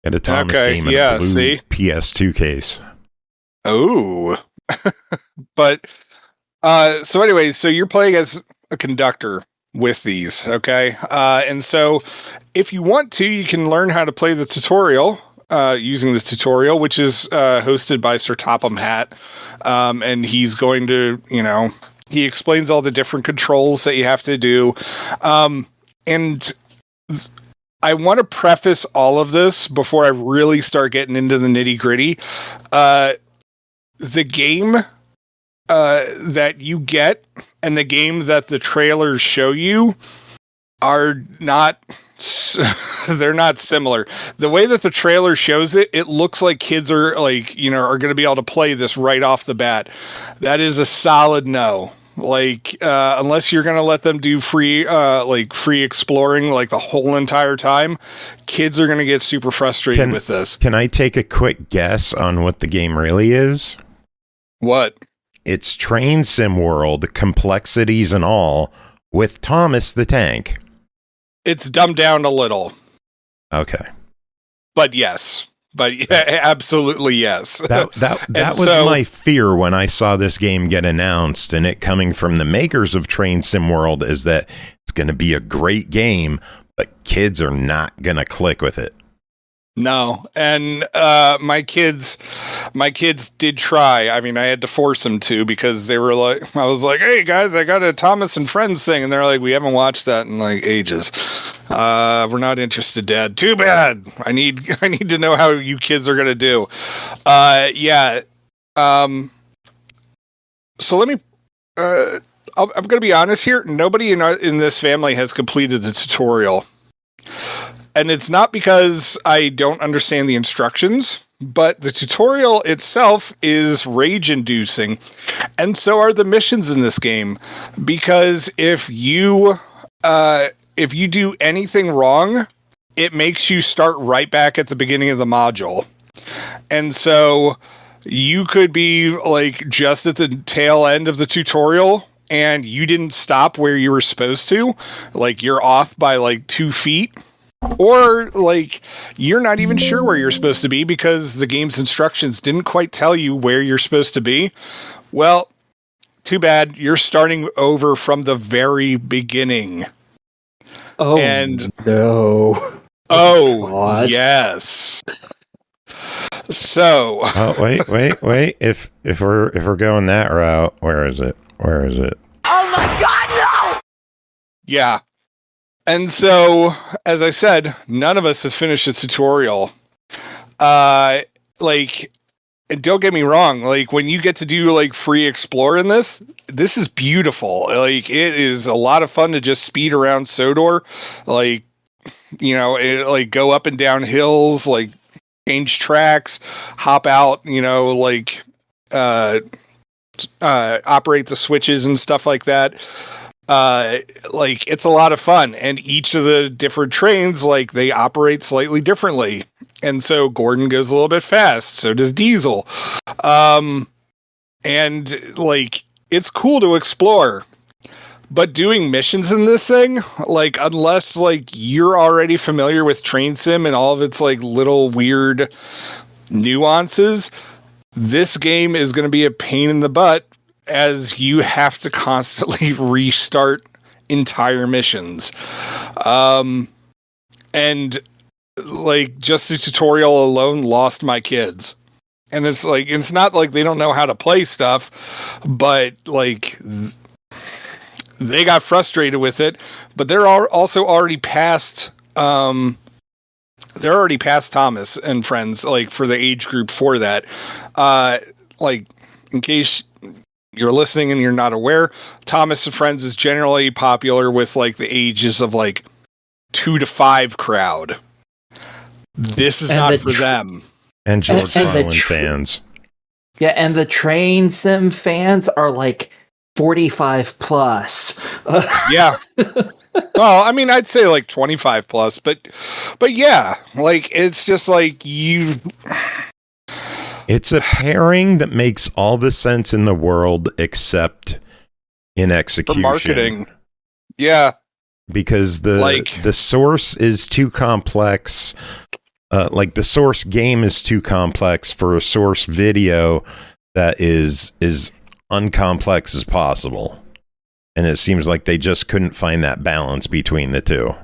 Get a Thomas game in a blue PS2 case. Oh. But, so anyway, so you're playing as a conductor with these, okay? And so if you want to, you can learn how to play the tutorial using this tutorial, which is hosted by Sir Topham Hatt. And he's going to, he explains all the different controls that you have to do. And I want to preface all of this before I really start getting into the nitty gritty. The game that you get and the game that the trailers show you are not, they're not similar. The way that the trailer shows it, it looks like kids are like, you know, are going to be able to play this right off the bat. That is a solid no. Like, unless you're going to let them do free exploring like the whole entire time, kids are going to get super frustrated with this. Can I take a quick guess on what the game really is? What? It's Train Sim World, complexities and all, with Thomas the Tank. It's dumbed down a little. Okay. But yes. But yeah, absolutely yes. That was my fear when I saw this game get announced, and it coming from the makers of Train Sim World is that it's going to be a great game, but kids are not going to click with it. No, and my kids did try. I mean, I had to force them to, because they were like, I was like, "Hey guys, I got a Thomas and Friends thing," and they're like, "We haven't watched that in like ages. We're not interested, Dad." Too bad. I need to know how you kids are gonna do. Yeah. So let me. I'm gonna be honest here. Nobody in this family has completed the tutorial. And it's not because I don't understand the instructions, but the tutorial itself is rage-inducing, and so are the missions in this game. Because if you do anything wrong, it makes you start right back at the beginning of the module. And so you could be like just at the tail end of the tutorial, and you didn't stop where you were supposed to. Like, you're off by like 2 feet. Or, like, you're not even sure where you're supposed to be because the game's instructions didn't quite tell you where you're supposed to be. Well, too bad. You're starting over from the very beginning. Oh, and no. Oh, God. yes. So. Oh, wait. If we're going that route, where is it? Oh my God, no! Yeah. And so, as I said, none of us have finished the tutorial. Like, don't get me wrong. Like, when you get to do like free explore in this is beautiful. Like, it is a lot of fun to just speed around Sodor. Like, you know, like go up and down hills, like change tracks, hop out, you know, like, operate the switches and stuff like that. Like, it's a lot of fun, and each of the different trains, like, they operate slightly differently. And so Gordon goes a little bit fast, so does Diesel. And like, it's cool to explore, but doing missions in this thing, like, unless like you're already familiar with Train Sim and all of its like little weird nuances, this game is going to be a pain in the butt, as you have to constantly restart entire missions. And like, just the tutorial alone lost my kids. And it's like, it's not like they don't know how to play stuff, but like they got frustrated with it, but they're also already past, they're already past Thomas and Friends, like, for the age group for that. Like, in case you're listening and you're not aware, Thomas and Friends is generally popular with like the ages of like 2 to 5 crowd. This is not for them. And George Carlin fans. Yeah, and the Train Sim fans are like 45 plus. Yeah. Well, I mean, I'd say like 25 plus, but yeah, like, it's just like It's a pairing that makes all the sense in the world except in execution. For marketing. Yeah. Because the source is too complex. Like, the source game is too complex for a source video that is uncomplex as possible. And it seems like they just couldn't find that balance between the two.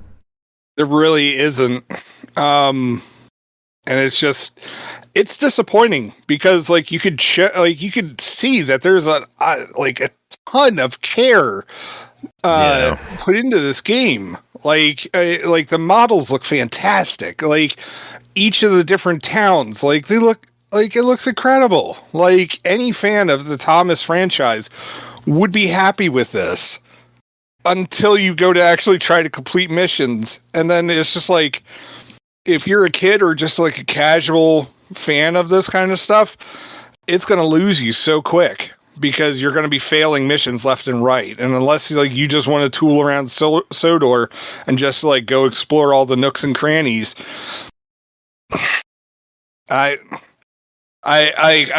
There really isn't. And it's disappointing because like you could you could see that there's a ton of care put into this game. Like the models look fantastic. Like, each of the different towns, like, they look Like, it looks incredible. Like, any fan of the Thomas franchise would be happy with this until you go to actually try to complete missions. And then it's just like, if you're a kid or just like a casual fan of this kind of stuff, it's going to lose you so quick because you're going to be failing missions left and right. And unless like you just want to tool around Sodor and just like go explore all the nooks and crannies, I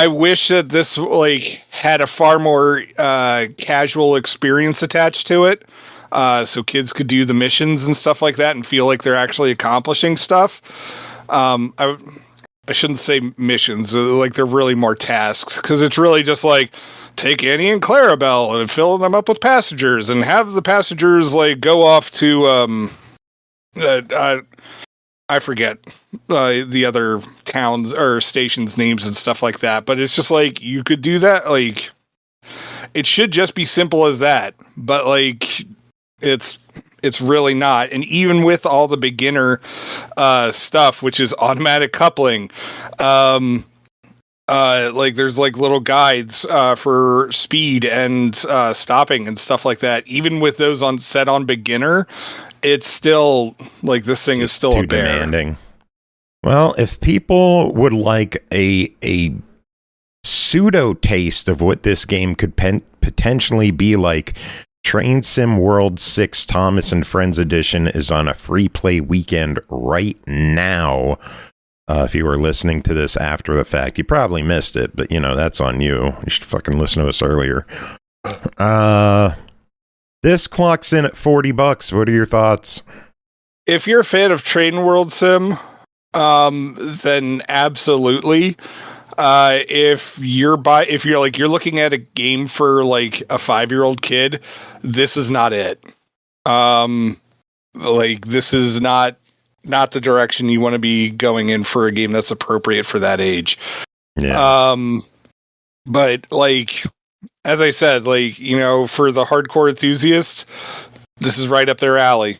wish that this like had a far more casual experience attached to it, so kids could do the missions and stuff like that and feel like they're actually accomplishing stuff. I shouldn't say missions, like they're really more tasks, because it's really just like take Annie and Clarabelle and fill them up with passengers and have the passengers like go off to I forget the other towns or stations names and stuff like that, but it's just like you could do that. Like, it should just be simple as that, but like it's really not. And even with all the beginner stuff, which is automatic coupling, like there's like little guides for speed and stopping and stuff like that. Even with those set on beginner, it's still like this thing is still too a bear. Demanding. Well, if people would like a pseudo taste of what this game could potentially be like, Train Sim World 6 Thomas and Friends Edition is on a free play weekend right now. If you were listening to this after the fact, you probably missed it, but you know, that's on you. You should fucking listen to us earlier. This clocks in at $40. What are your thoughts? If you're a fan of Train World Sim, then absolutely. If you're looking at a game for like a 5-year-old kid, this is not it. Like this is not the direction you want to be going in for a game that's appropriate for that age. Yeah. But like, as I said, like, you know, for the hardcore enthusiasts, this is right up their alley.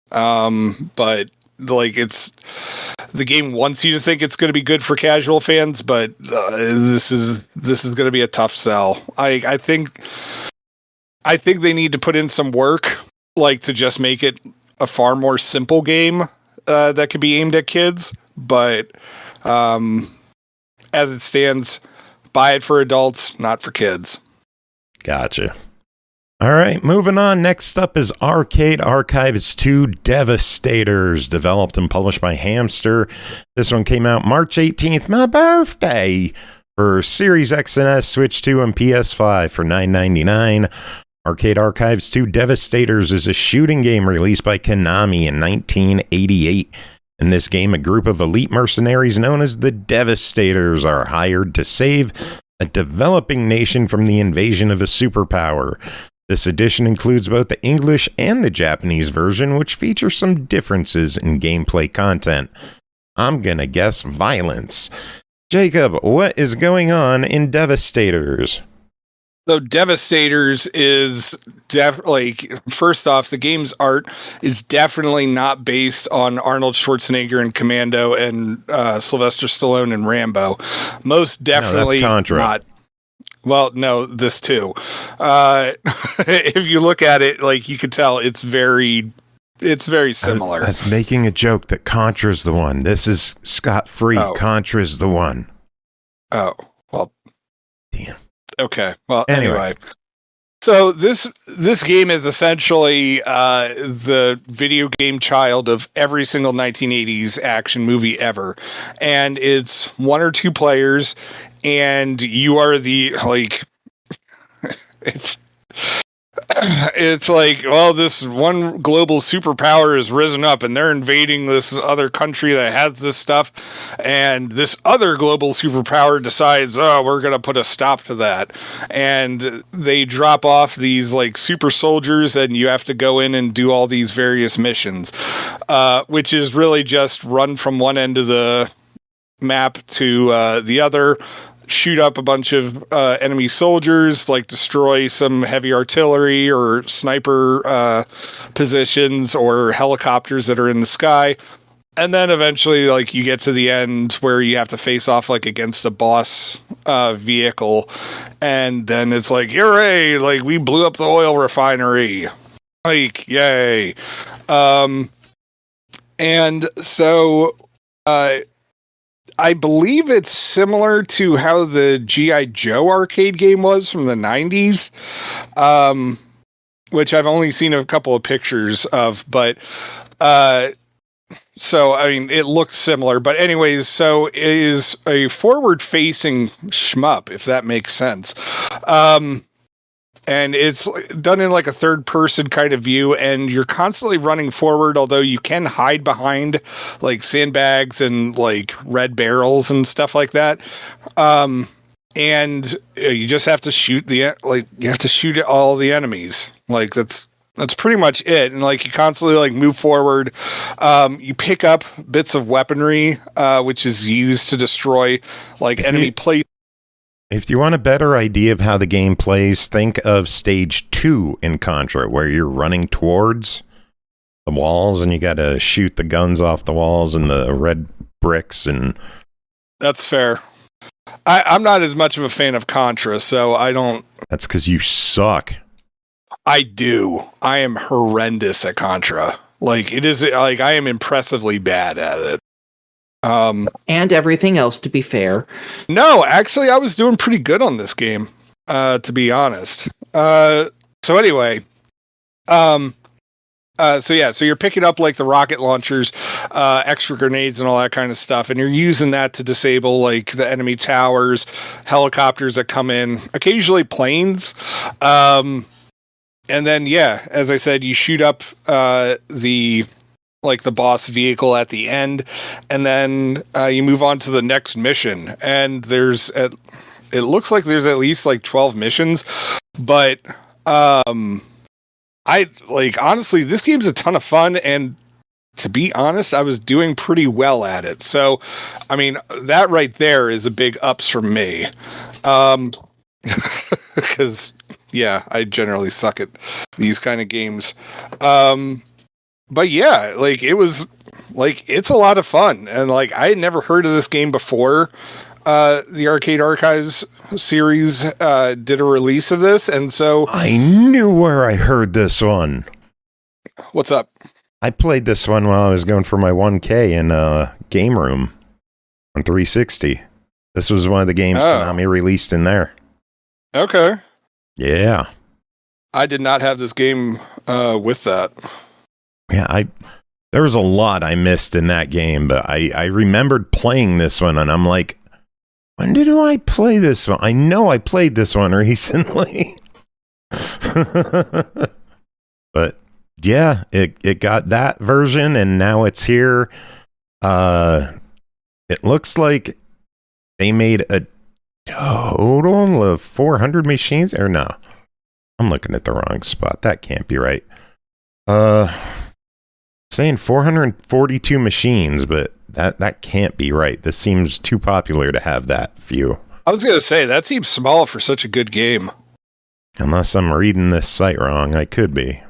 But like, the game wants you to think it's going to be good for casual fans, but this is going to be a tough sell. I think they need to put in some work, like to just make it a far more simple game that could be aimed at kids. But as it stands, buy it for adults, not for kids. Gotcha. All right, moving on. Next up is Arcade Archives 2 Devastators, developed and published by HAMSTER. This one came out March 18th, my birthday, for Series X and S, Switch 2, and PS5 for $9.99. Arcade Archives 2 Devastators is a shooting game released by Konami in 1988. In this game, a group of elite mercenaries known as the Devastators are hired to save a developing nation from the invasion of a superpower. This edition includes both the English and the Japanese version, which features some differences in gameplay content. I'm gonna guess violence. Jacob, what is going on in Devastators? So Devastators is first off, the game's art is definitely not based on Arnold Schwarzenegger and Commando and Sylvester Stallone and Rambo. Most definitely not. Well, no, this too. If you look at it, like you could tell, it's very similar. I was making a joke that Contra's the one. This is scot-free. Oh. Contra's the one. Oh, well. Damn. Okay. Well, anyway. So this game is essentially the video game child of every single 1980s action movie ever. And it's 1 or 2 players, and you are the, like, it's like, well, this one global superpower has risen up and they're invading this other country that has this stuff, and this other global superpower decides, oh, we're going to put a stop to that. And they drop off these like super soldiers, and you have to go in and do all these various missions, which is really just run from one end of the map to the other, shoot up a bunch of enemy soldiers, like destroy some heavy artillery or sniper positions or helicopters that are in the sky, And then eventually, like, you get to the end where you have to face off, like, against a boss vehicle. And then it's like, hooray! Like, we blew up the oil refinery. Like, yay. And so, I believe it's similar to how the G.I. Joe arcade game was from the 90s. Which I've only seen a couple of pictures of, but... So, I mean, it looks similar, but anyways, so it is a forward-facing shmup, if that makes sense. And it's done in like a third-person kind of view, and you're constantly running forward, although you can hide behind like sandbags and like red barrels and stuff like that. And you just have to shoot you have to shoot at all the enemies. Like that's pretty much it. And like you constantly like move forward. You pick up bits of weaponry, which is used to destroy like enemy plate. If you want a better idea of how the game plays, think of stage 2 in Contra, where you're running towards the walls and you got to shoot the guns off the walls and the red bricks. And that's fair. I'm not as much of a fan of Contra, so I don't. That's because you suck. I do. I am horrendous at Contra. Like, it is, like, I am impressively bad at it. And everything else, to be fair. No, actually, I was doing pretty good on this game, to be honest. So anyway, so you're picking up like the rocket launchers, extra grenades and all that kind of stuff, and you're using that to disable like the enemy towers, helicopters that come in, occasionally planes. And then, yeah, as I said, you shoot up the boss vehicle at the end, and then you move on to the next mission. And it looks like there's at least like 12 missions, but honestly, this game's a ton of fun, and to be honest, I was doing pretty well at it. So, I mean, that right there is a big ups from me. Because yeah, I generally suck at these kind of games. But yeah, like it was like, it's a lot of fun. And like, I had never heard of this game before. The Arcade Archives series did a release of this. And so I knew where I heard this one. What's up? I played this one while I was going for my 1K in Game Room on 360. This was one of the games Konami released in there. Okay. Yeah. I did not have this game with that. Yeah, there was a lot I missed in that game, but I remembered playing this one, and I'm like, when did I play this one? I know I played this one recently. But yeah, it got that version, and now it's here. It looks like they made a total of 400 machines, or no, I'm looking at the wrong spot. That can't be right. Saying 442 machines, but that can't be right. This seems too popular to have that few. I was gonna say that seems small for such a good game. Unless I'm reading this site wrong, I could be.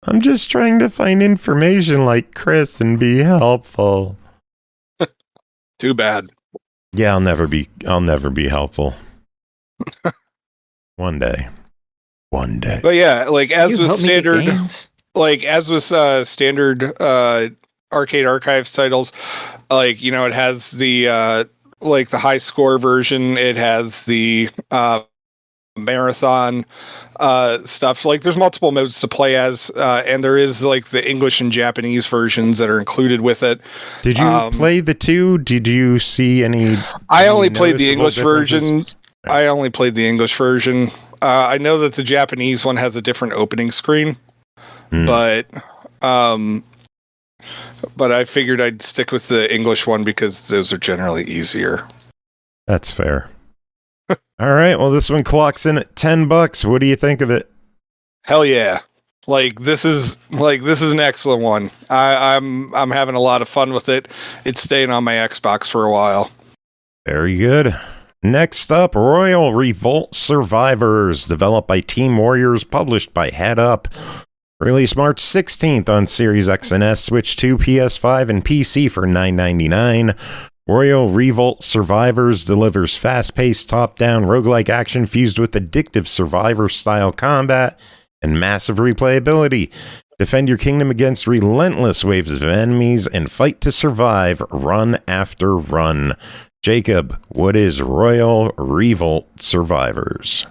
I'm just trying to find information like Chris and be helpful. Too bad. Yeah, I'll never be helpful. One day. But yeah, like as with standard Arcade Archives titles, like, you know, it has the like the high score version, it has the marathon stuff. Like there's multiple modes to play as, and there is like the English and Japanese versions that are included with it. Did you play the two? Did you see any? I only played the English version. I only played the English version. I know that the Japanese one has a different opening screen, but I figured I'd stick with the English one because those are generally easier. That's fair. All right, well, this one clocks in at $10. What do you think of it? Hell yeah! Like this is an excellent one. I'm having a lot of fun with it. It's staying on my Xbox for a while. Very good. Next up, Royal Revolt Survivors, developed by Team Warriors, published by Headup. Released March 16th on Series X and S, Switch 2, PS5, and PC for $9.99. Royal Revolt Survivors delivers fast-paced top-down roguelike action fused with addictive survivor-style combat and massive replayability. Defend your kingdom against relentless waves of enemies and fight to survive run after run. Jacob, what is Royal Revolt Survivors?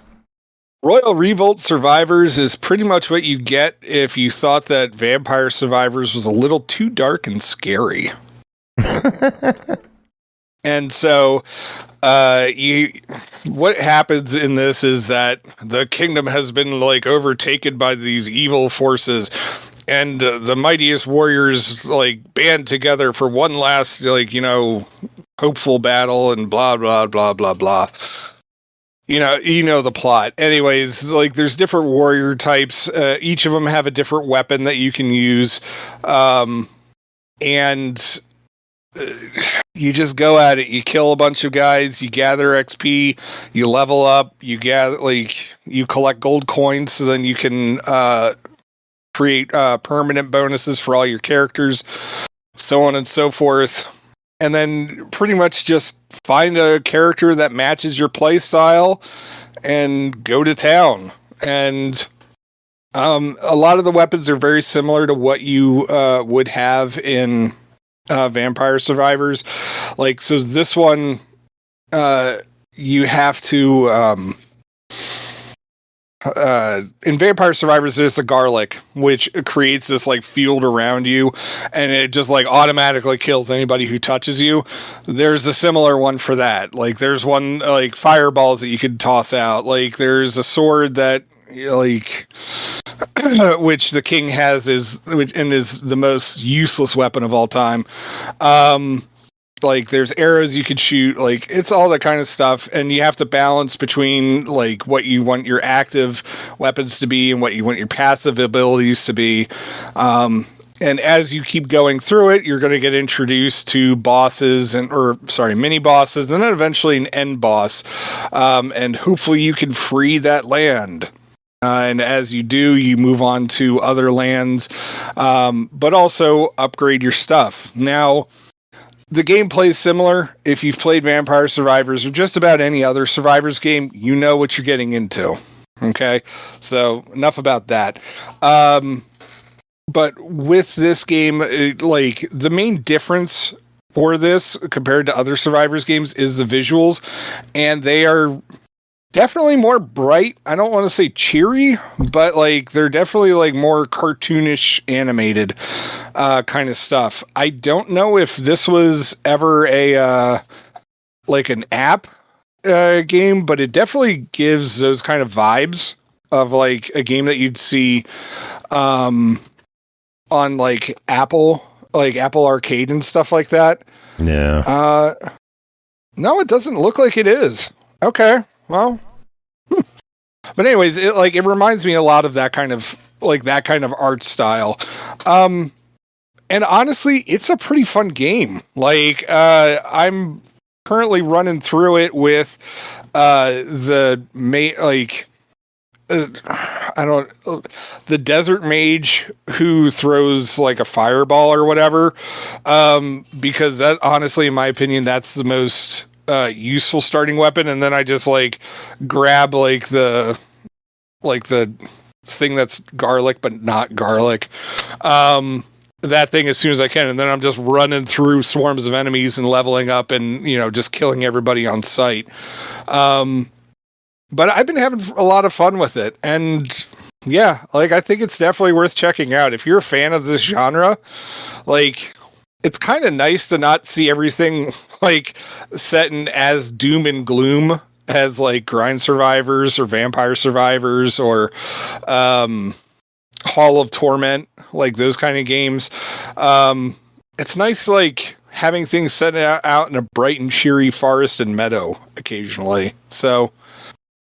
Royal Revolt Survivors is pretty much what you get if you thought that Vampire Survivors was a little too dark and scary. And so, what happens in this is that the kingdom has been like overtaken by these evil forces, and the mightiest warriors like band together for one last hopeful battle and blah blah blah blah blah. You know the plot. Anyways, like there's different warrior types. Each of them have a different weapon that you can use, and you just go at it. You kill a bunch of guys. You gather XP. You level up. You collect gold coins, so then you can create permanent bonuses for all your characters, so on and so forth. And then pretty much just find a character that matches your play style and go to town. And a lot of the weapons are very similar to what you would have in Vampire Survivors. Like, so this one, you have to... in Vampire Survivors, there's a garlic, which creates this like field around you, and it just like automatically kills anybody who touches you. There's a similar one for that. Like there's one like fireballs that you could toss out. Like there's a sword that like which the king has is the most useless weapon of all time. Like there's arrows you could shoot, like it's all that kind of stuff, and you have to balance between like what you want your active weapons to be and what you want your passive abilities to be. And as you keep going through it, you're going to get introduced to bosses mini bosses, and then eventually an end boss. And hopefully you can free that land. And as you do, you move on to other lands, but also upgrade your stuff. Now, the gameplay is similar. If you've played Vampire Survivors or just about any other Survivors game, you know what you're getting into. Okay? So, enough about that. But with this game, the main difference for this compared to other Survivors games is the visuals, and they are definitely more bright. I don't want to say cheery, but like they're definitely like more cartoonish animated kind of stuff. I don't know if this was ever a like an app game, but it definitely gives those kind of vibes of like a game that you'd see on like Apple Arcade and stuff like that. Yeah. No, it doesn't look like it is. Okay. Well, but anyways, it reminds me a lot of that kind of art style. And honestly, it's a pretty fun game. Like, I'm currently running through it with, the desert mage who throws like a fireball or whatever. Because that, honestly, in my opinion, that's the most useful starting weapon. And then I just like grab like the thing that's garlic but not garlic, that thing as soon as I can, and then I'm just running through swarms of enemies and leveling up and just killing everybody on sight. But I've been having a lot of fun with it, and yeah, like I think it's definitely worth checking out if you're a fan of this genre. Like, it's kind of nice to not see everything like set in as doom and gloom as like Grind Survivors or Vampire Survivors or Hall of Torment, like those kind of games. It's nice like having things set out in a bright and cheery forest and meadow occasionally. So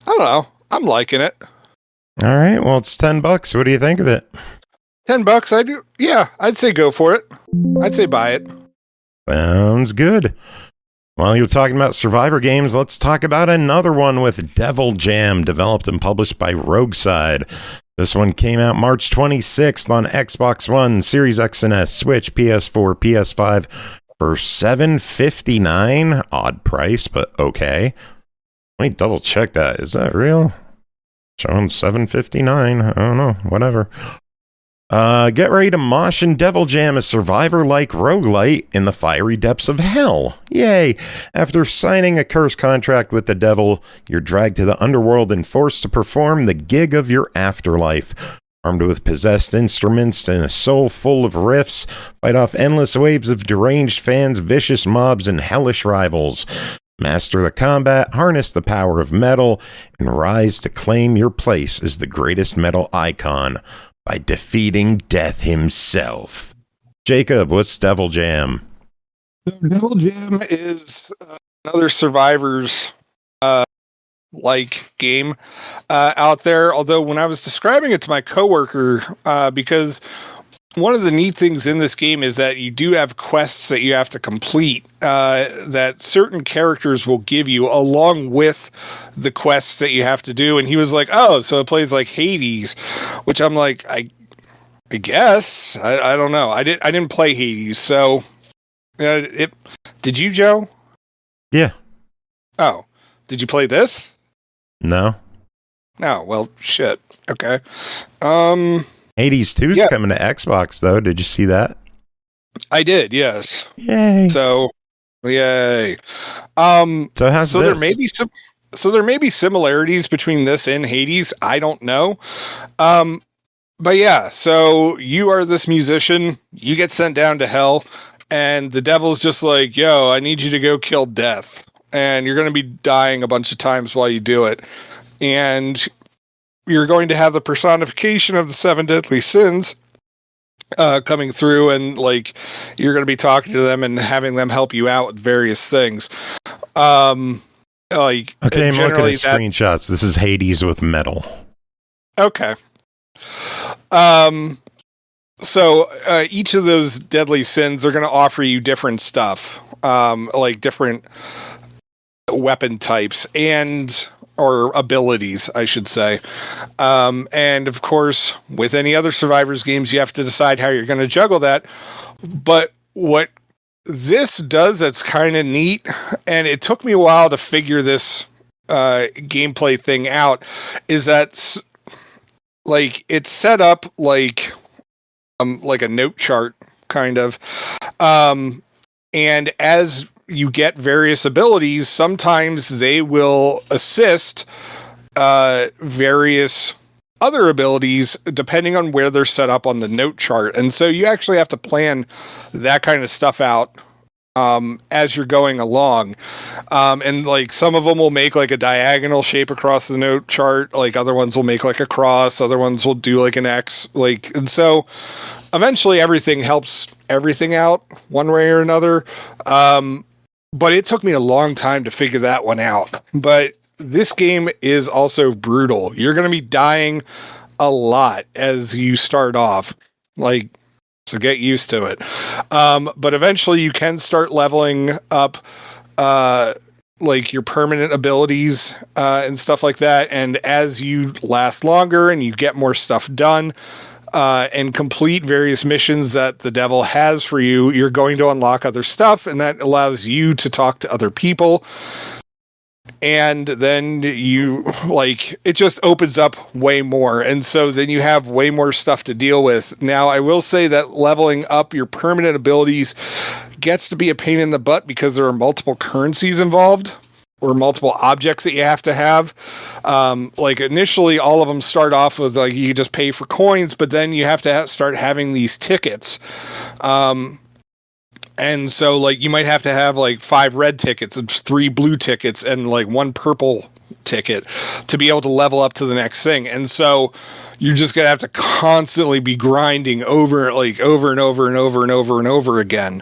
I don't know, I'm liking it. All right, well, it's $10. What do you think of it? $10, I'd say go for it. I'd say buy it. Sounds good. While you're talking about Survivor games, let's talk about another one with Devil Jam, developed and published by Rogueside. This one came out March 26th on Xbox One, Series X and S, Switch, PS4, PS5 for $7.59. Odd price, but okay. Let me double check that. Is that real? Showing $7.59. I don't know. Whatever. Get ready to mosh and devil jam a survivor-like roguelite in the fiery depths of hell. Yay! After signing a curse contract with the devil, you're dragged to the underworld and forced to perform the gig of your afterlife. Armed with possessed instruments and a soul full of riffs, fight off endless waves of deranged fans, vicious mobs, and hellish rivals. Master the combat, harness the power of metal, and rise to claim your place as the greatest metal icon by defeating death himself. Jacob, what's Devil Jam? Devil Jam is another Survivors like game out there. Although when I was describing it to my coworker, because one of the neat things in this game is that you do have quests that you have to complete that certain characters will give you along with the quests that you have to do. And he was like, oh, so it plays like Hades, which I'm like, I guess. I don't know. I didn't play Hades. So did you, Joe? Yeah. Oh, did you play this? No. Oh, well, shit. Okay. Hades 2 is coming to Xbox, though. Did you see that? I did, yes. Yay. So, yay. So how's this? There may be similarities between this and Hades. I don't know. But yeah, so you are this musician. You get sent down to hell, and the devil's just like, yo, I need you to go kill death. And you're going to be dying a bunch of times while you do it. And you're going to have the personification of the 7 deadly sins coming through, and like you're going to be talking to them and having them help you out with various things. Okay, I'm looking at screenshots. This is Hades with metal. Okay. So each of those deadly sins are going to offer you different stuff, like different weapon types or abilities, I should say. And of course, with any other Survivors games, you have to decide how you're going to juggle that. But what this does that's kind of neat, and it took me a while to figure this gameplay thing out, is that like it's set up like a note chart kind of. And as you get various abilities, sometimes they will assist various other abilities depending on where they're set up on the note chart. And so you actually have to plan that kind of stuff out as you're going along. And like some of them will make like a diagonal shape across the note chart, like other ones will make like a cross, other ones will do like an X, like, and so eventually everything helps everything out one way or another. But it took me a long time to figure that one out. But this game is also brutal. You're going to be dying a lot as you start off. Like, so get used to it. But eventually you can start leveling up like your permanent abilities and stuff like that. And as you last longer and you get more stuff done, and complete various missions that the devil has for you, you're going to unlock other stuff, and that allows you to talk to other people. And then you, like, it just opens up way more. And so then you have way more stuff to deal with. Now, I will say that leveling up your permanent abilities gets to be a pain in the butt because there are multiple currencies involved, or multiple objects that you have to have. Like initially all of them start off with like, you just pay for coins, but then you have to start having these tickets. And so like you might have to have like 5 red tickets and 3 blue tickets and like 1 purple ticket to be able to level up to the next thing. And so you're just going to have to constantly be grinding over and over and over again.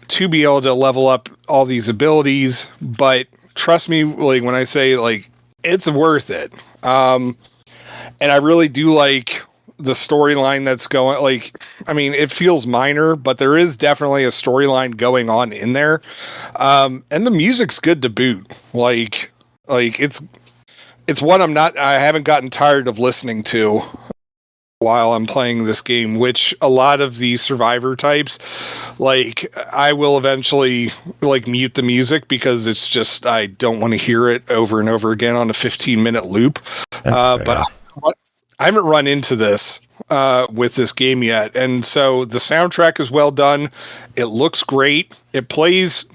To be able to level up all these abilities. But trust me, like when I say like it's worth it. And I really do like the storyline that's going, like, I mean, it feels minor, but there is definitely a storyline going on in there. And the music's good to boot. Like it's it's one I haven't gotten tired of listening to while I'm playing this game, which a lot of these survivor types, like, I will eventually like mute the music because it's just, I don't want to hear it over and over again on a 15-minute loop. But I haven't run into this with this game yet. And so the soundtrack is well done. It looks great. It plays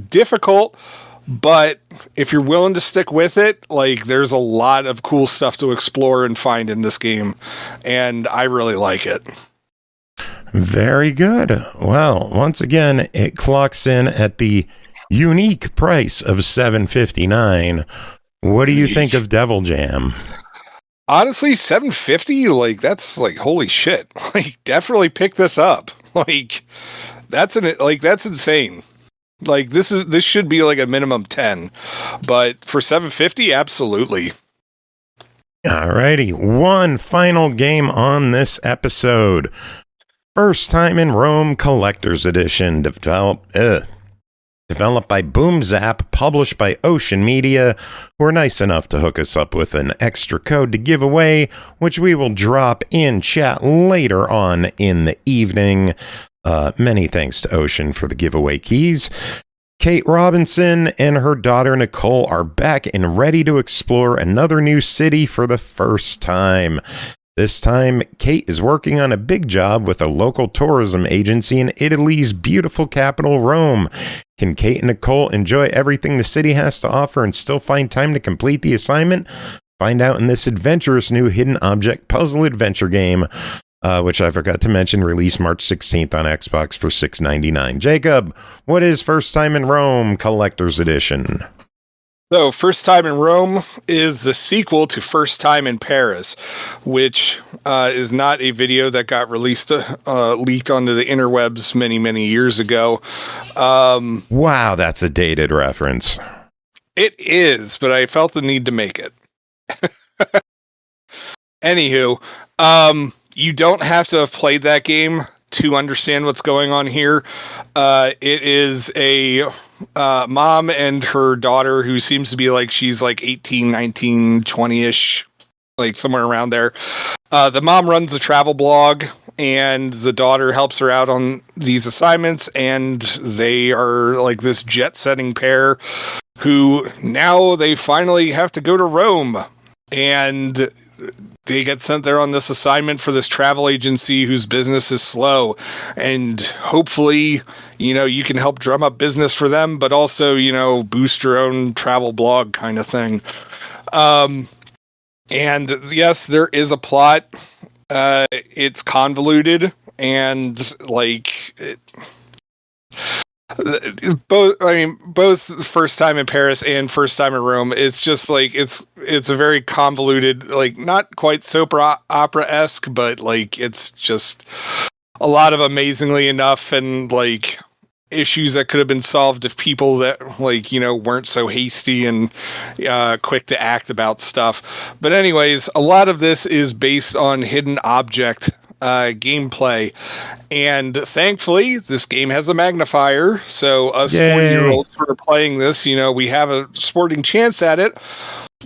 difficult, but if you're willing to stick with it, like, there's a lot of cool stuff to explore and find in this game, and I really like it. Very good. Well, once again, it clocks in at the unique price of $7.59. What do you think of Devil Jam? Honestly, $7.50, like, that's like, holy shit. Like, definitely pick this up. Like, that's insane. Like, this should be like a minimum 10, but for $7.50, absolutely. Alrighty, one final game on this episode. First Time in Rome Collector's Edition, developed by Boom Zap, published by Ocean Media, who are nice enough to hook us up with an extra code to give away, which we will drop in chat later on in the evening. Many thanks to Ocean for the giveaway keys. Kate Robinson and her daughter Nicole are back and ready to explore another new city for the first time. This time, Kate is working on a big job with a local tourism agency in Italy's beautiful capital, Rome. Can Kate and Nicole enjoy everything the city has to offer and still find time to complete the assignment? Find out in this adventurous new hidden object puzzle adventure game, which I forgot to mention, released March 16th on Xbox for $6.99. Jacob, what is First Time in Rome Collector's Edition? So, First Time in Rome is the sequel to First Time in Paris, which is not a video that got released, leaked onto the interwebs many, many years ago. Wow, that's a dated reference. It is, but I felt the need to make it. Anywho, you don't have to have played that game to understand what's going on here. It is a mom and her daughter who seems to be like, she's like 18, 19, 20-ish, like somewhere around there. The mom runs a travel blog and the daughter helps her out on these assignments, and they are like this jet-setting pair who now they finally have to go to Rome, and they get sent there on this assignment for this travel agency whose business is slow. And hopefully, you can help drum up business for them, but also, boost your own travel blog kind of thing. And yes, there is a plot. It's convoluted and both First Time in Paris and First Time in Rome, it's just like it's a very convoluted, like, not quite soap opera-esque, but like it's just a lot of amazingly enough and like issues that could have been solved if people that weren't so hasty and quick to act about stuff. But anyways, a lot of this is based on hidden object gameplay, and thankfully this game has a magnifier, so us 40-year-olds who are playing this, we have a sporting chance at it.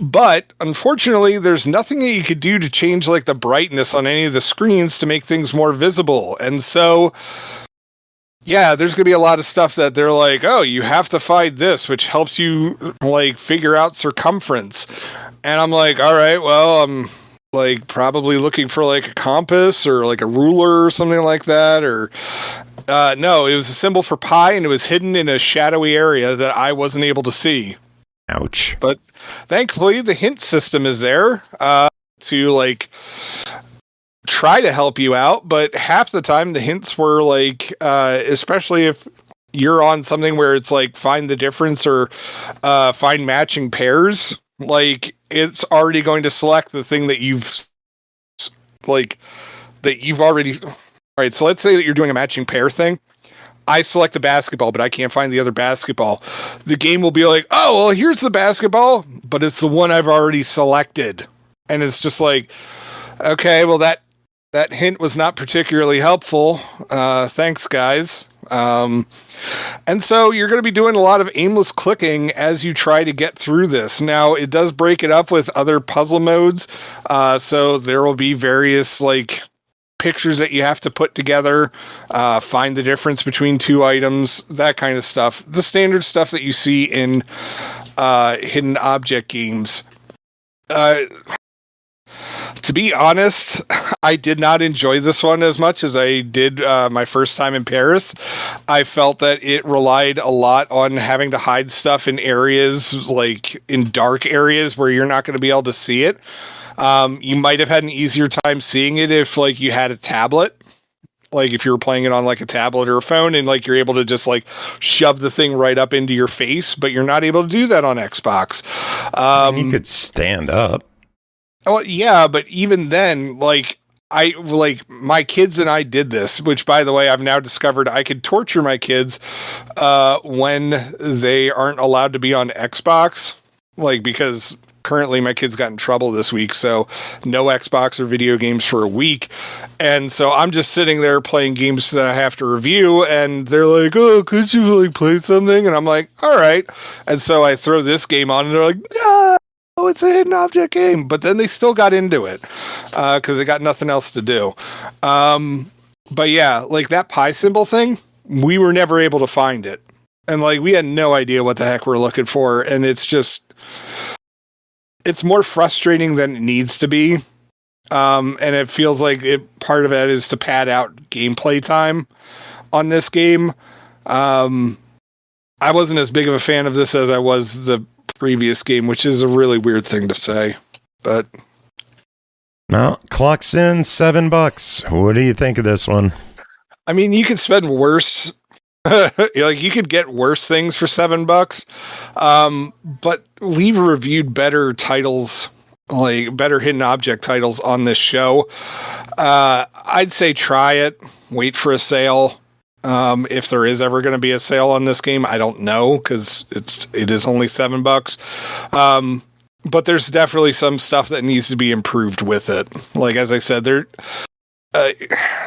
But unfortunately, there's nothing that you could do to change like the brightness on any of the screens to make things more visible. And so there's gonna be a lot of stuff that they're like, oh, you have to find this, which helps you like figure out circumference. And I'm like, all right, well, I'm like probably looking for like a compass or like a ruler or something like that, or no, it was a symbol for pi, and it was hidden in a shadowy area that I wasn't able to see. Ouch. But thankfully the hint system is there to like try to help you out, but half the time the hints were like especially if you're on something where it's like find the difference or find matching pairs, like it's already going to select the thing that you've already. All right, so let's say that you're doing a matching pair thing. I select the basketball, but I can't find the other basketball. The game will be like, oh, well, here's the basketball, but it's the one I've already selected. And it's just like, okay, well, that hint was not particularly helpful. Thanks, guys. And And so you're going to be doing a lot of aimless clicking as you try to get through this. Now, it does break it up with other puzzle modes. So there will be various like pictures that you have to put together, find the difference between two items, that kind of stuff. The standard stuff that you see in hidden object games. To be honest, I did not enjoy this one as much as I did my first time in Paris. I felt that it relied a lot on having to hide stuff in areas, like in dark areas where you're not going to be able to see it. You might have had an easier time seeing it if like you had a tablet. Like if you were playing it on like a tablet or a phone and like you're able to just like shove the thing right up into your face, but you're not able to do that on Xbox. You could stand up. Well, yeah, but even then, like my kids and I did this, which by the way, I've now discovered I could torture my kids when they aren't allowed to be on Xbox, like because currently my kids got in trouble this week, so no Xbox or video games for a week. And so I'm just sitting there playing games that I have to review, and they're like, oh, could you like play something? And I'm like, all right. And so I throw this game on and they're like, no, it's a hidden object game. But then they still got into it because they got nothing else to do. But yeah, like that pie symbol thing, we were never able to find it. And like we had no idea what the heck we're looking for. And it's just, it's more frustrating than it needs to be. And it feels like part of it is to pad out gameplay time on this game. I wasn't as big of a fan of this as I was the previous game, which is a really weird thing to say, but no, clock's in $7. What do you think of this one? I mean, you could spend worse. Like you could get worse things for $7. But we've reviewed better titles, like better hidden object titles on this show. I'd say try it, wait for a sale. If there is ever going to be a sale on this game, I don't know, because it is only $7. But there's definitely some stuff that needs to be improved with it. Like, as I said, there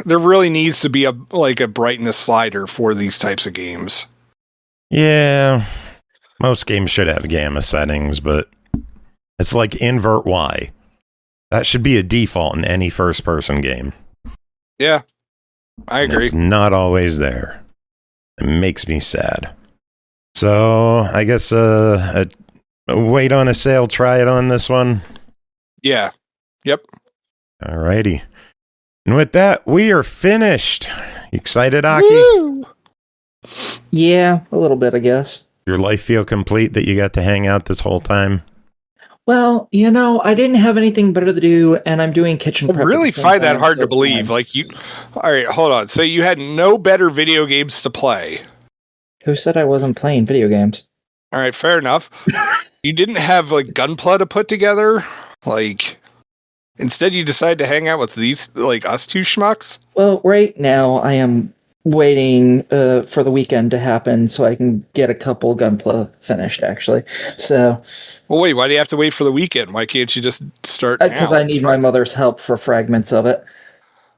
really needs to be a brightness slider for these types of games. Yeah, most games should have gamma settings, but it's like invert Y. That should be a default in any first-person game. Yeah, I agree. It's not always there. It makes me sad. So I guess wait on a sale, try it on this one. Yeah. Yep. Alrighty. And with that, we are finished. You excited, Aki? Woo! Yeah, a little bit, I guess. Your life feel complete that you got to hang out this whole time? Well, I didn't have anything better to do, and I'm doing kitchen prep. I really find that hard to believe. Like all right, hold on. So you had no better video games to play. Who said I wasn't playing video games? All right, fair enough. You didn't have like Gunpla to put together? Like, instead you decide to hang out with these, like, us two schmucks? Well, right now I am waiting for the weekend to happen so I can get a couple Gunpla finished, actually. So... Well, wait, why do you have to wait for the weekend? Why can't you just start now? Because I need my mother's help for fragments of it.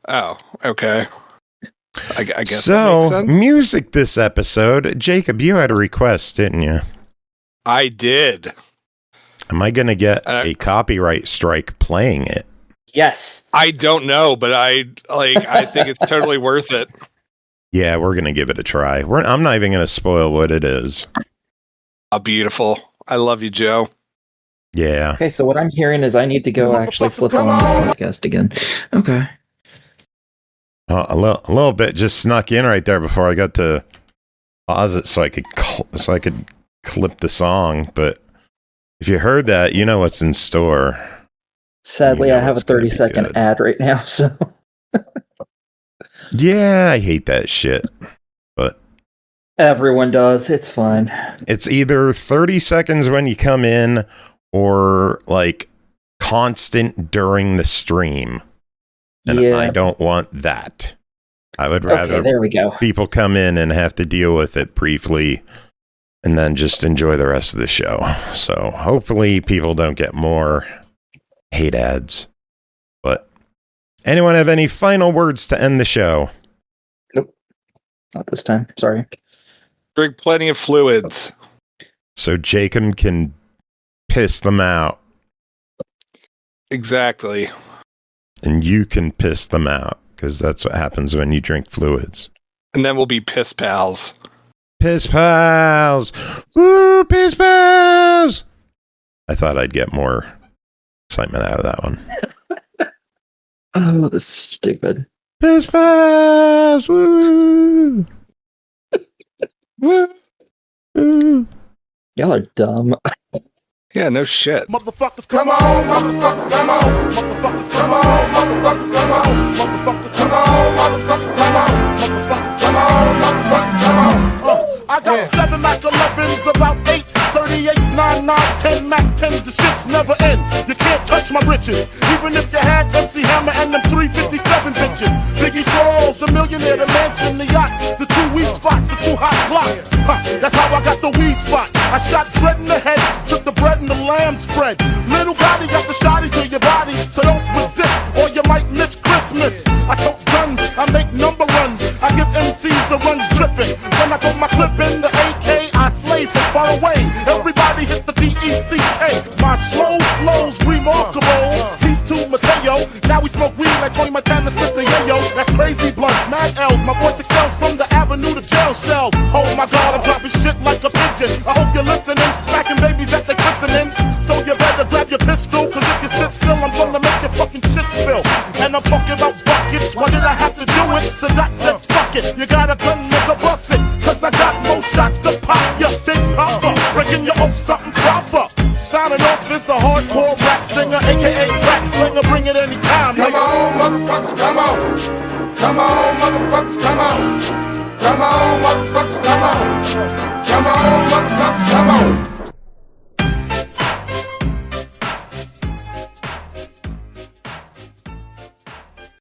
Oh, okay. I guess so, that makes sense. Music this episode. Jacob, you had a request, didn't you? I did. Am I going to get a copyright strike playing it? Yes. I don't know, but I think it's totally worth it. Yeah, we're going to give it a try. I'm not even going to spoil what it is. Oh, beautiful. I love you, Joe. Yeah. Okay, so what I'm hearing is I need to go actually flip on the podcast again. Okay. A little bit just snuck in right there before I got to pause it so I could clip the song. But if you heard that, you know what's in store. Sadly, I have a 30-second ad right now, so... Yeah, I hate that shit. But everyone does. It's fine. It's either 30 seconds when you come in or like constant during the stream. And yeah. I don't want that. I would rather there we go. People come in and have to deal with it briefly and then just enjoy the rest of the show. So hopefully people don't get more hate ads. But anyone have any final words to end the show? Nope. Not this time. Sorry. Drink plenty of fluids. So Jacob can piss them out. Exactly. And you can piss them out, because that's what happens when you drink fluids. And then we'll be piss pals. Piss pals! Woo, piss pals! I thought I'd get more excitement out of that one. Oh, this is stupid. Piss pals! Woo! Woo! Woo! Y'all are dumb. Yeah, no shit. Motherfuckers, come on, motherfuckers, come on. Motherfuckers, come on, motherfuckers, come on. Motherfuckers, come on, motherfuckers, come on. Motherfuckers, come on, motherfuckers, come on. I got 7 Mac 11s, about 8 38s, 9 9s, 10 Mac 10s. The shits never end. You can't touch my riches, even if you had MC Hammer and them 357 bitches. Biggie Smalls, the millionaire, the mansion, the yacht, the 2 weak spots, the 2 hot blocks. That's how I got the weed spot. I shot Dread in the head, took the bread and the lamb spread. Little body got the shotty to your body, so don't resist or you might miss Christmas. I tote guns, I make number runs, I give MCs the runs dripping. When I put my clip in the AK, I slay from far away. Everybody hit the DECK. My slow flow's remarkable. These two Mateo, now we smoke weed like Tony Montana, slip the yayo. That's crazy blunts, mad L's. My voice excels from the avenue to jail cells. Oh my God, I'm dropping shit like a pigeon. I hope you're listening, smacking babies at the christening. So you better grab your pistol, cause if you sit still, I'm gonna make your fucking shit spill. And I'm talking about buckets, why did I have to do it? So Doc said, fuck it, you got a gun, nigga, bust it. Cause I got more shots to pop ya, big papa. Breaking you off something proper. Signing off is the hardcore rap singer, aka rap slinger, bring it anytime. Come on, motherfuckers, come on. Come on,